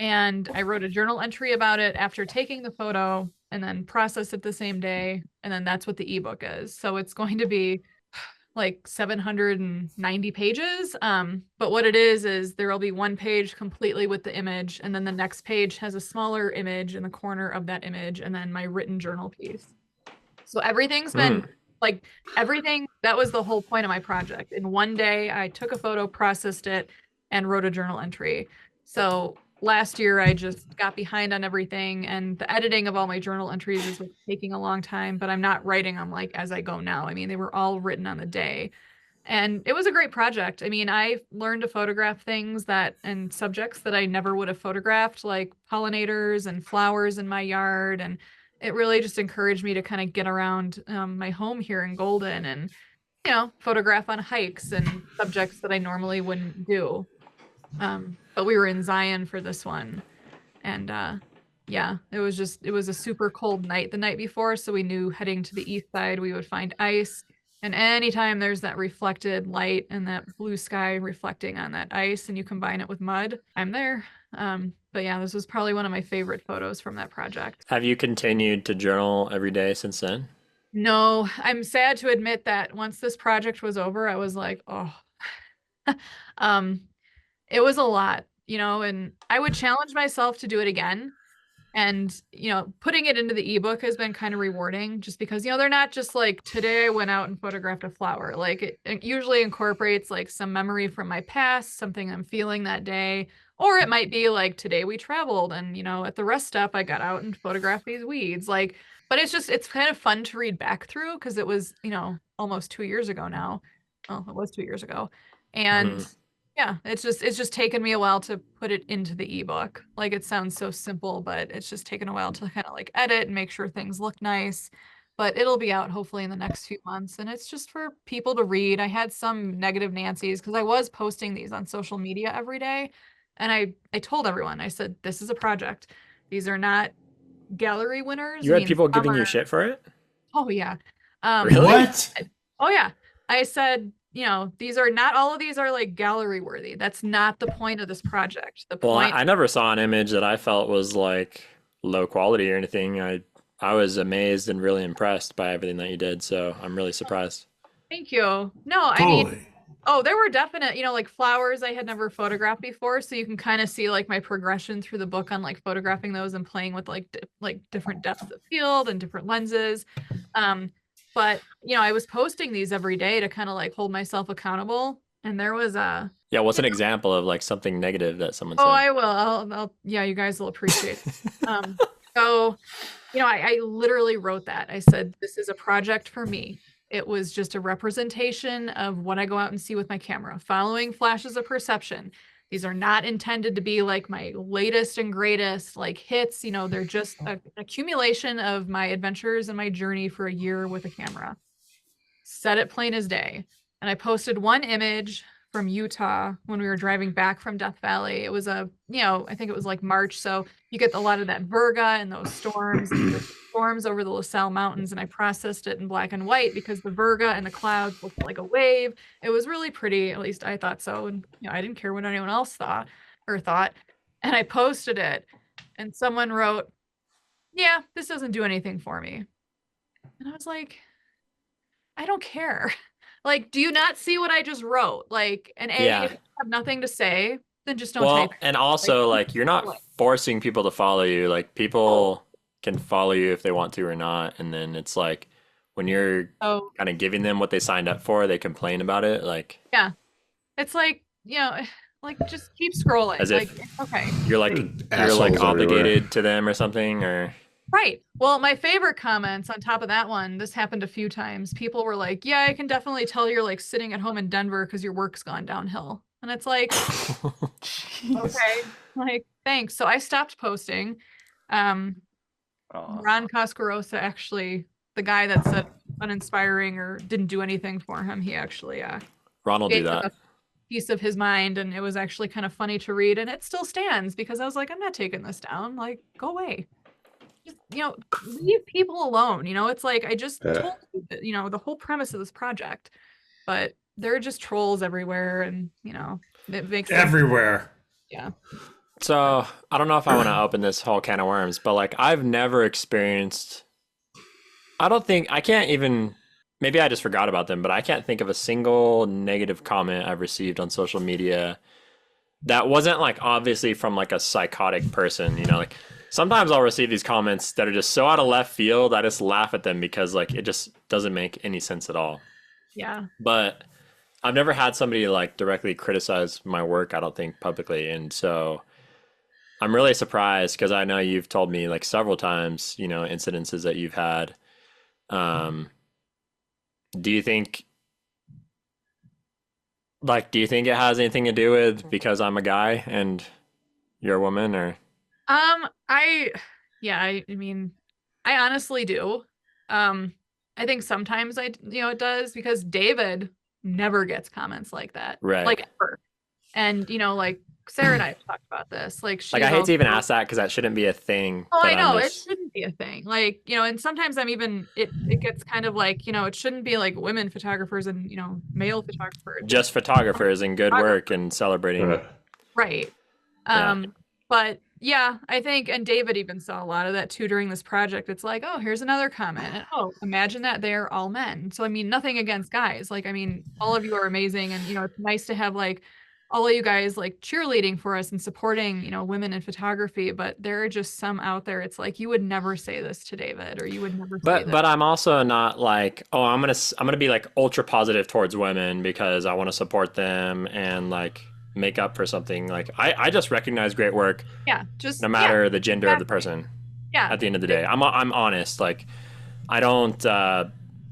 And I wrote a journal entry about it after taking the photo and then processed it the same day. And then that's what the ebook is. So it's going to be like 790 pages. But what it is there will be one page completely with the image, and then the next page has a smaller image in the corner of that image, and then my written journal piece. So everything's been like everything. That was the whole point of my project. In one day, I took a photo, processed it, and wrote a journal entry. So last year I just got behind on everything, and the editing of all my journal entries is taking a long time, but I'm not writing them like as I go now. I mean, they were all written on the day. And it was a great project. I mean, I learned to photograph things and subjects that I never would have photographed, like pollinators and flowers in my yard. And it really just encouraged me to kind of get around my home here in Golden and, photograph on hikes and subjects that I normally wouldn't do. But we were in Zion for this one. And it was a super cold night the night before. So we knew heading to the east side, we would find ice. And anytime there's that reflected light and that blue sky reflecting on that ice and you combine it with mud, I'm there. But yeah, this was probably one of my favorite photos from that project. Have you continued to journal every day since then? No, I'm sad to admit that once this project was over, I was like, oh, it was a lot, and I would challenge myself to do it again. And, putting it into the ebook has been kind of rewarding just because, they're not just like today I went out and photographed a flower. Like it usually incorporates like some memory from my past, something I'm feeling that day. Or it might be like today we traveled and, at the rest stop, I got out and photographed these weeds. But it's kind of fun to read back through because it was, almost 2 years ago now. Oh, it was 2 years ago. And yeah, it's just taken me a while to put it into the ebook. Like it sounds so simple, but it's just taken a while to kind of like edit and make sure things look nice. But it'll be out hopefully in the next few months. And it's just for people to read. I had some negative Nancy's because I was posting these on social media every day. And I told everyone, I said, this is a project. These are not gallery winners. You had people giving you shit for it? Oh yeah. Really? What? Oh yeah. I said, these are not all of these are like gallery worthy. That's not the point of this project. The point. I never saw an image that I felt was like low quality or anything. I was amazed and really impressed by everything that you did. So I'm really surprised. Thank you. No, I mean, there were definite, like flowers I had never photographed before. So you can kind of see like my progression through the book on like photographing those and playing with like different depths of field and different lenses. But, I was posting these every day to kind of like hold myself accountable. And there was Yeah, what's an example of like something negative that someone said? Oh, I will. Yeah, you guys will appreciate it. So, I literally wrote that. I said, this is a project for me. It was just a representation of what I go out and see with my camera, following flashes of perception. These are not intended to be like my latest and greatest like hits. They're just an accumulation of my adventures and my journey for a year with a camera. Said it plain as day. And I posted one image from Utah when we were driving back from Death Valley. It was I think it was like March. So you get a lot of that virga and those storms and the storms over the LaSalle Mountains. And I processed it in black and white because the virga and the clouds looked like a wave. It was really pretty. At least I thought so. And I didn't care what anyone else thought. And I posted it and someone wrote, yeah, this doesn't do anything for me. And I was like, I don't care. Like, do you not see what I just wrote? Like, if you have nothing to say, then just don't type. And also, like you're not forcing people to follow you. Like, people can follow you if they want to or not. And then it's like, when you're kind of giving them what they signed up for, they complain about it. Like, yeah, it's like, like just keep scrolling. As if okay, you're like obligated to them or something, or. Right. Well, my favorite comments on top of that one, this happened a few times. People were like, yeah, I can definitely tell you're like sitting at home in Denver because your work's gone downhill. And it's like, okay, like, thanks. So I stopped posting. Ron Coscarosa, actually, the guy that said uninspiring or didn't do anything for him, he actually Ron will do that. A piece of his mind, and it was actually kind of funny to read, and it still stands because I was like, I'm not taking this down. Like, go away. Just, leave people alone. It's like I just told you, the whole premise of this project, but there are just trolls everywhere, and it makes everywhere. Yeah. So I don't know if I want to open this whole can of worms, but like I've never experienced. I can't even. Maybe I just forgot about them, but I can't think of a single negative comment I've received on social media that wasn't like obviously from like a psychotic person. You know, like sometimes I'll receive these comments that are just so out of left field. I just laugh at them because like it just doesn't make any sense at all. Yeah. But I've never had somebody like directly criticize my work, I don't think publicly. And so I'm really surprised because I know you've told me like several times, you know, incidences that you've had. Um, do you think it has anything to do with because I'm a guy and you're a woman or? I mean, I honestly do. I think sometimes it does because David never gets comments like that. Right. Like ever. And, like Sarah and I have talked about this. Like, I hate to even ask that because that shouldn't be a thing. Oh, I know it shouldn't be a thing. Like, and sometimes it gets kind of like, it shouldn't be like women photographers and, male photographers. Just photographers and good work and celebrating. Right. But yeah, I think, and David even saw a lot of that too during this project. It's like, oh, here's another comment. And, oh, imagine that they're all men. So, I mean, nothing against guys. Like, I mean, all of you are amazing. And, it's nice to have like all of you guys like cheerleading for us and supporting, women in photography. But there are just some out there. It's like, you would never say this to David or you would never say that. But I'm also not like, oh, I'm going to be like ultra positive towards women because I want to support them and like make up for something. Like I just recognize great work. Yeah, just no matter the gender of the person. Yeah. At the end of the day, I'm honest. Like I don't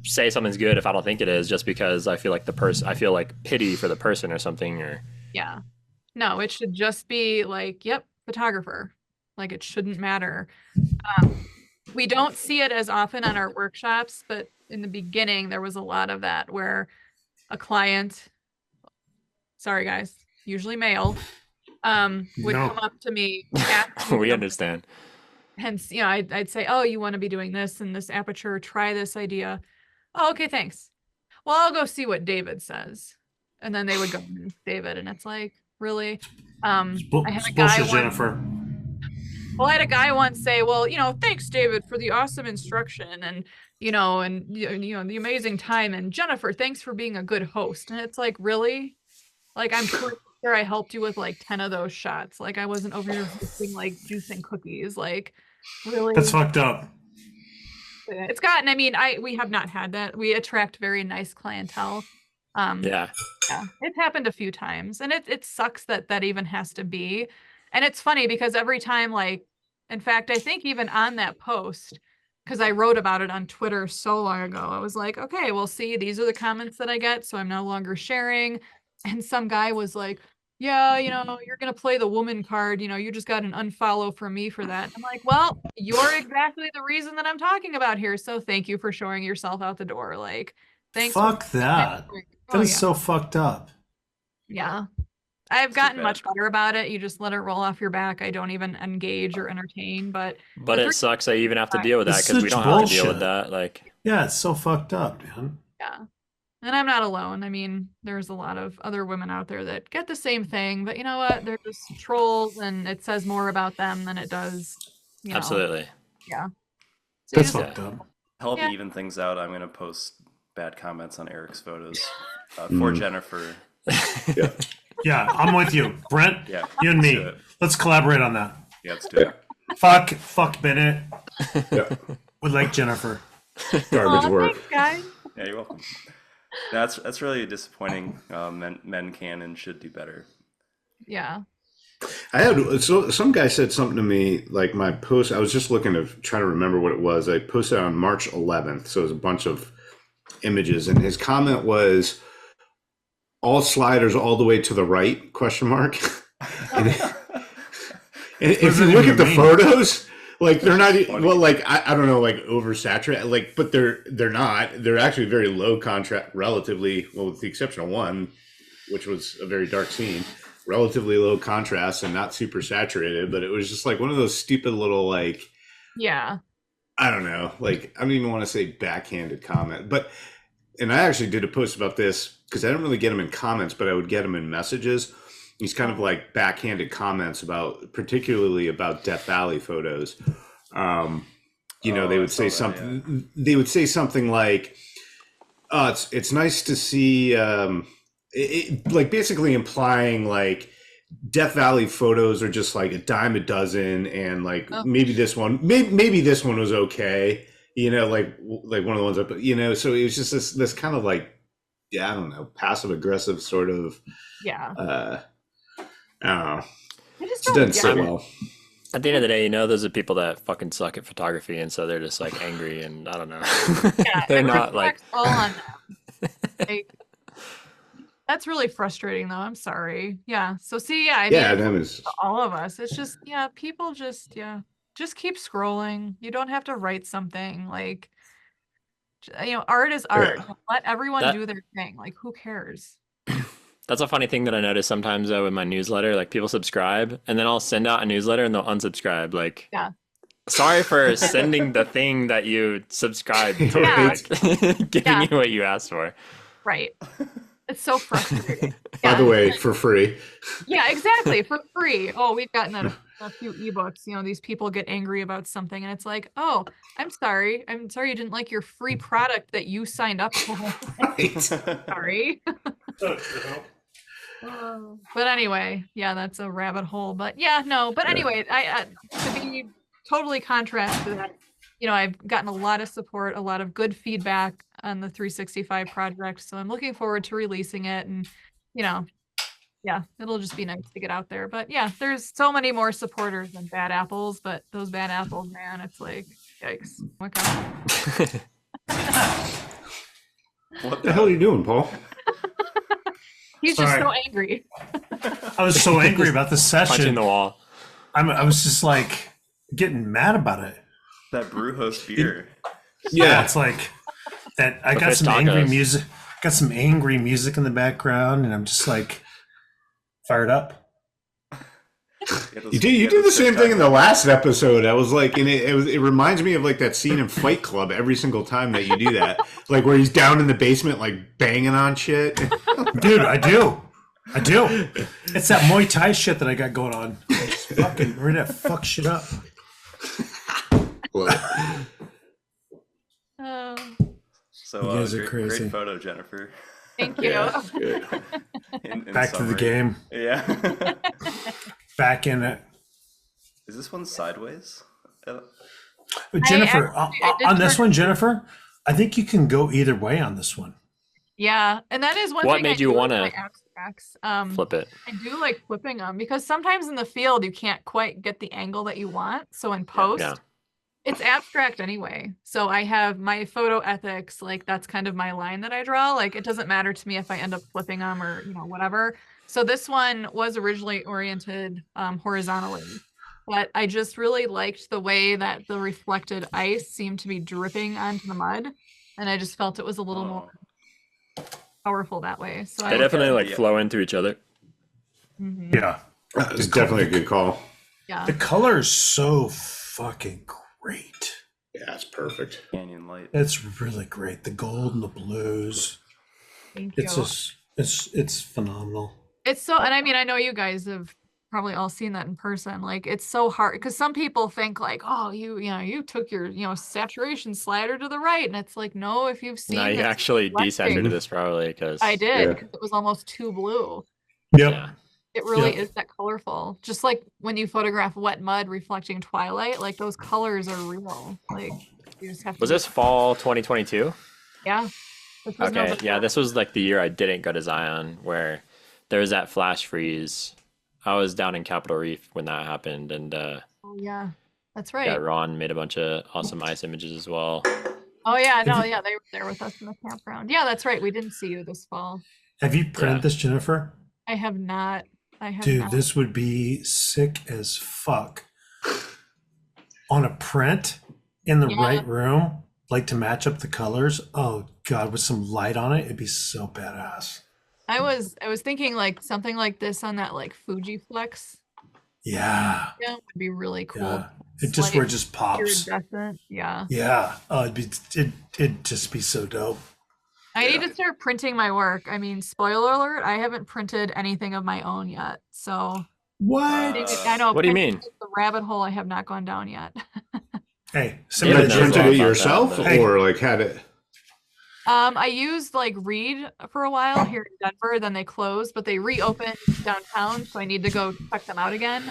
say something's good if I don't think it is, just because I feel like I feel like pity for the person or something. Or yeah, no, it should just be like, yep, photographer. Like it shouldn't matter. We don't see it as often on our workshops, but in the beginning there was a lot of that where a client, sorry guys, usually male, would come up to me. We understand. Hence, I'd say, oh, you want to be doing this in this aperture, try this idea. Oh, okay, thanks. Well, I'll go see what David says. And then they would go with David, and it's like, really? I had a guy once, Jennifer. Well, I had a guy once say, well, thanks, David, for the awesome instruction and the amazing time. And Jennifer, thanks for being a good host. And it's like, really? Like, I'm pretty sure I helped you with like 10 of those shots. Like, I wasn't over here hosting like juicing cookies. Like, really? That's fucked up. It's gotten, we have not had that. We attract very nice clientele. Yeah, it's happened a few times, and it sucks that even has to be. And it's funny because every time, like, in fact, I think even on that post, because I wrote about it on Twitter so long ago, I was like, okay, well, see, these are the comments that I get, so I'm no longer sharing. And some guy was like, yeah, you're going to play the woman card. You just got an unfollow from me for that. I'm like, well, you're exactly the reason that I'm talking about here. So thank you for showing yourself out the door. Like, thanks. Fuck that. That is so fucked up. Yeah. I've gotten much better about it. You just let it roll off your back. I don't even engage or entertain, but it sucks I even have to deal with that because we don't have to deal with that. Like, yeah, it's so fucked up, man. Yeah. And I'm not alone. There's a lot of other women out there that get the same thing, but you know what? They're just trolls, and it says more about them than it does. Absolutely. Yeah. So that's fucked up. Help even things out. I'm going to post bad comments on Eric's photos for Jennifer. Yeah, I'm with you, Brent. Yeah, you and me. Let's collaborate on that. Yeah, let's do it. Fuck Bennett. Would like Jennifer. Garbage work. Thanks, guys. Yeah, you're welcome. That's really disappointing. Men can and should do better. Yeah. Some guy said something to me, like my post. I was just looking to try to remember what it was. I posted on March 11th, so it was a bunch of images, and his comment was, "All sliders all the way to the right?" Question mark. And if you look at the photos, like they're not well, like I don't know, like oversaturated, like, but they're not. They're actually very low contrast, relatively, well, with the exception of one, which was a very dark scene, relatively low contrast and not super saturated. But it was just like one of those stupid little, like, yeah, I don't know, like I don't even want to say backhanded comment, but. And I actually did a post about this because I didn't really get them in comments, but I would get them in messages. these kind of like backhanded comments particularly about Death Valley photos. They would say something. Yeah. They would say something like, "It's nice to see," like basically implying like Death Valley photos are just like a dime a dozen, and like maybe this one was okay. Like one of the ones up. So it was just this kind of like, I don't know, passive aggressive sort of. Yeah. I don't know. It just doesn't sit well. At the end of the day, those are people that fucking suck at photography, and so they're just like angry, and I don't know. Yeah, they're not like all on them. Like, that's really frustrating, though. I'm sorry. Yeah. So see, that was all of us. It's just people just keep scrolling. You don't have to write something like, art is art. Yeah. Let everyone do their thing. Like, who cares? That's a funny thing that I notice sometimes though in my newsletter. Like people subscribe and then I'll send out a newsletter and they'll unsubscribe. Like, sorry for sending the thing that you subscribed to, like, giving you what you asked for. Right. It's so frustrating. By the way, for free. Yeah, exactly. For free. Oh, we've gotten a few ebooks. These people get angry about something and it's like, oh, I'm sorry you didn't like your free product that you signed up for. Right. Sorry. So true. But anyway, that's a rabbit hole. But anyway, I to be totally contrast to that, I've gotten a lot of support, a lot of good feedback on the 365 project. So I'm looking forward to releasing it, and it'll just be nice to get out there. But there's so many more supporters than bad apples, but those bad apples, man, it's like, yikes. What the hell are you doing, Paul? He's just so angry. I was so angry about this session. Punching the wall. I was just like getting mad about it. That brew host beer. Yeah, it's like that. I got some angry music. Got some angry music in the background, and I'm just like fired up. You did the same thing in the last episode. I was like, it reminds me of like that scene in Fight Club every single time that you do that, like where he's down in the basement, like banging on shit. Dude, I do. It's that Muay Thai shit that I got going on. Just fucking ready to fuck shit up. So you guys are crazy. Great photo, Jennifer. Thank you. Yeah, good. In Back to the game. Yeah. Back in it. Is this one sideways? Jennifer, on this one, Jennifer, I think you can go either way on this one. Yeah, and that is one what thing. What made you want to flip it? I do like flipping them because sometimes in the field you can't quite get the angle that you want. So in post, it's abstract anyway. So I have my photo ethics, like that's kind of my line that I draw. Like it doesn't matter to me if I end up flipping them or whatever. So this one was originally oriented horizontally, but I just really liked the way that the reflected ice seemed to be dripping onto the mud, and I just felt it was a little more powerful that way. So they definitely flow into each other. Mm-hmm. Yeah, it's definitely a good call. Yeah, the color is so fucking great. Yeah, it's perfect. Canyon light. It's really great. The gold and the blues. Thank you. It's just it's phenomenal. It's so, and I mean, I know you guys have probably all seen that in person. Like it's so hard because some people think like, oh, you took your saturation slider to the right, and it's like, no, if you've seen. No, you actually desaturated this probably because I did because it was almost too blue. Yep. Yeah. It really is that colorful. Just like when you photograph wet mud reflecting twilight, like those colors are real. Like you just have to. Was this fall 2022? Yeah. Okay. Yeah, this was like the year I didn't go to Zion, where there was that flash freeze. I was down in Capitol Reef when that happened, and oh yeah, that's right. Yeah, Ron made a bunch of awesome ice images as well. Oh yeah, no, yeah, they were there with us in the campground. Yeah, that's right. We didn't see you this fall. Have you printed this, Jennifer? I have not. Dude, this would be sick as fuck on a print in the right room, like to match up the colors. Oh God, with some light on it, it'd be so badass. I was thinking like something like this on that like Fujiflex. Yeah. Yeah, would be really cool. Yeah. It just where it just pops. Iridescent. Yeah. Yeah. Oh, it'd just be so dope. I need to start printing my work. I mean, spoiler alert, I haven't printed anything of my own yet. So What? I know. What do you printing mean? is the rabbit hole I have not gone down yet. Hey, You David had knows a printed lot it about yourself, that, but- or like had it? I used like Reed for a while here in Denver, then they closed, but they reopened downtown, so I need to go check them out again.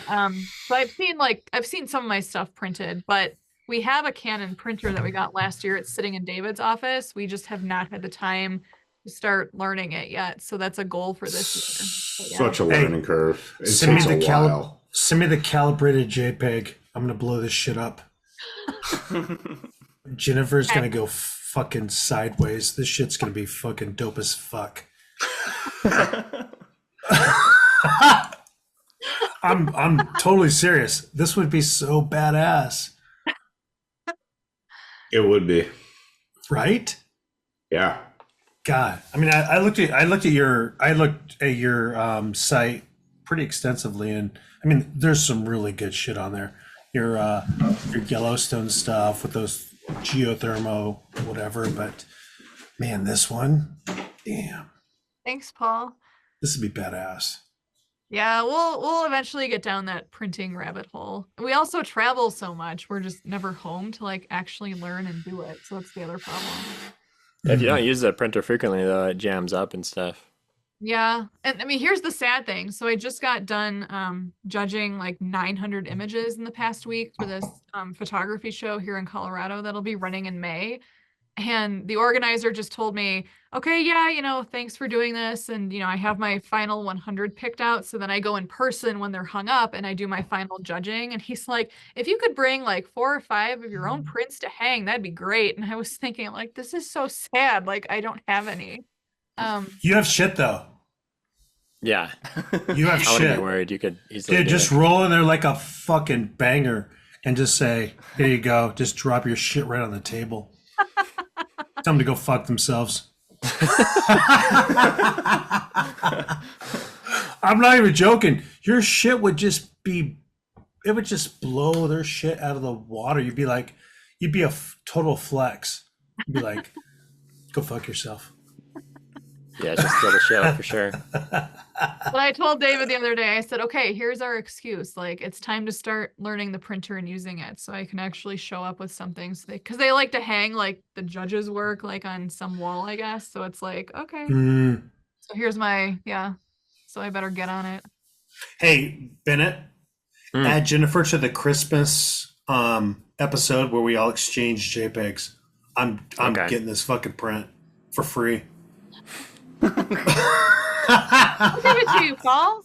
So I've seen some of my stuff printed, but we have a Canon printer that we got last year. It's sitting in David's office. We just have not had the time to start learning it yet. So that's a goal for this year. But yeah. Such a learning curve. It Send me takes the a while. send me the calibrated JPEG. I'm gonna blow this shit up. Jennifer's gonna go fucking sideways. This shit's gonna be fucking dope as fuck. I'm totally serious. This would be so badass, It would be. right? Yeah. God, I mean, I looked at your site pretty extensively, and I mean, there's some really good shit on there. Your Yellowstone stuff with those geothermal whatever, but man, this one, damn, Thanks, Paul. this would be badass. Yeah, we'll eventually get down that printing rabbit hole. We also travel so much, we're just never home to like actually learn and do it. So that's the other problem. If you don't use the printer frequently, though, it jams up and stuff. Yeah. And I mean, here's the sad thing. So I just got done judging like 900 images in the past week for this photography show here in Colorado that'll be running in May. And the organizer just told me, okay, yeah, thanks for doing this. And, I have my final 100 picked out. So then I go in person when they're hung up and I do my final judging. And he's like, if you could bring like 4 or 5 of your own prints to hang, that'd be great. And I was thinking, like, this is so sad. Like, I don't have any. You have shit though. Yeah. You have I wouldn't shit. be worried. You could easily. Dude, do just it. roll in there like a fucking banger and just say, here you go. Just drop your shit right on the table. Tell them to go fuck themselves. I'm not even joking. Your shit would just it would just blow their shit out of the water. You'd be a total flex. You'd be like, go fuck yourself. Yeah, just steal the show for sure. But I told David the other day, I said, okay, here's our excuse. Like, it's time to start learning the printer and using it so I can actually show up with something. So because they like to hang like the judges' work like on some wall, I guess. So it's like, okay. So here's so I better get on it. Hey, Bennett, add Jennifer to the Christmas episode where we all exchange JPEGs. I'm Okay. getting this fucking print for free. I'll give it to you, Paul.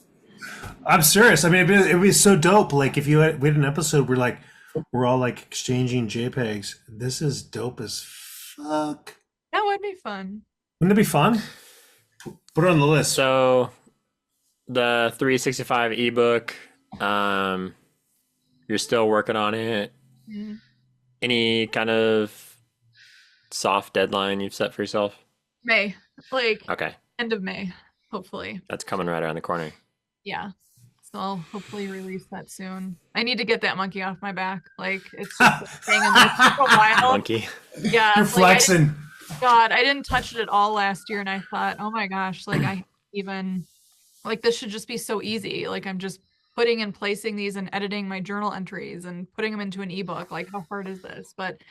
I'm serious. I mean, it'd be so dope. Like if we had an episode where we're all like exchanging JPEGs. This is dope as fuck. That would be fun. Wouldn't it be fun? Put it on the list. So, the 365 ebook, you're still working on it. Mhm. Any kind of soft deadline you've set for yourself? May, like Okay, end of May, hopefully. that's coming right around the corner. Yeah. So I'll hopefully release that soon. I need to get that monkey off my back. Like it's just hanging there for a while. Monkey. Yeah. You're flexing. God, I didn't touch it at all last year, and I thought, oh my gosh, like this should just be so easy. Like I'm just putting and placing these and editing my journal entries and putting them into an ebook. Like how hard is this? But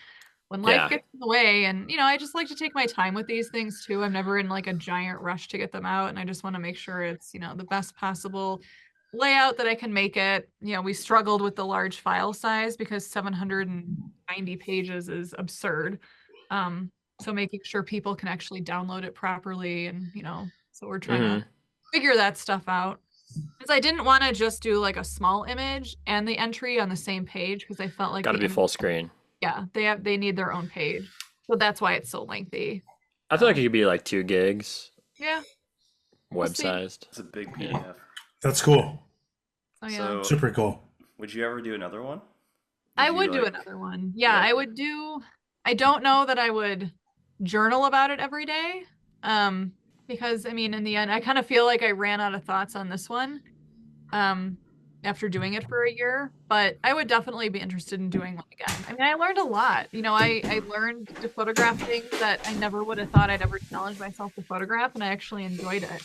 when life Yeah. gets in the way, and I just like to take my time with these things too. I'm never in like a giant rush to get them out, and I just want to make sure it's the best possible layout that I can make it. We struggled with the large file size because 790 pages is absurd. So making sure people can actually download it properly, and so we're trying to figure that stuff out. Because I didn't want to just do like a small image and the entry on the same page because I felt like Got to be full screen. Yeah, they need their own page, so that's why it's so lengthy. I feel like it could be like 2 gigs, Yeah. web see. sized. It's a big PDF. That's cool. Oh yeah. So, Super cool. would you ever do another one? I you, would do like- another one. Yeah, Yeah. I would do. I don't know that I would journal about it every day. Because I mean, in the end, I kind of feel like I ran out of thoughts on this one. after doing it for a year, but I would definitely be interested in doing one again. I mean, I learned a lot. You know, I learned to photograph things that I never would have thought I'd ever challenge myself to photograph, and I actually enjoyed it.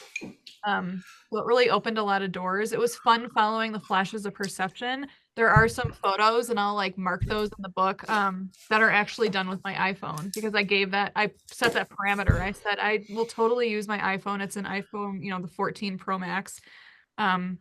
So it really opened a lot of doors. It was fun following the flashes of perception. There are some photos, and I'll like mark those in the book, that are actually done with my iPhone because I set that parameter. I said I will totally use my iPhone. It's an iPhone, you know, the 14 Pro Max. Um,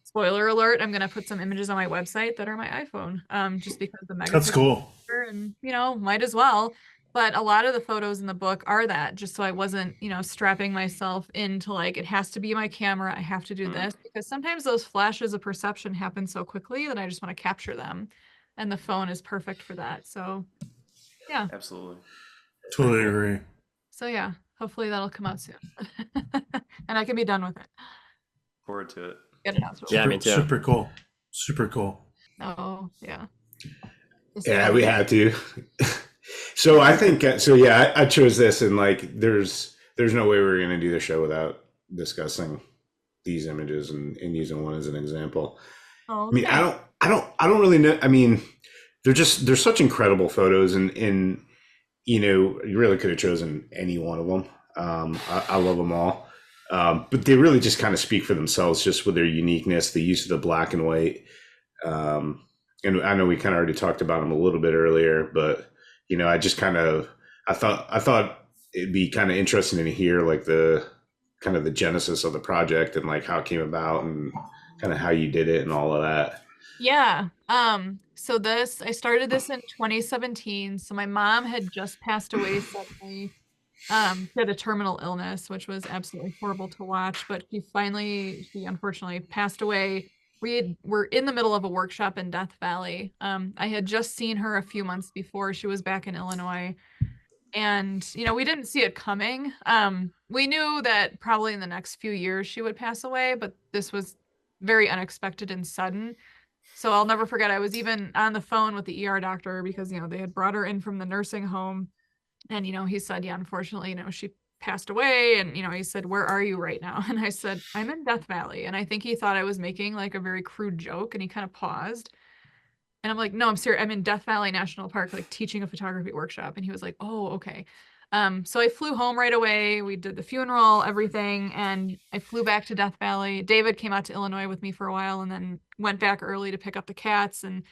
Spoiler alert, I'm gonna put some images on my website that are my iPhone, just because the That's megapixel cool. and you know, might as well. But a lot of the photos in the book are that, just so I wasn't, you know, strapping myself into like it has to be my camera, I have to do this, because sometimes those flashes of perception happen so quickly that I just want to capture them, and the phone is perfect for that. So yeah, Absolutely. Totally agree. so yeah, hopefully that'll come out soon, and I can be done with it. Forward to it. Get it out to Yeah, me too. Super cool. Super cool. Oh yeah. Yeah, we had to. So I think I chose this, and like there's no way we're going to do the show without discussing these images and using one as an example. Oh, I mean, I don't really know. I mean, they're such incredible photos, and you know, you really could have chosen any one of them. I love them all. But they really just kind of speak for themselves, just with their uniqueness, the use of the black and white. And I know we kind of already talked about them a little bit earlier, but you know, I thought it'd be kind of interesting to hear like the kind of the genesis of the project and like how it came about and kind of how you did it and all of that. Yeah. So I started this in 2017. So my mom had just passed away suddenly. She had a terminal illness, which was absolutely horrible to watch, but she unfortunately passed away. Were in the middle of a workshop in Death Valley. I had just seen her a few months before. She was back in Illinois. And, you know, we didn't see it coming. We knew that probably in the next few years she would pass away, but this was very unexpected and sudden. So I'll never forget, I was even on the phone with the ER doctor because, you know, they had brought her in from the nursing home. And, you know, he said, yeah, unfortunately, you know, she passed away. And, you know, he said, where are you right now? And I said, I'm in Death Valley. And I think he thought I was making like a very crude joke. And he kind of paused. And I'm like, no, I'm serious. I'm in Death Valley National Park, like teaching a photography workshop. And he was like, oh, okay. So I flew home right away. We did the funeral, everything, and I flew back to Death Valley. David came out to Illinois with me for a while and then went back early to pick up the cats and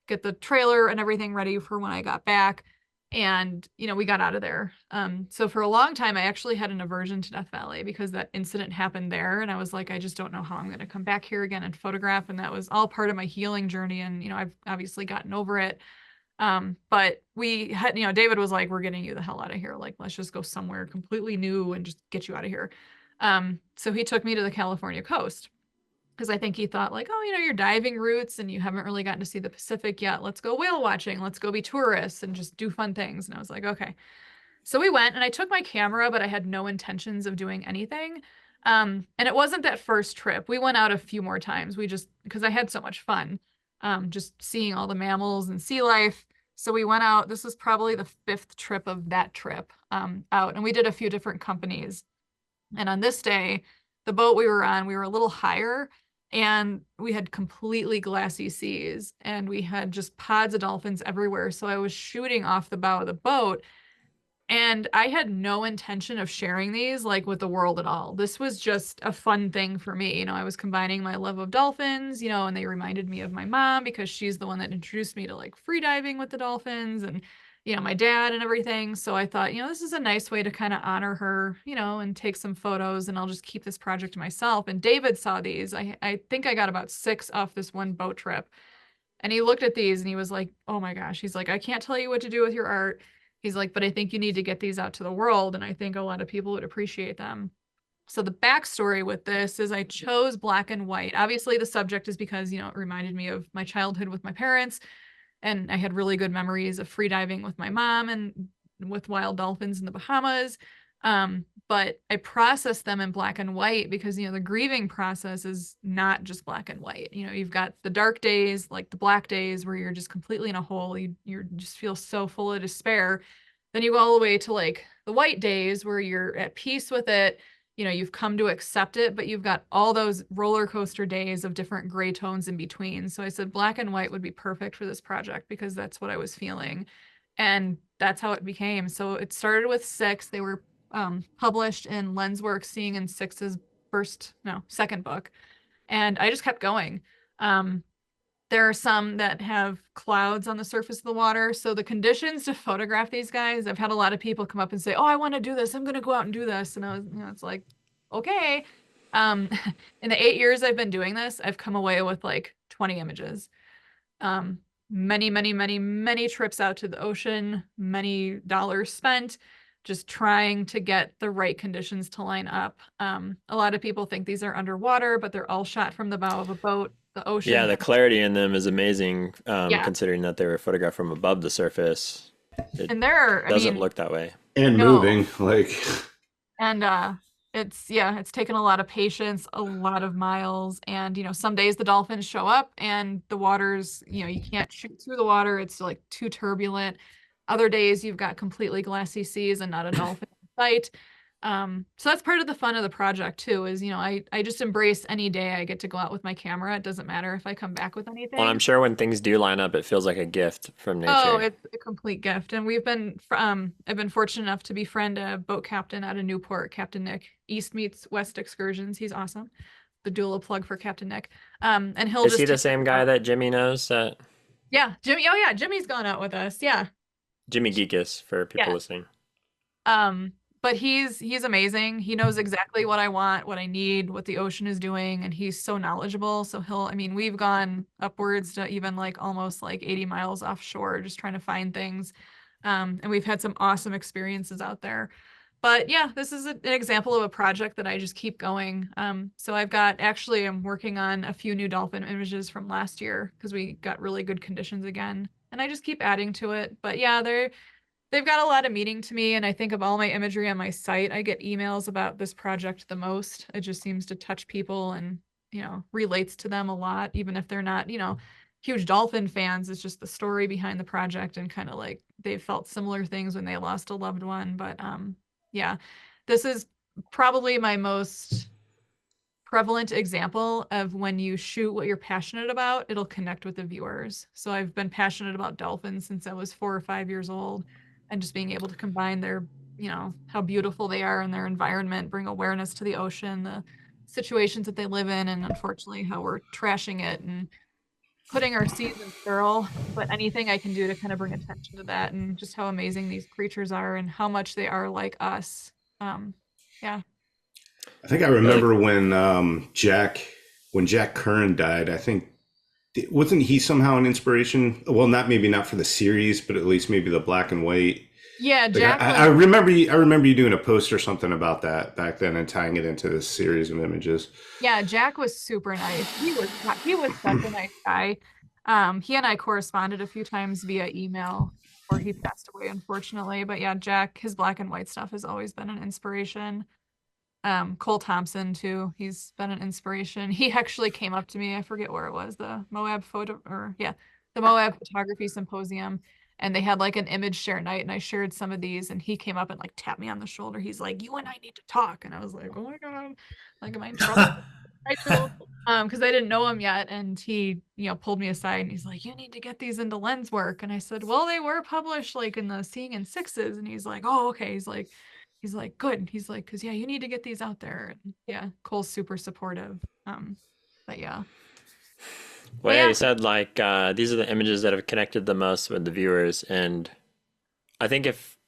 get the trailer and everything ready for when I got back. And, you know, we got out of there. So for a long time, I actually had an aversion to Death Valley because that incident happened there. And I was like, I just don't know how I'm going to come back here again and photograph. And that was all part of my healing journey. And, you know, I've obviously gotten over it. But we had, you know, David was like, we're getting you the hell out of here. Like, let's just go somewhere completely new and just get you out of here. So he took me to the California coast because I think he thought like, oh, you know, your diving routes and you haven't really gotten to see the Pacific yet. Let's go whale watching. Let's go be tourists and just do fun things. And I was like, okay. So we went and I took my camera, but I had no intentions of doing anything. And it wasn't that first trip. We went out a few more times. Because I had so much fun, just seeing all the mammals and sea life. So we went out. This was probably the 5th trip of that trip, out. And we did a few different companies. And on this day, the boat we were on, we were a little higher and we had completely glassy seas and we had just pods of dolphins everywhere. So I was shooting off the bow of the boat and I had no intention of sharing these like with the world at all. This was just a fun thing for me. You know, I was combining my love of dolphins, you know, and they reminded me of my mom because she's the one that introduced me to like free diving with the dolphins and, you know, my dad and everything. So I thought, you know, this is a nice way to kind of honor her, you know, and take some photos and I'll just keep this project to myself. And David saw these. I think I got about 6 off this one boat trip. And he looked at these and he was like, oh my gosh. He's like, I can't tell you what to do with your art. He's like, but I think you need to get these out to the world. And I think a lot of people would appreciate them. So the backstory with this is I chose black and white. Obviously the subject is because, you know, it reminded me of my childhood with my parents. And I had really good memories of free diving with my mom and with wild dolphins in the Bahamas. But I processed them in black and white because, you know, the grieving process is not just black and white. You know, you've got the dark days, like the black days where you're just completely in a hole. You just feel so full of despair. Then you go all the way to like the white days where you're at peace with it. you know, you've come to accept it, but you've got all those roller coaster days of different gray tones in between. So I said black and white would be perfect for this project because that's what I was feeling. And that's how it became. So it started with 6. They were published in Lensworks, Seeing in Six's second book. And I just kept going. There are some that have clouds on the surface of the water. So the conditions to photograph these guys, I've had a lot of people come up and say, oh, I want to do this. I'm going to go out and do this. And I was, it's like, okay. In the 8 years I've been doing this, I've come away with like 20 images. Many, many, many, many trips out to the ocean, many dollars spent just trying to get the right conditions to line up. A lot of people think these are underwater, but they're all shot from the bow of a boat. The ocean. Yeah, the clarity in them is amazing, Yeah. considering that they were photographed from above the surface. It And there, doesn't look that way. And No. moving, like and it's taken a lot of patience, a lot of miles, and some days the dolphins show up and the water's, you can't shoot through the water. It's like too turbulent. Other days you've got completely glassy seas and not a dolphin in sight. So that's part of the fun of the project too, is, I just embrace any day I get to go out with my camera. It doesn't matter if I come back with anything. Well, I'm sure when things do line up, it feels like a gift from nature. Oh, it's a complete gift. And I've been fortunate enough to befriend a boat captain out of Newport, Captain Nick. East meets West excursions. He's awesome. The dual plug for Captain Nick. And he'll Is he the same guy that Jimmy knows? Yeah, Jimmy. Oh yeah, Jimmy's gone out with us. Yeah. Jimmy Geekus for people Yeah. listening. But he's amazing. He knows exactly what I want, what I need, what the ocean is doing, and he's so knowledgeable. So we've gone upwards to even like almost like 80 miles offshore just trying to find things. And we've had some awesome experiences out there. But yeah, this is an example of a project that I just keep going. So I'm working on a few new dolphin images from last year because we got really good conditions again. And I just keep adding to it. But yeah, they've got a lot of meaning to me, and I think of all my imagery on my site, I get emails about this project the most. It just seems to touch people and, relates to them a lot, even if they're not, huge dolphin fans. It's just the story behind the project and kind of like they've felt similar things when they lost a loved one. But yeah, this is probably my most prevalent example of when you shoot what you're passionate about, it'll connect with the viewers. So I've been passionate about dolphins since I was 4 or 5 years old. And just being able to combine their, how beautiful they are in their environment, bring awareness to the ocean, the situations that they live in, and unfortunately how we're trashing it and putting our seas in peril. But anything I can do to kind of bring attention to that and just how amazing these creatures are and how much they are like us. Yeah. I think I remember when Jack Curran died. I think wasn't he somehow an inspiration? Well, not for the series, but at least maybe the black and white. Yeah, Jack. I remember you doing a post or something about that back then and tying it into this series of images. Yeah, Jack was super nice. He was such a nice guy. He and I corresponded a few times via email before he passed away, unfortunately. But yeah, Jack, his black and white stuff has always been an inspiration. Cole Thompson too. He's been an inspiration. He actually came up to me. I forget where it was. The Moab Photography Symposium, and they had like an image share night, and I shared some of these, and he came up and like tapped me on the shoulder. He's like, "You and I need to talk," and I was like, "Oh my god, like am I in trouble?" Because I didn't know him yet, and he pulled me aside and he's like, "You need to get these into Lenswork," and I said, "Well, they were published like in the Seeing in Sixes," and he's like, "Oh, okay." He's like, good. He's like, because yeah, you need to get these out there. And yeah, Cole's super supportive. But yeah. Well, yeah, you said like these are the images that have connected the most with the viewers, and I think if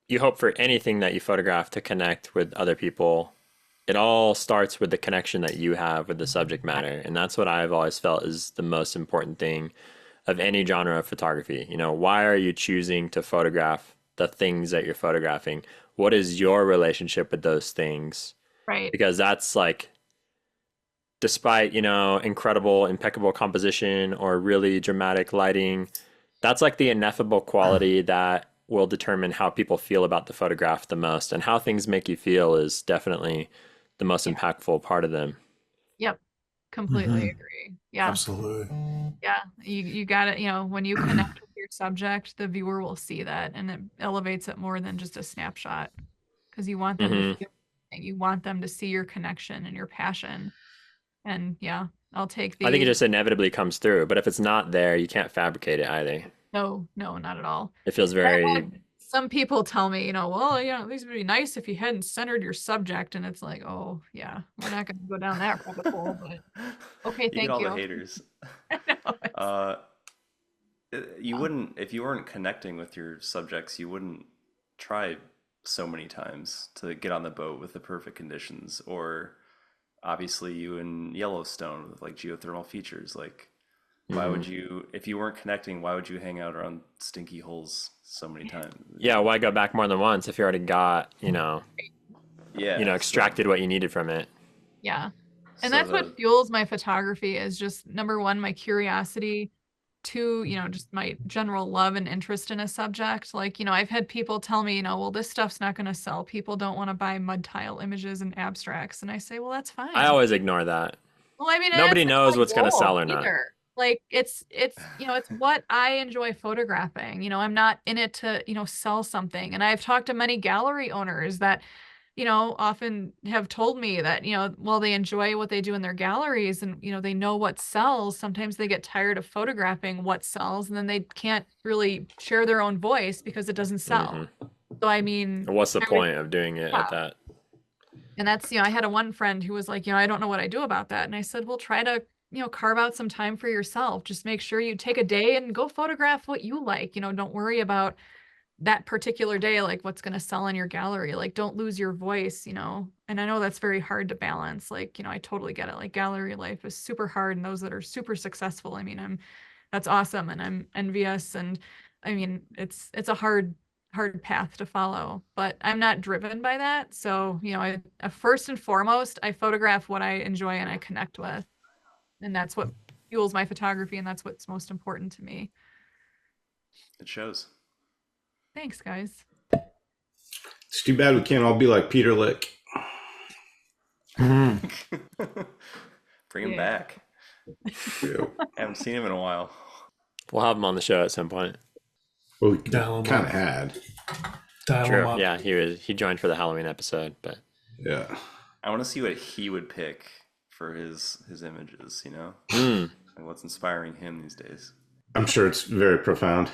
you hope for anything that you photograph to connect with other people, it all starts with the connection that you have with the subject matter, and that's what I've always felt is the most important thing of any genre of photography. Why are you choosing to photograph the things that you're photographing? What is your relationship with those things? right. Because that's like, despite, incredible, impeccable composition or really dramatic lighting, that's like the ineffable quality that will determine how people feel about the photograph the most. And how things make you feel is definitely the most impactful part of them. Yep. Completely agree. Yeah. Absolutely. Yeah. You got it. When you connect with your subject, the viewer will see that, and it elevates it more than just a snapshot because you want them to feel You want them to see your connection and your passion. And yeah, I'll take I think it the just inevitably comes through. But if it's not there, you can't fabricate it either. no, not at all. It feels I've very. had some people tell me, well, these would be nice if you hadn't centered your subject. And it's like, oh, yeah, we're not going to go down that rabbit hole. But okay, You get thank all you. the haters. I know, You wouldn't, if you weren't connecting with your subjects, you wouldn't try so many times to get on the boat with the perfect conditions. Or obviously, you in Yellowstone with like geothermal features. Like, why would you, if you weren't connecting, why would you hang out around stinky holes so many times? Yeah, why go back more than once if you already got, Yeah. extracted what you needed from it? yeah. And So that's what fuels my photography is just number one, my curiosity. Two, just my general love and interest in a subject. Like, I've had people tell me, well, this stuff's not going to sell. People don't want to buy mud tile images and abstracts. And I say, well, that's fine. I always ignore that. Well, I mean, Nobody it's knows my what's going to goal sell or not. either. Like it's it's what I enjoy photographing. I'm not in it to, sell something. And I've talked to many gallery owners that often have told me that, while they enjoy what they do in their galleries and, they know what sells, sometimes they get tired of photographing what sells and then they can't really share their own voice because it doesn't sell. So, I mean, What's the point of doing it yeah. at that? And that's, I had one friend who was like, I don't know what I do about that. And I said, well, try to, carve out some time for yourself. Just make sure you take a day and go photograph what you like. Don't worry about that particular day, like what's going to sell in your gallery. Like, don't lose your voice, and I know that's very hard to balance. Like, I totally get it. Like, gallery life is super hard, and those that are super successful, I mean, that's awesome, and I'm envious. And I mean, it's a hard path to follow, but I'm not driven by that. So, first and foremost, I photograph what I enjoy and I connect with, and that's what fuels my photography, and that's what's most important to me. It shows. Thanks, guys. It's too bad we can't all be like Peter Lick. Bring him Yeah. back. Yeah. Haven't seen him in a while. We'll have him on the show at some point. Well, we Dial 'em kind of up. had. Dial 'em True. up. Yeah, he joined for the Halloween episode, but Yeah. I want to see what he would pick for his images, Mm. Like what's inspiring him these days. I'm sure it's very profound.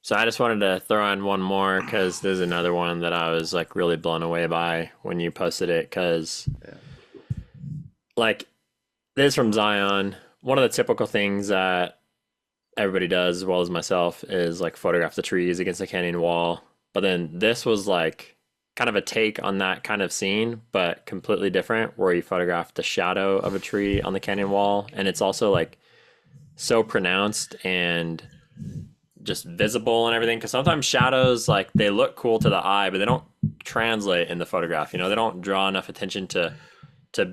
So I just wanted to throw in one more because there's another one that I was like really blown away by when you posted it. Because like this from Zion, one of the typical things that everybody does, as well as myself, is like photograph the trees against the canyon wall. But then this was like kind of a take on that kind of scene, but completely different, where you photograph the shadow of a tree on the canyon wall, and it's also like so pronounced and just visible and everything, because sometimes shadows, like, they look cool to the eye, but they don't translate in the photograph. They don't draw enough attention to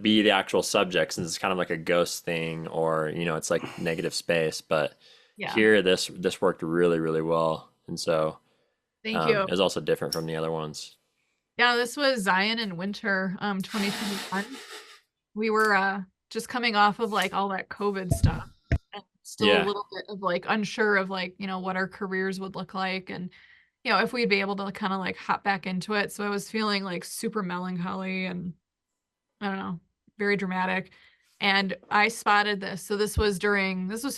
be the actual subject, since it's kind of like a ghost thing, or it's like negative space. But here this worked really, really well, and so Thank you. it was also different from the other ones. Yeah, this was Zion in winter 2021. We were just coming off of like all that COVID stuff, and still a little bit of like unsure of like what our careers would look like, and if we'd be able to kind of like hop back into it. So I was feeling like super melancholy and I don't know, very dramatic. And I spotted this. So this was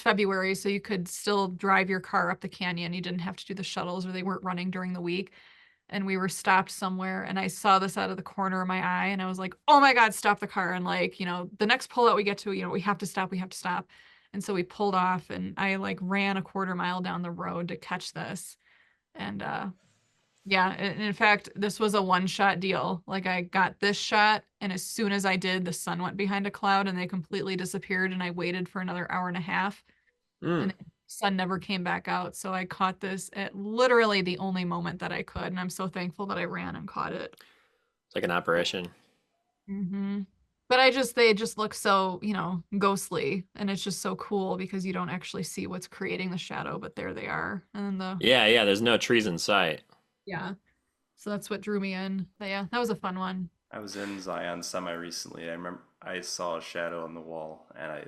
February, so you could still drive your car up the canyon. You didn't have to do the shuttles, or they weren't running during the week. And we were stopped somewhere, and I saw this out of the corner of my eye, and I was like, oh my God, stop the car. And like, the next pullout we get to, we have to stop. And so we pulled off, and I like ran a quarter mile down the road to catch this. And and in fact, this was a one-shot deal. Like, I got this shot, and as soon as I did, the sun went behind a cloud and they completely disappeared, and I waited for another hour and a half. And the sun never came back out. So I caught this at literally the only moment that I could, and I'm so thankful that I ran and caught it. It's like an apparition. But they just look so, ghostly, and it's just so cool because you don't actually see what's creating the shadow, but there they are. And then there's no trees in sight. So that's what drew me in. But yeah, that was a fun one. I was in Zion semi recently. I remember I saw a shadow on the wall, and I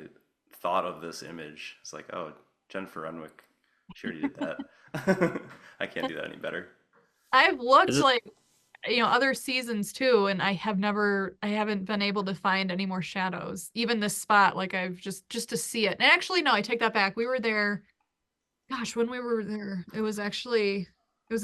thought of this image. It's like, oh, Jennifer Renwick, she already did that. I can't do that any better. I've looked like other seasons too, and I haven't been able to find any more shadows. Even this spot, like I've just to see it. And actually, no, I take that back. We were there, gosh, when we were there, it was a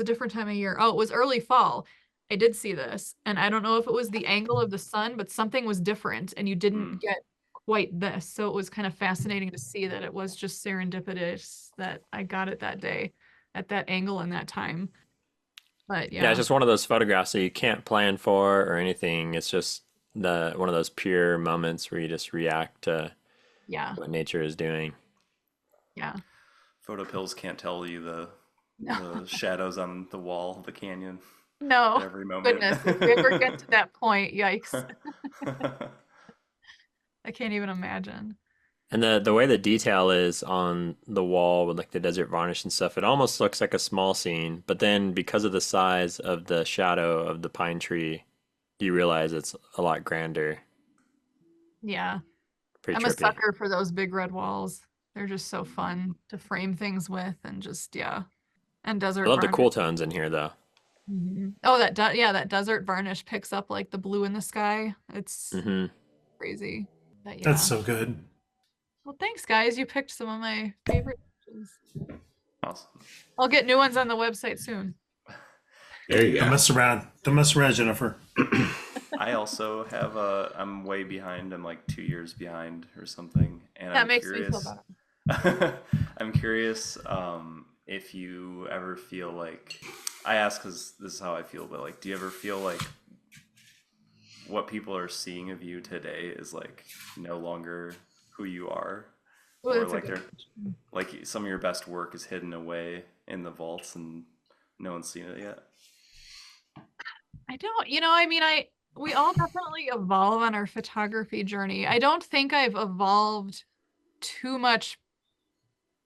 different time of year. Oh, it was early fall. I did see this, and I don't know if it was the angle of the sun, but something was different, and you didn't get quite this. So it was kind of fascinating to see that it was just serendipitous that I got it that day at that angle and that time. But Yeah, yeah. it's just one of those photographs that you can't plan for or anything. It's just the one of those pure moments where you just react to Yeah. what nature is doing. Yeah. Photo pills can't tell you the No. shadows on the wall of the canyon at No. every moment. Goodness. If we ever get to that point, yikes. I can't even imagine. And the way the detail is on the wall with like the desert varnish and stuff, it almost looks like a small scene, but then because of the size of the shadow of the pine tree, you realize it's a lot grander. Yeah. Pretty I'm a trippy. sucker for those big red walls. They're just so fun to frame things with and just, yeah. And I desert love the varnish. cool tones in here though. Oh, that desert varnish picks up like the blue in the sky. It's crazy. But yeah. That's so good. Well, thanks, guys. You picked some of my favorite dishes. Awesome. I'll get new ones on the website soon. There you Don't go. mess around. Don't mess around, Jennifer. I also have I'm way behind. I'm like 2 years behind or something. And That I'm makes me feel curious. better. I'm curious if you ever feel like, I ask because this is how I feel, but like, do you ever feel like what people are seeing of you today is like no longer who you are? Well, Or that's a like good they're like some of your best work is hidden away in the vaults and no one's seen it yet? I don't, I mean, we all definitely evolve on our photography journey. I don't think I've evolved too much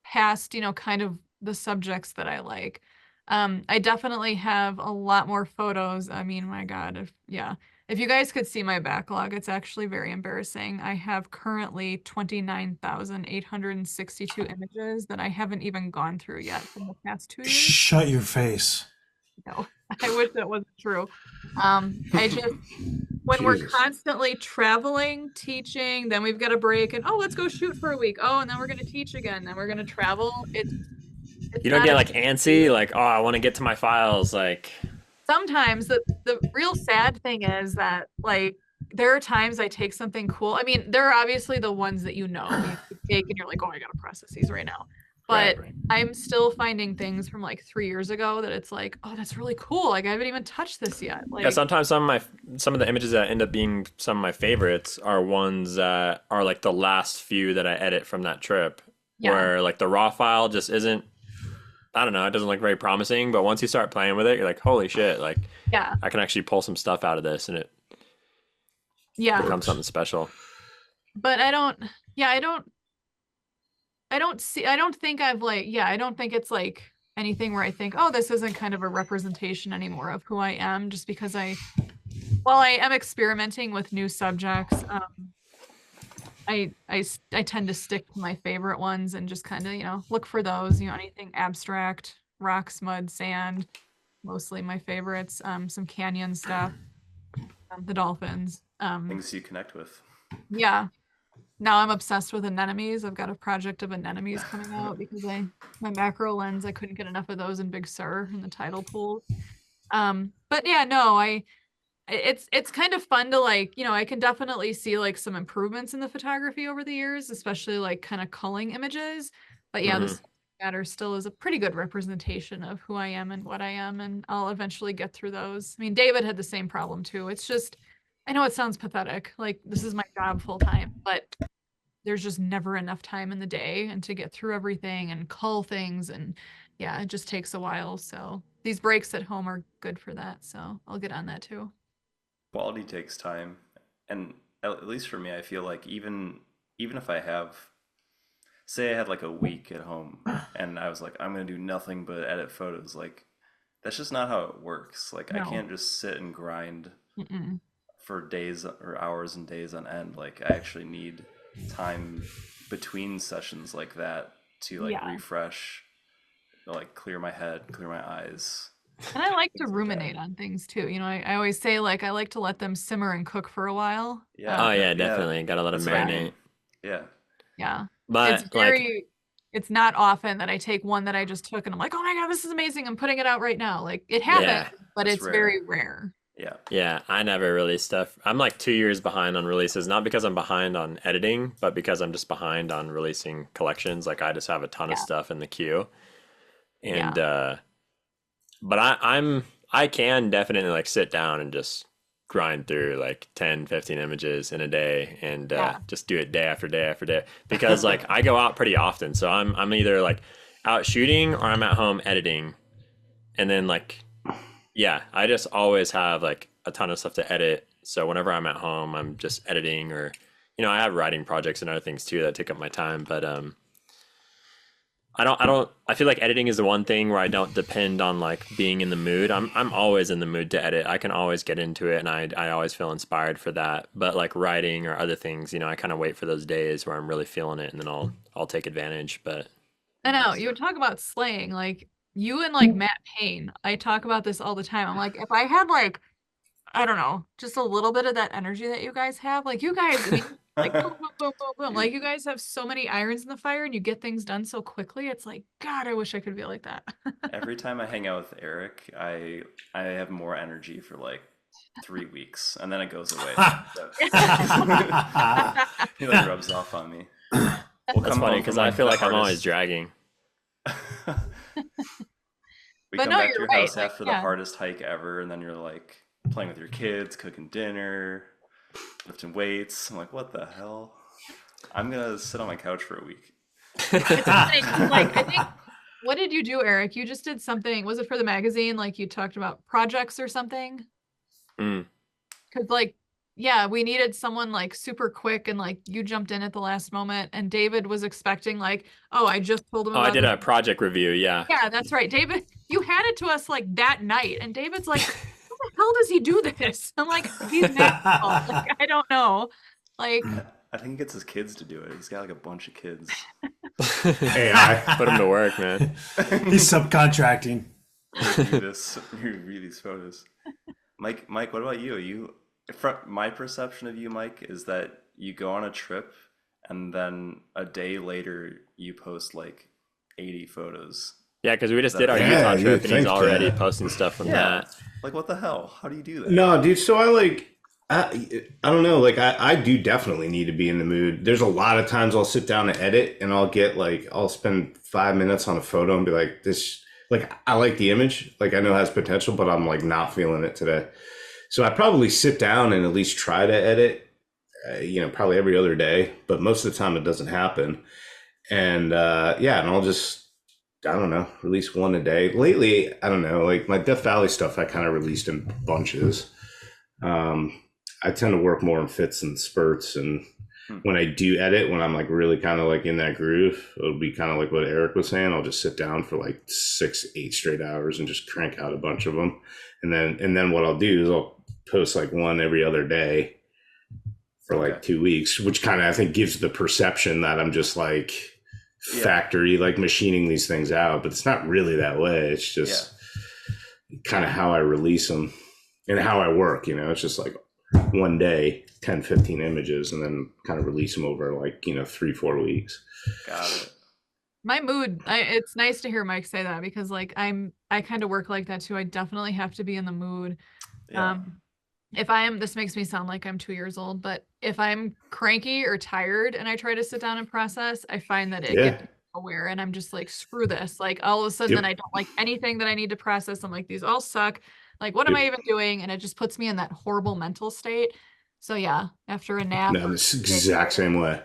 past, kind of the subjects that I like. I definitely have a lot more photos. I mean, my God, if you guys could see my backlog, it's actually very embarrassing. I have currently 29,862 images that I haven't even gone through yet from the past 2 years. Shut your face. No, I wish that wasn't true. I just, when we're Jesus. constantly traveling, teaching, then we've got a break and, oh, let's go shoot for a week. Oh, and then we're going to teach again. Then we're going to travel. It's You don't not get a like antsy, like, oh, I want to get to my files. Like, sometimes the real sad thing is that like there are times I take something cool. I mean, there are obviously the ones that you take and you're like, oh, I gotta process these right now. But right. I'm still finding things from like 3 years ago that it's like, oh, that's really cool. Like I haven't even touched this yet. Like Yeah, sometimes some of the images that end up being some of my favorites are ones that are like the last few that I edit from that trip, Yeah. where like the raw file just isn't. I don't know. It doesn't look very promising, but once you start playing with it, you're like, holy shit! Like, yeah, I can actually pull some stuff out of this, and it yeah. becomes something special. But I don't think I've like, I don't think it's like anything where I think, oh, this isn't kind of a representation anymore of who I am, just because while I am experimenting with new subjects, I tend to stick to my favorite ones and just kind of, look for those, anything abstract, rocks, mud, sand, mostly my favorites, some canyon stuff, the dolphins. Things you connect with. Yeah. Now I'm obsessed with anemones. I've got a project of anemones coming out because my macro lens, I couldn't get enough of those in Big Sur in the tidal pools. But yeah, no, it's kind of fun to like, I can definitely see like some improvements in the photography over the years, especially like kind of culling images. But yeah, the subject matter still is a pretty good representation of who I am and what I am, and I'll eventually get through those. I mean, David had the same problem too. It's just, I know it sounds pathetic, like this is my job full time, but there's just never enough time in the day and to get through everything and cull things, and yeah, it just takes a while. So these breaks at home are good for that. So I'll get on that too. Quality takes time, and at least for me, I feel like even if I have, say I had like a week at home and I was like, I'm gonna do nothing but edit photos, like that's just not how it works. Like I No. can't just sit and grind Mm-mm. for days or hours and days on end. Like I actually need time between sessions like that to like Yeah. refresh, like clear my head, clear my eyes, And I like to ruminate on things too. You know, I always say like I like to let them simmer and cook for a while. Yeah, Oh yeah, yeah, definitely. Gotta let them that's what I marinate. mean. Yeah, Yeah. It's But like, very, it's not often that I take one that I just took and I'm like, oh my God, this is amazing. I'm putting it out right now. Like it happens, yeah, but that's it's very rare. rare. Yeah, yeah, I never release stuff. I'm like 2 years behind on releases, not because I'm behind on editing, but because I'm just behind on releasing collections. Like I just have a ton of Yeah. stuff in the queue. Yeah. And but I can definitely like sit down and just grind through like 10, 15 images in a day and Yeah. just do it day after day after day because like I go out pretty often. So I'm either like out shooting or I'm at home editing. And then like yeah, I just always have like a ton of stuff to edit. So whenever I'm at home, I'm just editing or I have writing projects and other things too that take up my time, but I feel like editing is the one thing where I don't depend on like being in the mood. I'm always in the mood to edit. I can always get into it and I always feel inspired for that. But like writing or other things, I kind of wait for those days where I'm really feeling it and then I'll take advantage. But I know you would talk about slaying, like you and like Matt Payne. I talk about this all the time. I'm like, if I had like, I don't know, just a little bit of that energy that you guys have, like you guys, I mean, like boom, boom, boom, boom, boom. Like you guys have so many irons in the fire and you get things done so quickly. It's like, God, I wish I could be like that. every time I hang out with Eric, I have more energy for like 3 weeks, and then it goes away. So- he like rubs off on me. We'll that's come funny home because from, I like, feel the like I'm always hardest- dragging. We But come no, back to you're your right, house like, after the yeah. hardest hike ever, and then you're like playing with your kids, cooking dinner, lifting weights. I'm like, what the hell? I'm gonna sit on my couch for a week. It's funny 'cause, like I think what did you do, Eric? You just did something. Was it for the magazine? Like you talked about projects or something? Mm. Because like yeah, we needed someone like super quick and like you jumped in at the last moment and David was expecting like, oh, I just told him Oh, I about did this. a project review. Yeah. Yeah, that's right. David, you had it to us like that night, and David's like, how the hell does he do this? I'm like, he's magical. Like, I don't know. Like, I think he gets his kids to do it. He's got like a bunch of kids. AI. Put him to work, man. He's subcontracting. Review these photos. Mike, what about you? From my perception of you, Mike, is that you go on a trip and then a day later you post like 80 photos. Yeah, because we just did our Yeah, Utah you trip would and he's think already that. posting stuff from Yeah. that. Like, what the hell? How do you do that? No, dude. So I don't know. Like, I do definitely need to be in the mood. There's a lot of times I'll sit down and edit, and I'll spend 5 minutes on a photo and be like, this, like, I like the image, like, I know it has potential, but I'm like not feeling it today. So I probably sit down and at least try to edit, probably every other day, but most of the time it doesn't happen. And and I'll just, I don't know, release one a day. Lately, I don't know, like my Death Valley stuff, I kind of released in bunches. I tend to work more in fits and spurts. And when I do edit, when I'm like really kind of like in that groove, it'll be kind of like what Eric was saying. I'll just sit down for like 6-8 straight hours and just crank out a bunch of them. And then what I'll do is I'll post like one every other day for like 2 weeks, which kind of I think gives the perception that I'm just like factory, like machining these things out, but it's not really that way. It's just kind of how I release them and how I work, it's just like one day, 10-15 images, and then kind of release them over like, 3-4 weeks. Got it. my mood, it's nice to hear Mike say that because like I kind of work like that too. I definitely have to be in the mood. Yeah. If this makes me sound like I'm 2 years old, but if I'm cranky or tired and I try to sit down and process, I find that it gets aware and I'm just like, screw this. Like all of a sudden, then I don't like anything that I need to process. I'm like, these all suck. Like, what am I even doing? And it just puts me in that horrible mental state. So yeah, after a nap. No, it's the exact same way.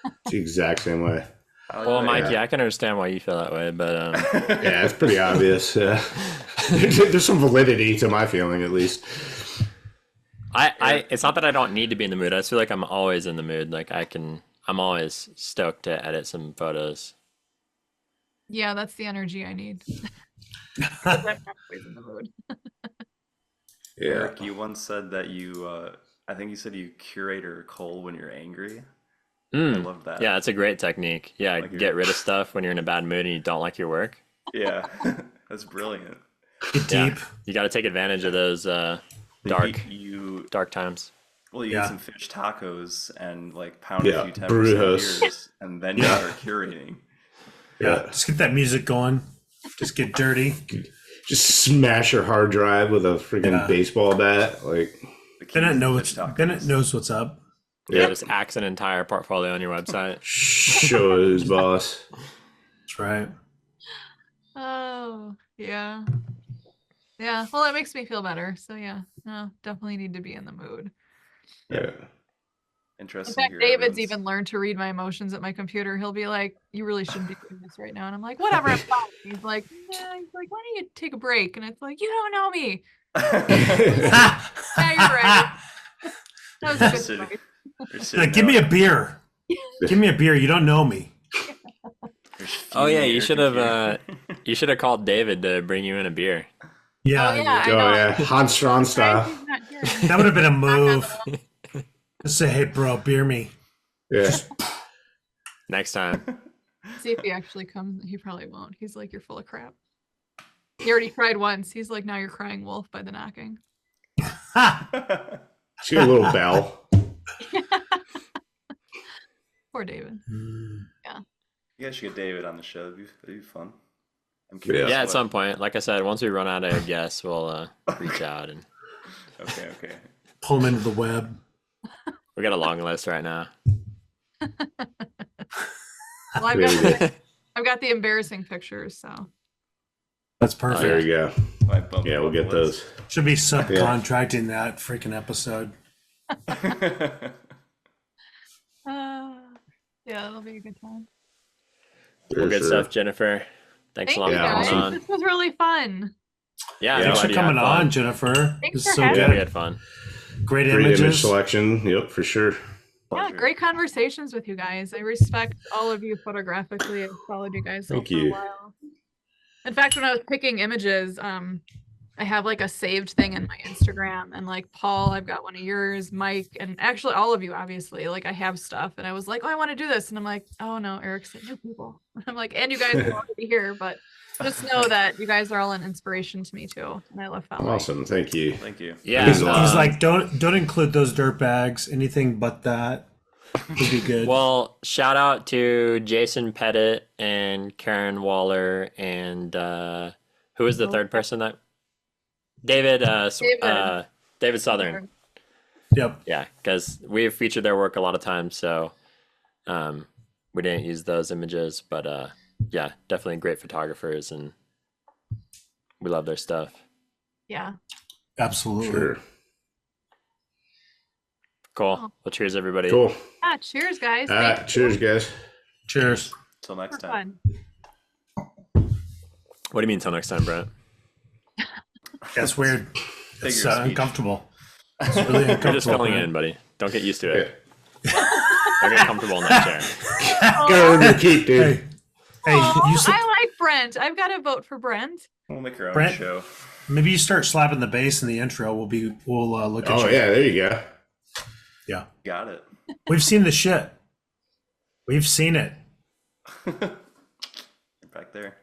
It's the exact same way. Well, Mikey, I can understand why you feel that way, but yeah, it's pretty obvious. There's some validity to my feeling, at least. It's not that I don't need to be in the mood. I just feel like I'm always in the mood. Like I'm always stoked to edit some photos. Yeah, that's the energy I need. I'm always in the mood. Eric, you once said that I think you said you curate your coal when you're angry. I love that. Yeah, it's a great technique. Yeah, Like get rid of stuff when you're in a bad mood and you don't like your work. Yeah, that's brilliant. Get Yeah. deep. You got to take advantage of those dark You times. well, you Yeah. eat some fish tacos and like pound a Yeah, few 10% Brewhouse. beers, and then you Yeah. start curating. Yeah. Just get that music going. Just get dirty. Just smash your hard drive with a freaking baseball bat. Like, The key Bennett is knows. fish tacos. Bennett knows what's up. Yeah, just axe an entire portfolio on your website. show his boss. That's right. Oh, yeah. Yeah. Well, that makes me feel better. So yeah, no, definitely need to be in the mood. Yeah. In Interesting. fact, to hear David's everyone's- even learned to read my emotions at my computer. He'll be like, "You really shouldn't be doing this right now," and I'm like, "Whatever, I'm fine." He's like, "Yeah." He's like, "Why don't you take a break?" And it's like, "You don't know me." Yeah, you're right. That was a good Sitting- choice. You're sitting Like, give me there a beer. Give me a beer. You don't know me. Oh yeah, fuming you your should have computer. you should have called David to bring you in a beer. Yeah. Oh, yeah. I Oh, know. yeah. Hans Strauss style. He's not here. That would have been a move. Just say, hey, bro, beer me. Yeah. Next time. See if he actually comes. He probably won't. He's like, "You're full of crap." He already cried once. He's like, "Now you're crying wolf" by the knocking. See a little bell. Poor David. You guys should get David on the show. That'd be fun. I'm curious. Yeah, at what- some point. Like I said, once we run out of guests, we'll reach out, and Okay. Pull him into the web. we got a long list right now. Well, I've got the embarrassing pictures, so That's There perfect. you go. I bumped Yeah, him we'll up the get those. Should be subcontracting that freaking episode. list. yeah, that'll be a good time. Well, For good sure. stuff, Jennifer. Thanks Thank a lot you for Yeah, guys. coming on. This was really fun. Yeah, Yeah, Thanks for glad you had coming fun. on, Jennifer. Thanks This for is so having Yeah, we good. had fun. Great Great image images. selection. Yep, for sure. Yeah, Pleasure. great conversations with you guys. I respect all of you photographically. I've followed you guys Thank for you. a while. In fact, when I was picking images, I have like a saved thing in my Instagram, and like Paul, I've got one of yours, Mike, and actually all of you, obviously. Like I have stuff, and I was like, "Oh, I want to do this," and I'm like, "Oh no, Eric said new people." I'm like, "And you guys are already here, but just know that you guys are all an inspiration to me too, and I love following." Awesome. Thank you. Thank you. Yeah, He's He's Uh, like, don't include those dirt bags. Anything but that would be good. well, shout out to Jason Pettit and Karen Waller and who was the third person that David David Southern. Yep. Yeah, because we've featured their work a lot of times, so we didn't use those images, but yeah, definitely great photographers, and we love their stuff. Yeah. Absolutely. Sure. Cool. Oh. Well, cheers, everybody. Cool. Ah, cheers, guys. All Thank right. you. Cheers, guys. Cheers. Till next For time. fun. What do you mean till next time, Brent? That's weird. Figure It's of speech. uncomfortable. It's really You're just uncomfortable. filling man. in, buddy. Don't get used to Yeah. it. Don't get comfortable in that chair. Go earn your keep, dude. Hey, hey, Oh, you said, I like Brent. I've got to vote for Brent. We'll make our own Brent? show. maybe you start slapping the bass in the intro. We'll look at Oh, you. yeah. There you go. Yeah. Got it. We've seen the shit. We've seen it. Back there.